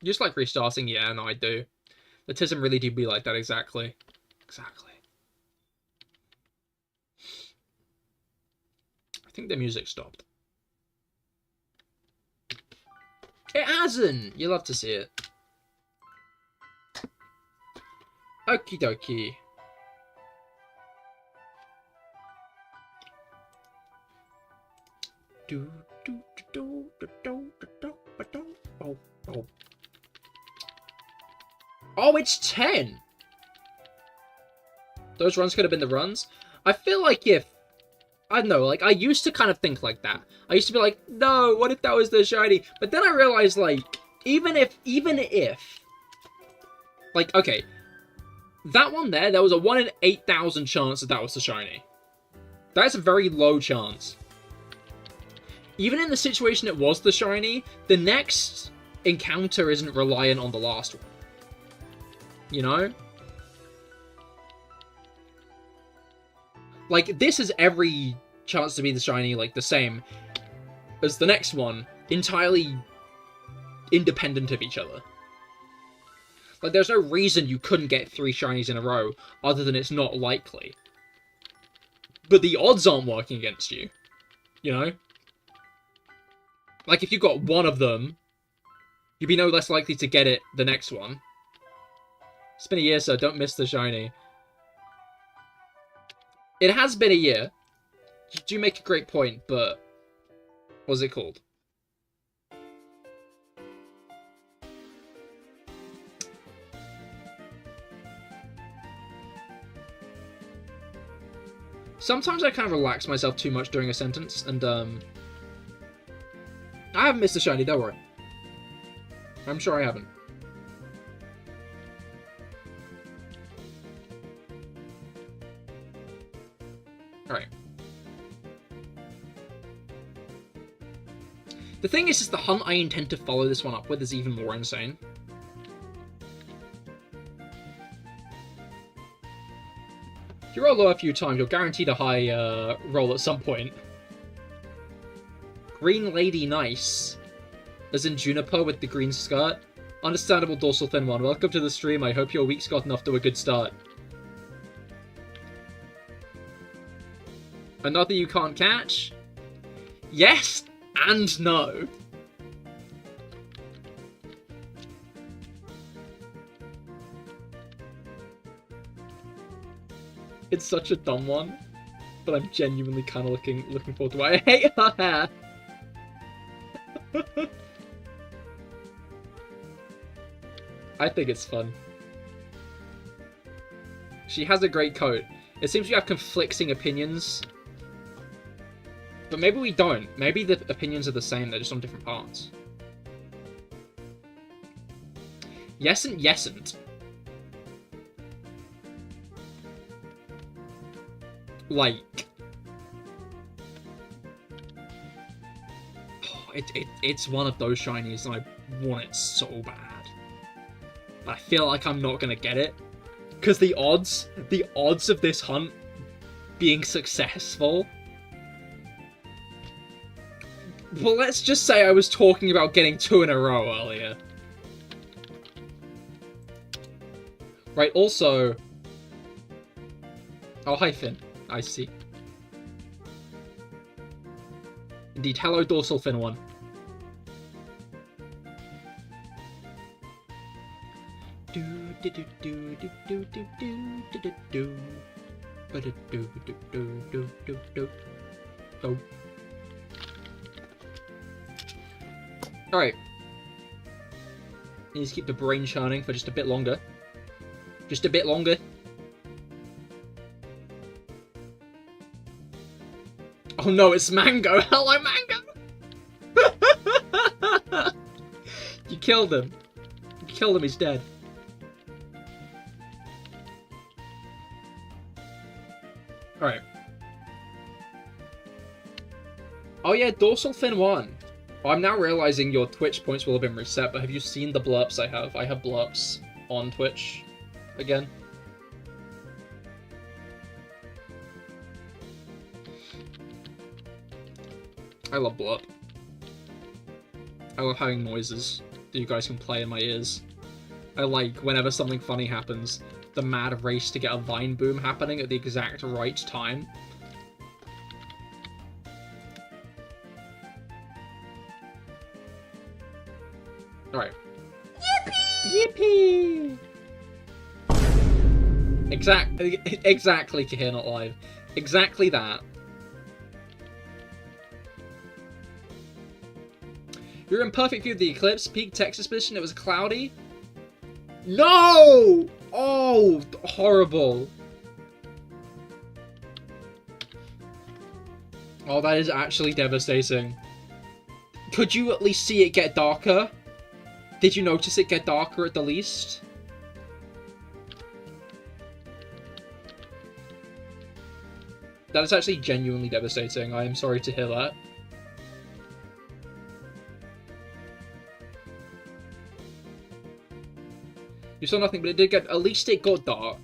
Just like restarting, yeah, no, I do. The TISM really do be like that, exactly. Exactly. I think the music stopped. It hasn't! You love to see it. Okie dokie. Oh, it's 10! Those runs could have been the runs. I feel like if, I don't know, like, I used to kind of think like that. I used to be like, no, what if that was the shiny? But then I realized, like, even if, like, okay, that one there was a 1 in 8,000 chance that was the shiny. That's a very low chance. Even in the situation it was the shiny, the next encounter isn't reliant on the last one. You know? Like, this is every chance to be the shiny, like, the same as the next one, entirely independent of each other. Like, there's no reason you couldn't get 3 shinies in a row, other than it's not likely. But the odds aren't working against you, you know? Like, if you got one of them, you'd be no less likely to get it the next one. It's been a year, so don't miss the shiny. It has been a year. You do make a great point, but what's it called? Sometimes I kind of relax myself too much during a sentence, and, I haven't missed a shiny, don't worry. I'm sure I haven't. Alright. The thing is the hunt I intend to follow this one up with is even more insane. If you roll low a few times, you're guaranteed a high roll at some point. Green Lady Nice. As in Juniper with the green skirt. Understandable dorsal fin one. Welcome to the stream. I hope your week's gotten off to a good start. Another you can't catch? Yes and no. It's such a dumb one, but I'm genuinely kind of looking forward to it. I hate her hair. I think it's fun. She has a great coat. It seems we have conflicting opinions. But maybe we don't. Maybe the opinions are the same, they're just on different parts. Yesn't, yesn't. Like... It's one of those shinies, and I want it so bad. But I feel like I'm not gonna get it. Because the odds of this hunt being successful... Well, let's just say I was talking about getting 2 in a row earlier. Right, also... Oh, hi, Finn. I see. Indeed, hello, dorsal fin one. Oh. Alright. Need to keep the brain churning for just a bit longer. Just a bit longer. Oh no, it's Mango! Hello, Mango! You killed him. You killed him, he's dead. Alright. Oh yeah, dorsal fin 1. Oh, I'm now realizing your Twitch points will have been reset, but have you seen the blurps I have? I have blurps on Twitch again. I love blurp. I love having noises that you guys can play in my ears. I like whenever something funny happens, the mad race to get a vine boom happening at the exact right time. Alright. Yippee! Yippee! Exactly, Cahir, not live. Exactly that. You're in perfect view of the eclipse. Peak Texas position. It was cloudy. No! Oh, horrible. Oh, that is actually devastating. Could you at least see it get darker? Did you notice it get darker at the least? That is actually genuinely devastating. I am sorry to hear that. You saw nothing, but it did get... At least it got dark.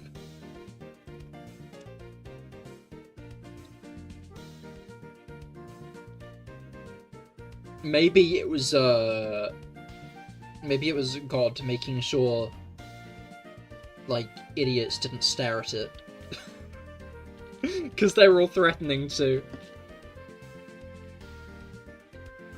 Maybe it was, maybe it was God making sure, like, idiots didn't stare at it. Because they were all threatening to.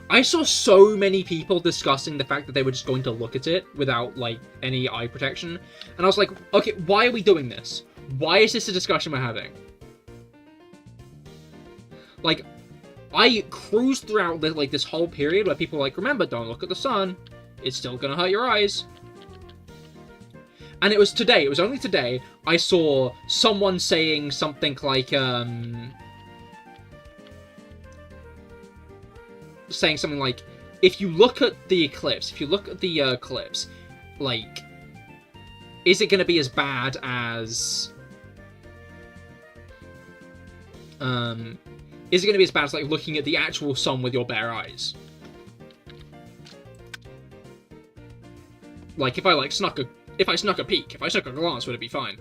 I saw so many people discussing the fact that they were just going to look at it without, like, any eye protection. And I was like, okay, why are we doing this? Why is this a discussion we're having? Like, I cruised throughout, like, this whole period where people were like, remember, don't look at the sun. It's still gonna hurt your eyes. And it was today, it was only today, I saw someone saying something like, saying something like, if you look at the eclipse, if you look at the eclipse, like, is it going to be as bad as, is it going to be as bad as, like, looking at the actual sun with your bare eyes? Like, if I snuck a peek, if I snuck a glance, would it be fine?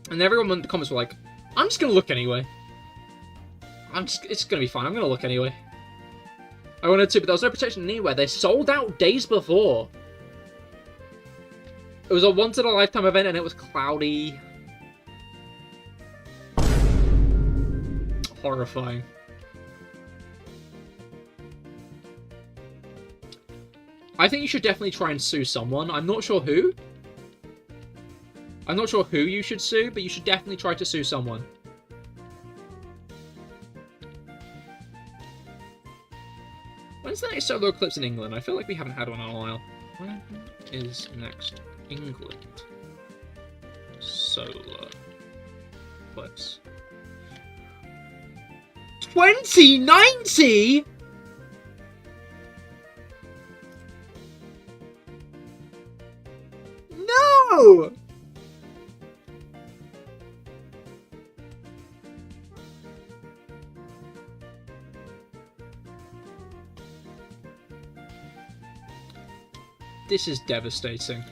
And everyone in the comments were like, I'm just gonna look anyway. It's gonna be fine, I'm gonna look anyway. I wanted to, but there was no protection anywhere. They sold out days before. It was a once-in-a-lifetime event, and it was cloudy. Horrifying. I think you should definitely try and sue someone. I'm not sure who. I'm not sure who you should sue, but you should definitely try to sue someone. When's the next solar eclipse in England? I feel like we haven't had one in a while. When is next England solar eclipse? 2090?! No! This is devastating.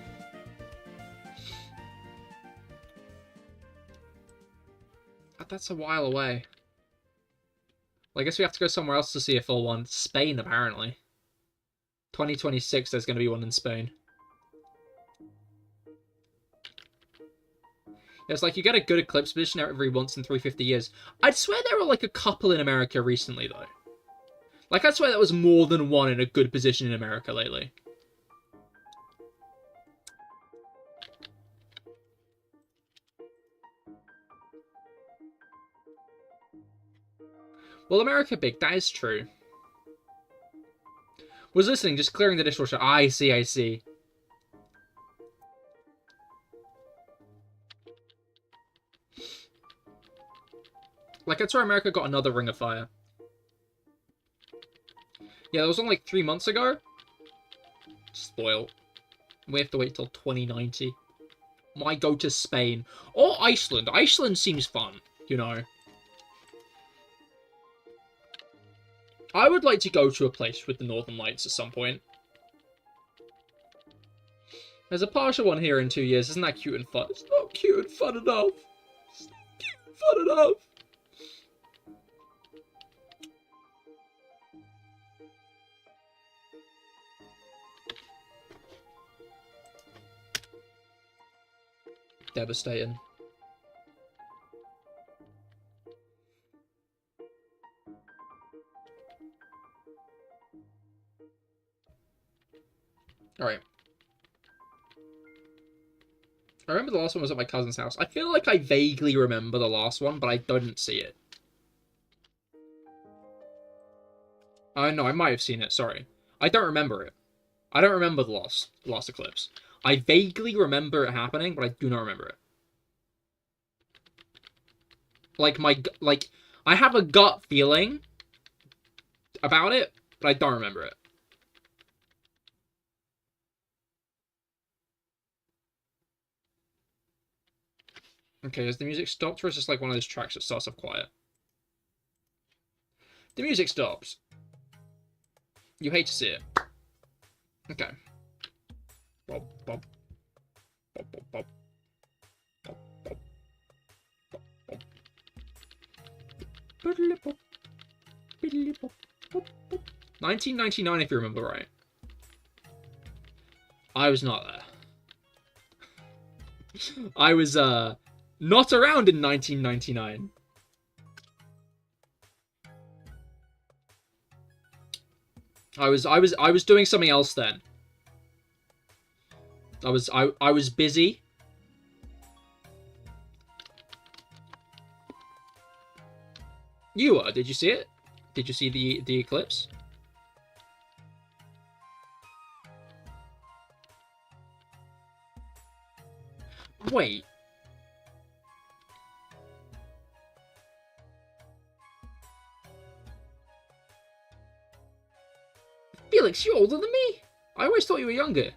That's a while away. Well, I guess we have to go somewhere else to see a full one. Spain, apparently. 2026, there's going to be one in Spain. It's like you get a good eclipse position every once in 350 years. I'd swear there were like a couple in America recently, though. Like, I'd swear there was more than one in a good position in America lately. Well, America big, that is true. Was listening, just clearing the dishwasher. I see, I see. Like, that's where America got another Ring of Fire. Yeah, that was on like 3 months ago. Spoil. We have to wait till 2090. Might go to Spain. Or Iceland. Iceland seems fun, you know. I would like to go to a place with the Northern Lights at some point. There's a partial one here in 2 years. Isn't that cute and fun? It's not cute and fun enough. It's not cute and fun enough. Devastating. Alright. I remember the last one was at my cousin's house. I feel like I vaguely remember the last one, but I didn't see it. No, I might have seen it, sorry. I don't remember it. I don't remember the last eclipse. I vaguely remember it happening, but I do not remember it. Like, I have a gut feeling about it, but I don't remember it. Okay, has the music stopped, or is this like one of those tracks that starts off quiet? The music stops. You hate to see it. Okay. Bob, bob. Bob, bob, bob. Bob, bob. Bob, bob. Biddly-bop. Biddly-bop. Bop, bop. 1999, if you remember right. I was not there. I was, not around in 1999. I was doing something else then. I was busy. You were, did you see it? Did you see the eclipse? Wait. Felix, you're older than me? I always thought you were younger.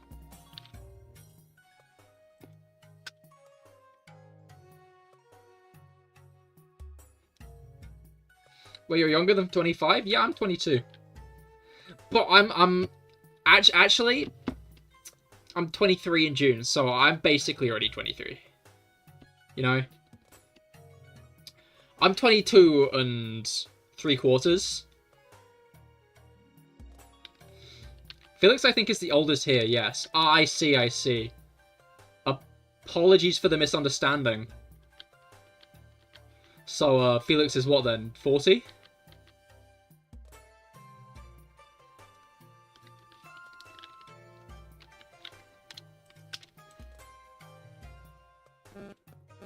Wait, you're younger than 25? Yeah, I'm 22. But I'm actually, I'm 23 in June, so I'm basically already 23. You know? I'm 22 and 3/4. Felix, I think, is the oldest here, yes. Ah, I see, I see. Apologies for the misunderstanding. So, Felix is what then? 40?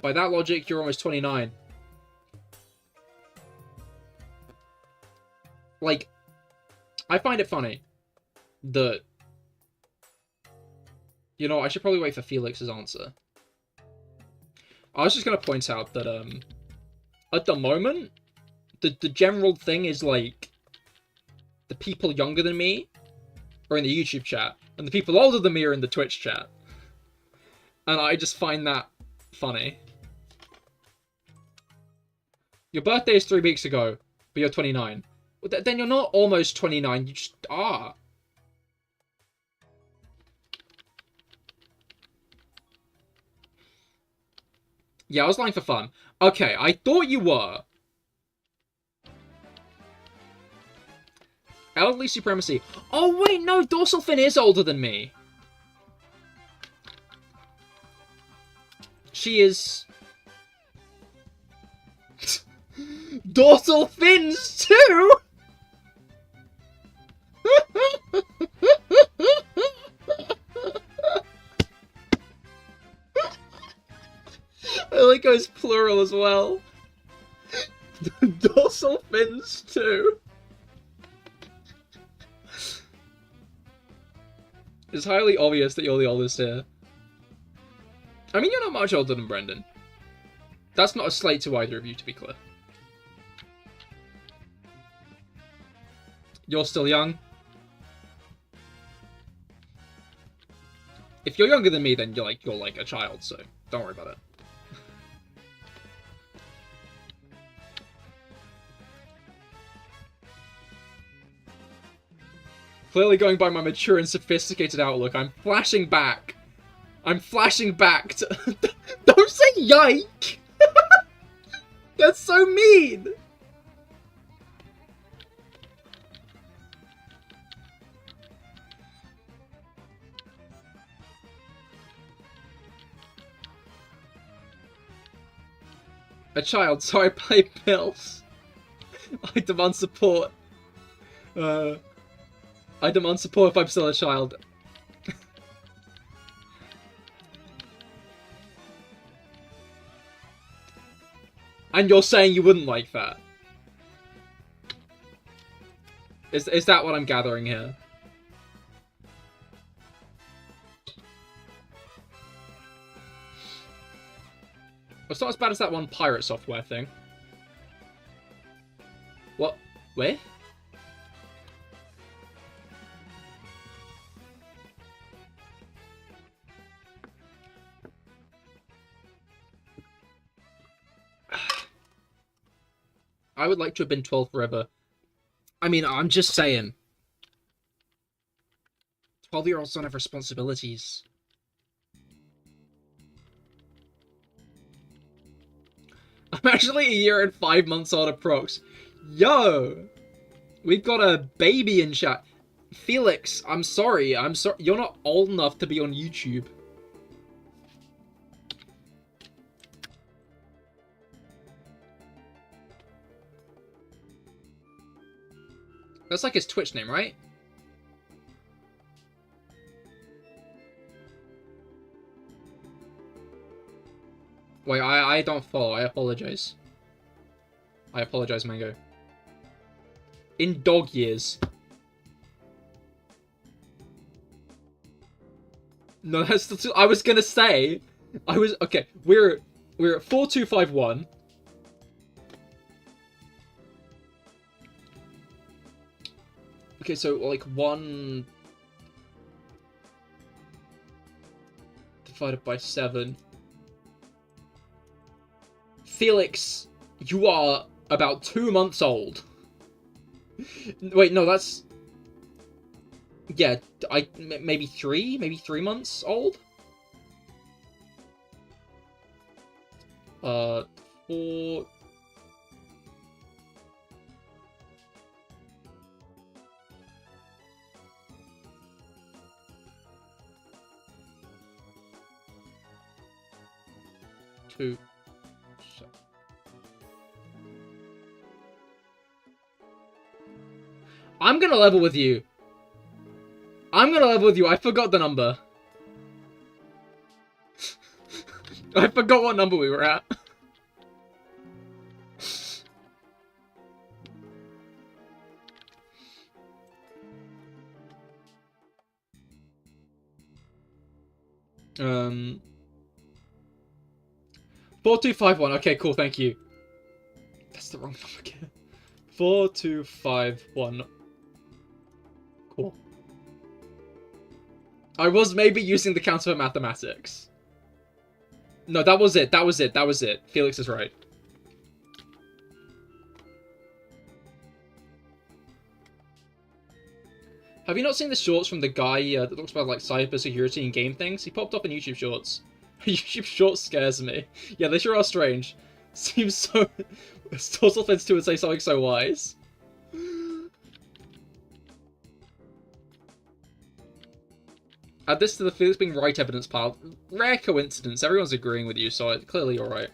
By that logic, you're almost 29. Like, I find it funny that... You know, I should probably wait for Felix's answer. I was just going to point out that, at the moment, the general thing is, like, the people younger than me are in the YouTube chat, and the people older than me are in the Twitch chat. And I just find that funny. Your birthday is 3 weeks ago, but you're 29. Well, then you're not almost 29, you just are. Yeah, I was lying for fun. Okay, I thought you were. Elderly supremacy. Oh wait, no, Dorsal Fin is older than me. She is... Dorsal fins too! I like how it's plural as well. Dorsal fins too. It's highly obvious that you're the oldest here. I mean, you're not much older than Brendan. That's not a slight to either of you, to be clear. You're still young. If you're younger than me, then you're like a child, so don't worry about it. Clearly going by my mature and sophisticated outlook, I'm flashing back. I'm flashing back to... Don't say yike! That's so mean! A child, so I pay bills. I demand support. I demand support if I'm still a child. And you're saying you wouldn't like that? Is that what I'm gathering here? It's not as bad as that one pirate software thing. What? Where? I would like to have been 12 forever. I mean, I'm just saying. 12-year-olds don't have responsibilities. I'm actually a year and 5 months old approx. Yo! We've got a baby in chat. Felix, I'm sorry. You're not old enough to be on YouTube. That's like his Twitch name, right? Wait, I don't follow. I apologize. I apologize, Mango. In dog years. No, that's still too... I was gonna say... Okay, we're at 4251. Okay, so like 1 divided by 7. Felix, you are about 2 months old. Wait, no, that's... Yeah, maybe 3 months old? 4... Two... I'm gonna level with you. I forgot the number. I forgot what number we were at. Um... 4251. Okay, cool, thank you. That's the wrong number again. 4251. Cool. I was maybe using the counter for mathematics. No, that was it. Felix is right. Have you not seen the shorts from the guy that talks about like cybersecurity and game things? He popped up in YouTube shorts. YouTube shorts scares me. Yeah, they sure are strange. Seems so... Total offense to would say something so wise. Add this to the Felix being right evidence pile. Rare coincidence. Everyone's agreeing with you, so clearly you're right.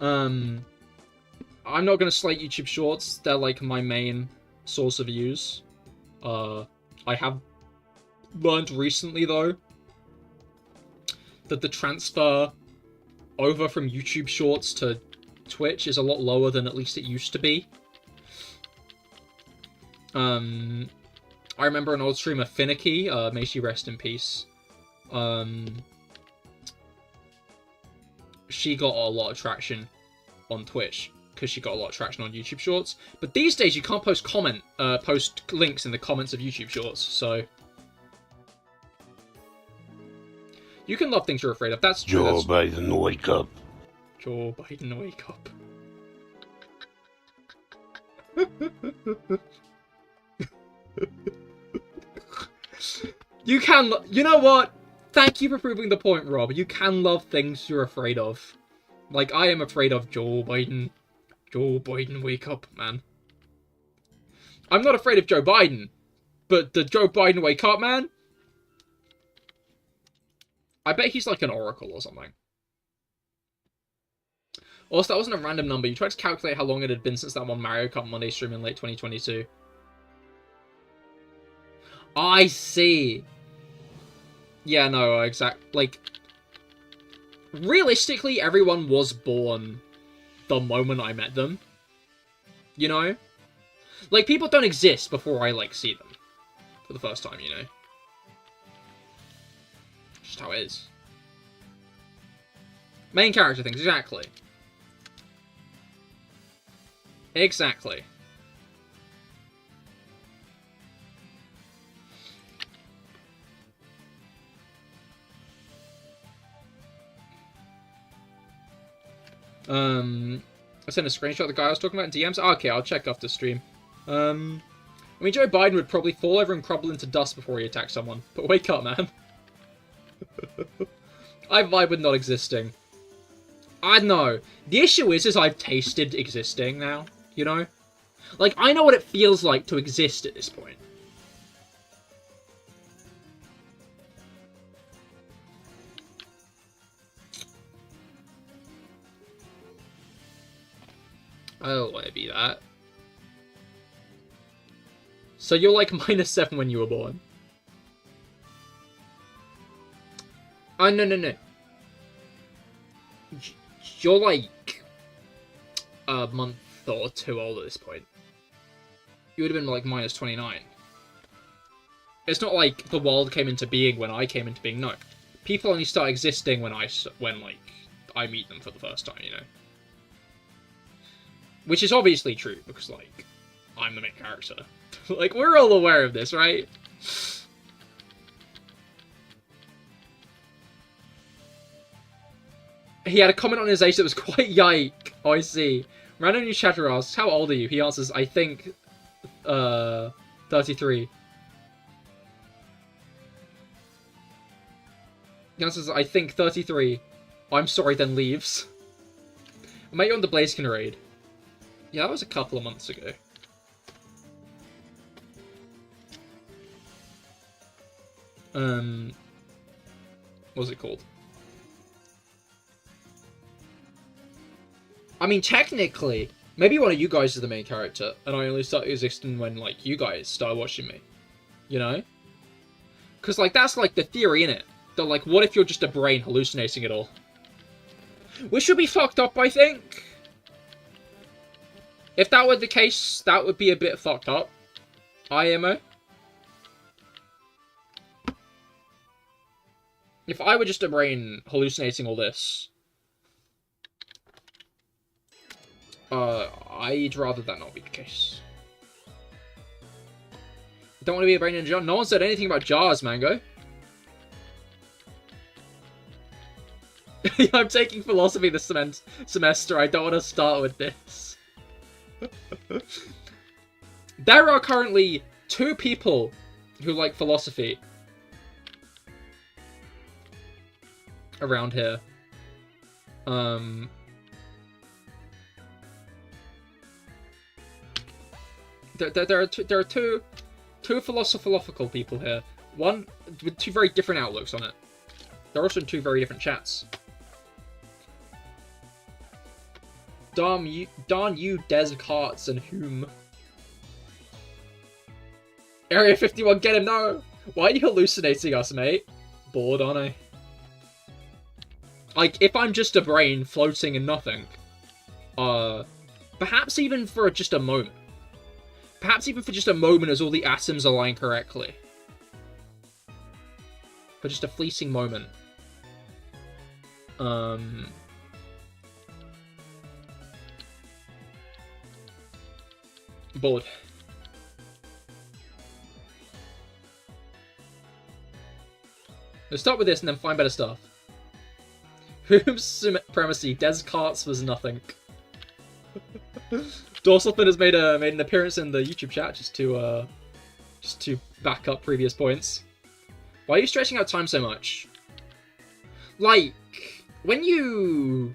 I'm not gonna slate YouTube Shorts. They're like my main source of views. I have learned recently though that the transfer over from YouTube Shorts to Twitch is a lot lower than at least it used to be. I remember an old streamer, Finicky, may she rest in peace. She got a lot of traction on Twitch because she got a lot of traction on YouTube Shorts. But these days you can't post links in the comments of YouTube Shorts, so you can love things you're afraid of. That's true. Joe Biden, wake up. Joe Biden, wake up. You can... You know what? Thank you for proving the point, Rob. You can love things you're afraid of. Like, I am afraid of Joe Biden. Joe Biden, wake up, man. I'm not afraid of Joe Biden. But the Joe Biden wake up, man? I bet he's like an oracle or something. Also, that wasn't a random number. You tried to calculate how long it had been since that one Mario Kart Monday stream in late 2022. I see. Yeah, no, like, realistically, everyone was born the moment I met them. You know? Like, people don't exist before I, like, see them for the first time, you know? Just how it is. Main character things, exactly. Exactly. I sent a screenshot of the guy I was talking about in DMs. Oh, okay, I'll check after stream. I mean, Joe Biden would probably fall over and crumble into dust before he attacks someone. But wake up, man. I vibe with not existing. I don't know. The issue is I've tasted existing now, you know? Like, I know what it feels like to exist at this point. I don't want to be that. So you're like -7 when you were born? Oh, no. You're like a month or 2 old at this point. You would have been like -29. It's not like the world came into being when I came into being. No, people only start existing when like I meet them for the first time. You know, which is obviously true because like I'm the main character. Like we're all aware of this, right? He had a comment on his age that was quite yike. Oh, I see. Random new chatter asks, how old are you? He answers, I think, 33. He answers, I think, 33. I'm sorry, then leaves. I met you on the Blaziken raid. Yeah, that was a couple of months ago. What was it called? I mean, technically, maybe one of you guys is the main character, and I only started existing when, like, you guys started watching me. You know? Because, like, that's, like, the theory, innit? That, like, what if you're just a brain hallucinating it all? Which would be fucked up, I think. If that were the case, that would be a bit fucked up. IMO. If I were just a brain hallucinating all this... I'd rather that not be the case. Don't want to be a brain in a jar. No one said anything about jars, Mango. I'm taking philosophy this semester. I don't want to start with this. There are currently 2 people who like philosophy around here. There are two philosophical people here. One with 2 very different outlooks on it. They're also in 2 very different chats. Darn you, Descartes and whom. Area 51, get him, no! Why are you hallucinating us, mate? Bored, aren't I? Like, if I'm just a brain floating in nothing, perhaps even for just a moment. Perhaps even for just a moment as all the atoms align correctly. For just a fleeting moment. Bored. Let's start with this and then find better stuff. Whose supremacy? Descartes was nothing. Dorsalfin has made an appearance in the YouTube chat just to back up previous points. Why are you stretching out time so much? Like, when you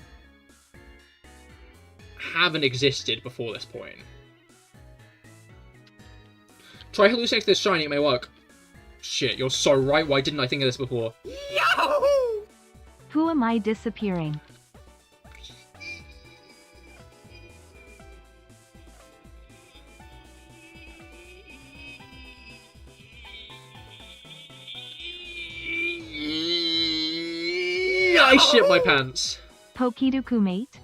haven't existed before this point. Try hallucinating this shiny, it may work. Shit, you're so right, why didn't I think of this before? Yahoo! Who am I disappearing? I shit my pants. Pokidoku mate?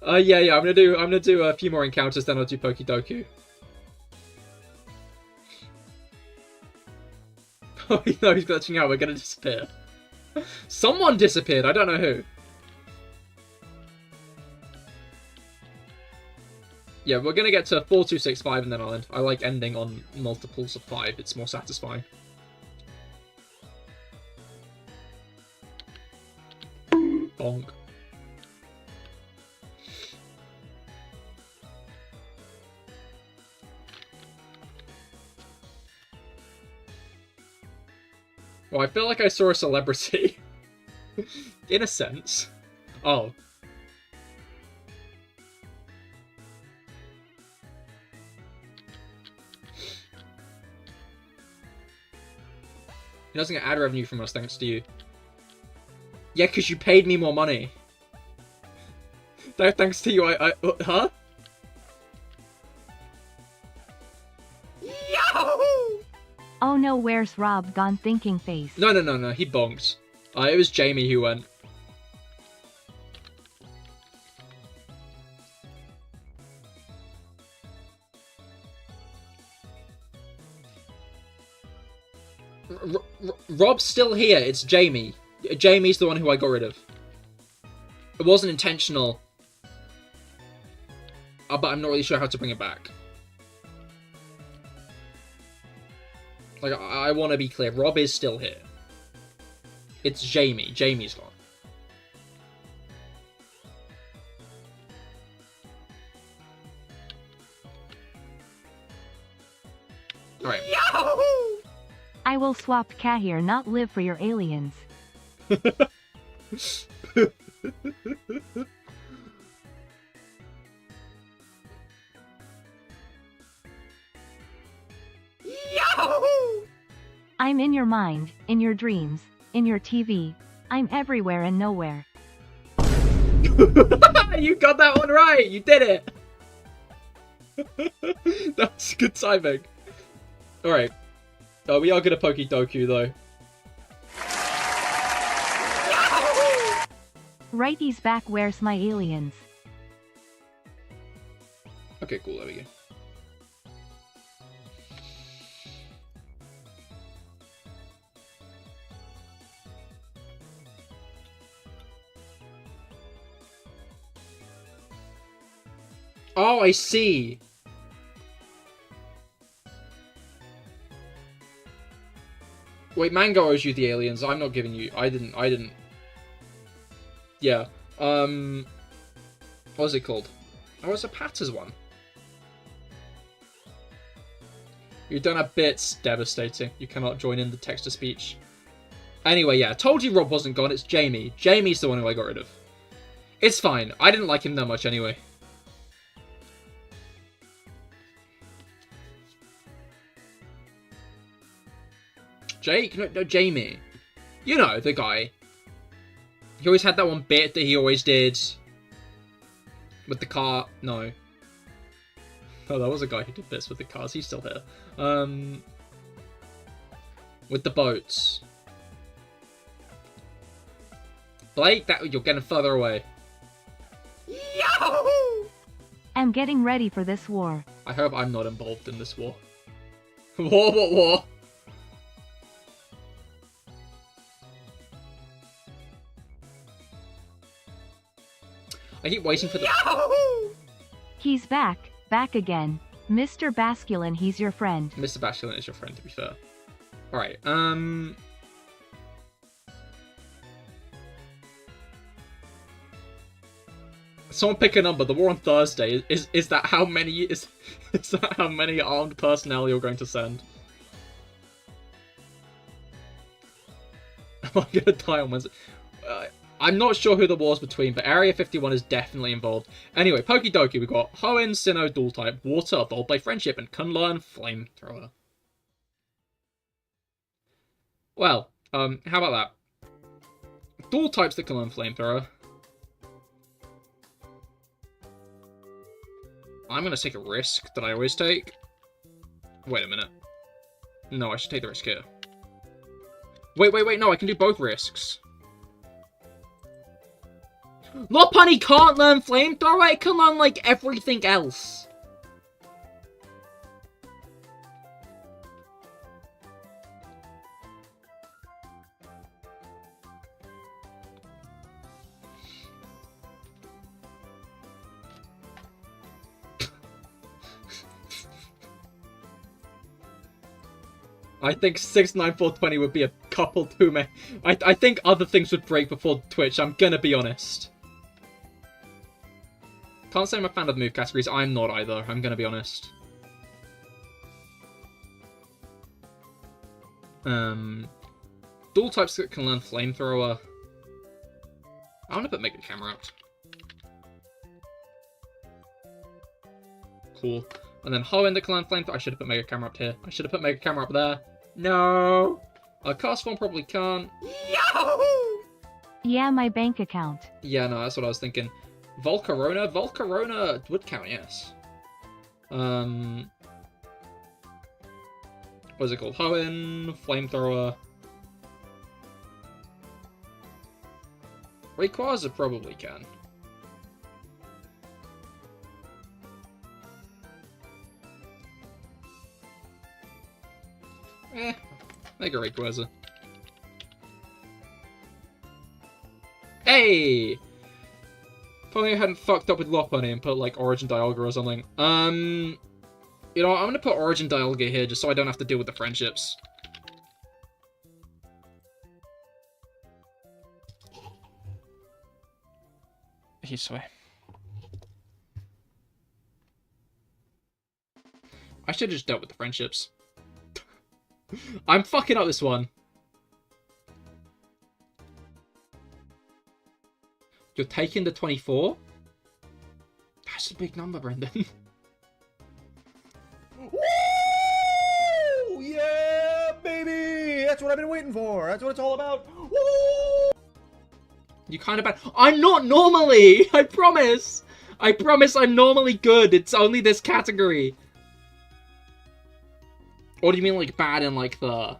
Yeah, I'm gonna do a few more encounters, then I'll do Pokidoku. Oh no, he's glitching out, we're gonna disappear. Someone disappeared, I don't know who. Yeah, we're gonna get to 4, 2, 6, 5 and then I'll end. I like ending on multiples of 5, it's more satisfying. Bonk. Well, I feel like I saw a celebrity. In a sense. Oh. He doesn't get ad revenue from us thanks to you. Yeah, because you paid me more money. Thanks to you, huh? Yahoo! Oh no, where's Rob gone thinking face? No, he bonked. It was Jamie who went. Rob's still here. It's Jamie. Jamie's the one who I got rid of. It wasn't intentional. But I'm not really sure how to bring it back. Like, I want to be clear. Rob is still here. It's Jamie. Jamie's gone. Alright. I will swap Cahir, not live for your aliens. I'm in your mind, in your dreams, in your TV. I'm everywhere and nowhere. You got that one right! You did it! That's good timing. Alright. We are gonna Pokidoku though. Righty's back, where's my aliens? Okay, cool, there we go. Oh, I see. Wait, Mango owes you the aliens. I'm not giving you. I didn't. Yeah. What was it called? Oh, it's a Patterrz one. You've done a bit. Devastating. You cannot join in the text-to-speech. Anyway, yeah. Told you Rob wasn't gone. It's Jamie. Jamie's the one who I got rid of. It's fine. I didn't like him that much anyway. Jake? No, Jamie. You know, the guy. He always had that one bit that he always did. With the car. No. Oh, that was a guy who did this with the cars. He's still here. With the boats. Blake, you're getting further away. Yahoo! I'm getting ready for this war. I hope I'm not involved in this war. War? I keep waiting for the... Yahoo! He's back again. Mr. Basculin, he's your friend. Mr. Basculin is your friend, to be fair. Alright, Someone pick a number. The war on Thursday. Is that how many... Is that how many armed personnel you're going to send? Am I gonna die on Wednesday? I'm not sure who the war's between, but Area 51 is definitely involved. Anyway, Pokidoki, we've got Hoenn, Sinnoh, Dual Type, Water, Evolved by Friendship, and Kunlun, Flamethrower. Well, how about that? Dual Types that Kunlun, Flamethrower. I'm gonna take a risk that I always take. Wait a minute. No, I should take the risk here. Wait, no, I can do both risks. Lopunny can't learn Flamethrower, it can learn, like, everything else. I think 69420 would be a couple too many. I think other things would break before Twitch, I'm gonna be honest. Can't say I'm a fan of move categories, I'm not either, I'm gonna be honest. Dual types that can learn Flamethrower. I wanna put Mega Camera out. Cool. And then Hoenn that can learn Flamethrower. I should have put Mega Camera up here. I should have put Mega Camera up there. No! Cast Form probably can't. Yahoo! Yeah, my bank account. Yeah, no, that's what I was thinking. Volcarona? Volcarona would count, yes. What is it called? Hoenn, Flamethrower. Rayquaza probably can. There you go, Rayquaza. Hey! If only I hadn't fucked up with Lopunny and put, like, Origin Dialga or something. You know what, I'm gonna put Origin Dialga here just so I don't have to deal with the friendships. This way. I should have just dealt with the friendships. I'm fucking up this one. You're taking the 24? That's a big number, Brendan. Woo! Yeah, baby! That's what I've been waiting for. That's what it's all about. Woo! You kind of bad. I'm not normally! I promise! I promise I'm normally good. It's only this category. Or do you mean, like, bad in, like, the...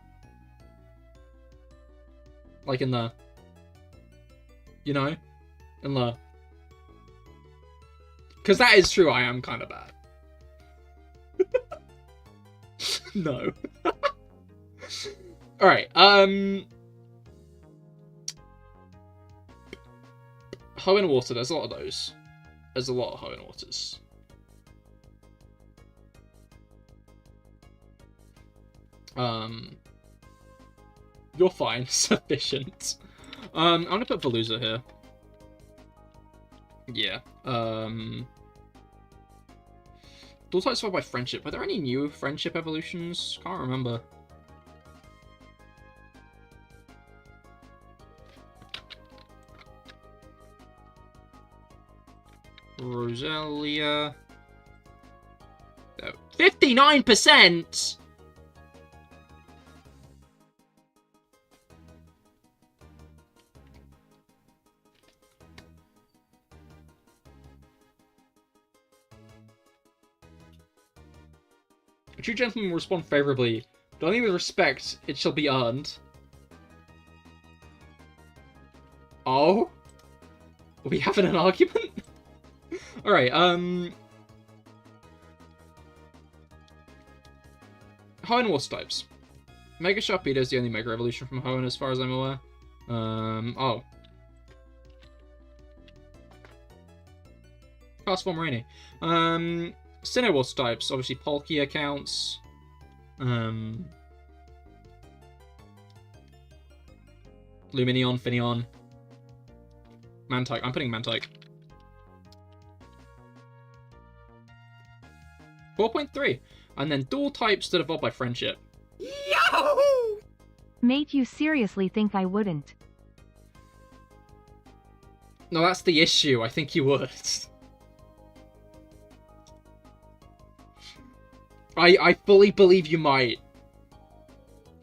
Like, in the... You know? In the... Because that is true, I am kind of bad. No. Alright, Hoe and Water, there's a lot of those. There's a lot of Hoe and Waters. You're fine. Sufficient. I'm gonna put Veluza here. Yeah. Dual types followed by friendship. Are there any new friendship evolutions? Can't remember. Roselia. 59%! A true gentleman will respond favourably, but only with respect it shall be earned. Oh? Are we having an argument? Alright, Hoe and Water types. Mega Sharpedo is the only Mega Evolution from Hoenn as far as I'm aware. Oh. Cast Form Rainy. Sinnoh Water types, obviously Palkia counts. Lumineon, Finneon. Mantike. I'm putting Mantike. 4.3. And then dual types that evolve by friendship. Yahoo! Mate, you seriously think I wouldn't? No, that's the issue. I think you would. I fully believe you might.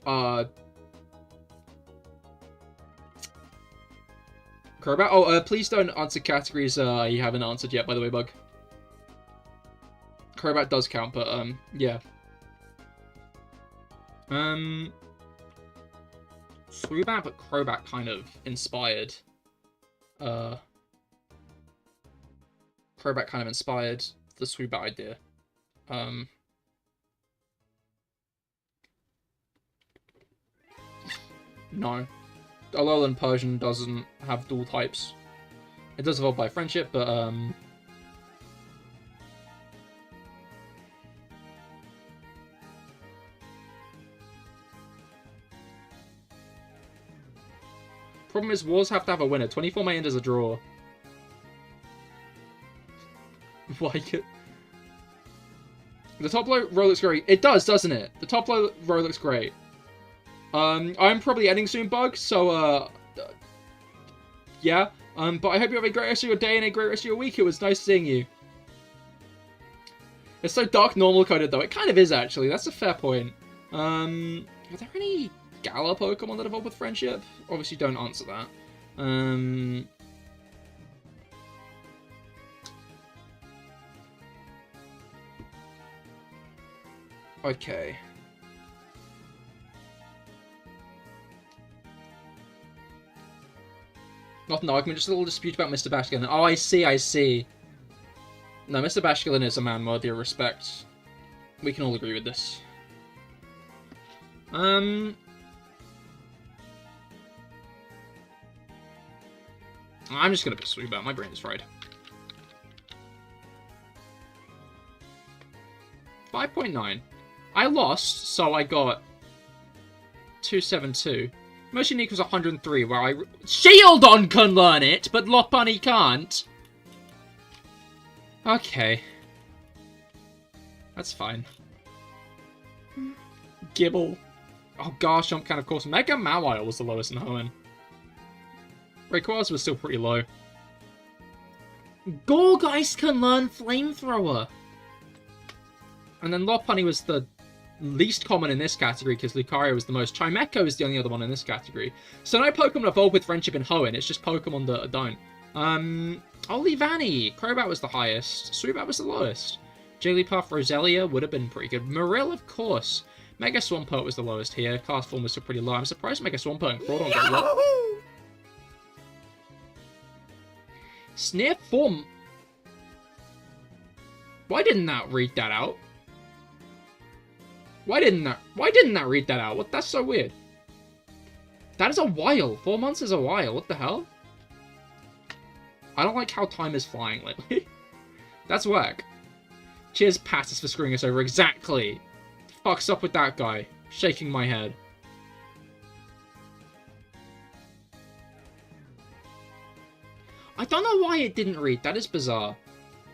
Crobat? Oh, please don't answer categories you haven't answered yet, by the way, Bug. Crobat does count, but, yeah. Swoobat, but Crobat kind of inspired. Crobat kind of inspired the Swoobat idea. No. Alolan Persian doesn't have dual types. It does evolve by friendship, but, problem is, wars have to have a winner. 24 may end as a draw. Like it. The top row looks great. It does, doesn't it? The top row looks great. I'm probably ending soon, Bug, so, yeah. But I hope you have a great rest of your day and a great rest of your week. It was nice seeing you. It's so dark normal coded, though. It kind of is, actually. That's a fair point. Are there any Galar Pokemon that evolve with friendship? Obviously, don't answer that. Okay. Not an argument, just a little dispute about Mr. Basculin. Oh, I see, I see. No, Mr. Basculin is a man worthy of respect. We can all agree with this. I'm just gonna pick Sweetbat. My brain is fried. 5.9. I lost, so I got 272. Most unique was 103, where I... Shieldon can learn it, but Lopunny can't. Okay. That's fine. Gibble. Oh, Garchomp can, of course. Mega Mawile was the lowest in Hoenn. Rayquaza was still pretty low. Gorgeist can learn Flamethrower. And then Lopunny was the least common in this category because Lucario was the most. Chimecho is the only other one in this category. So no Pokemon evolved with Friendship in Hoenn. It's just Pokemon that don't. Olivani. Crobat was the highest. Sweetbat was the lowest. Jigglypuff, Roselia would have been pretty good. Marill, of course. Mega Swampert was the lowest here. Cast Form was still pretty low. I'm surprised Mega Swampert and Crawdon got low. Sneer Form. Why didn't that read that out? Why didn't that read that out? What? That's so weird. That is a while. 4 months is a while. What the hell? I don't like how time is flying lately. That's whack. Cheers, Patterrz, for screwing us over. Exactly. Fuck's up with that guy. Shaking my head. I don't know why it didn't read. That is bizarre.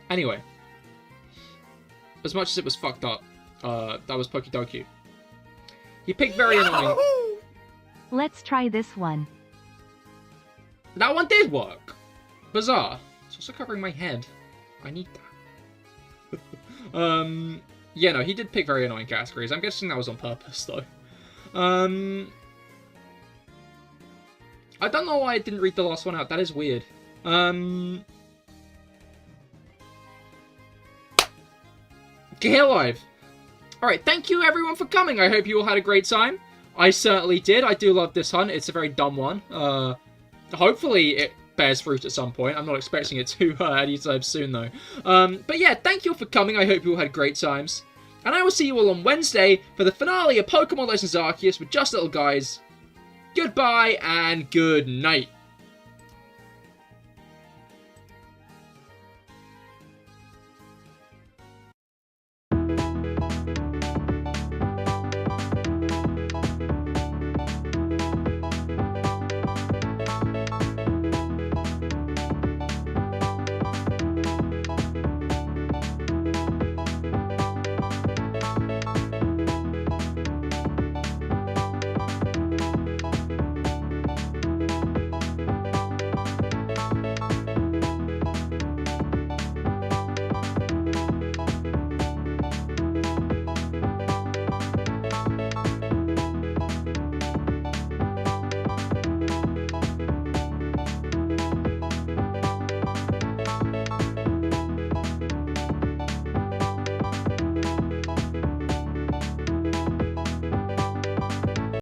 Anyway. As much as it was fucked up, that was Pokidoku. He picked very annoying. Let's try this one. That one did work. Bizarre. It's also covering my head. I need that. Yeah, no, he did pick very annoying categories. I'm guessing that was on purpose, though. I don't know why I didn't read the last one out. That is weird. CahirLIVE. Alright, thank you everyone for coming. I hope you all had a great time. I certainly did. I do love this hunt. It's a very dumb one. Hopefully it bears fruit at some point. I'm not expecting it to anytime soon, though. But yeah, thank you all for coming. I hope you all had great times. And I will see you all on Wednesday for the finale of Pokemon Legends Arceus with Just Little Guys. Goodbye and good night.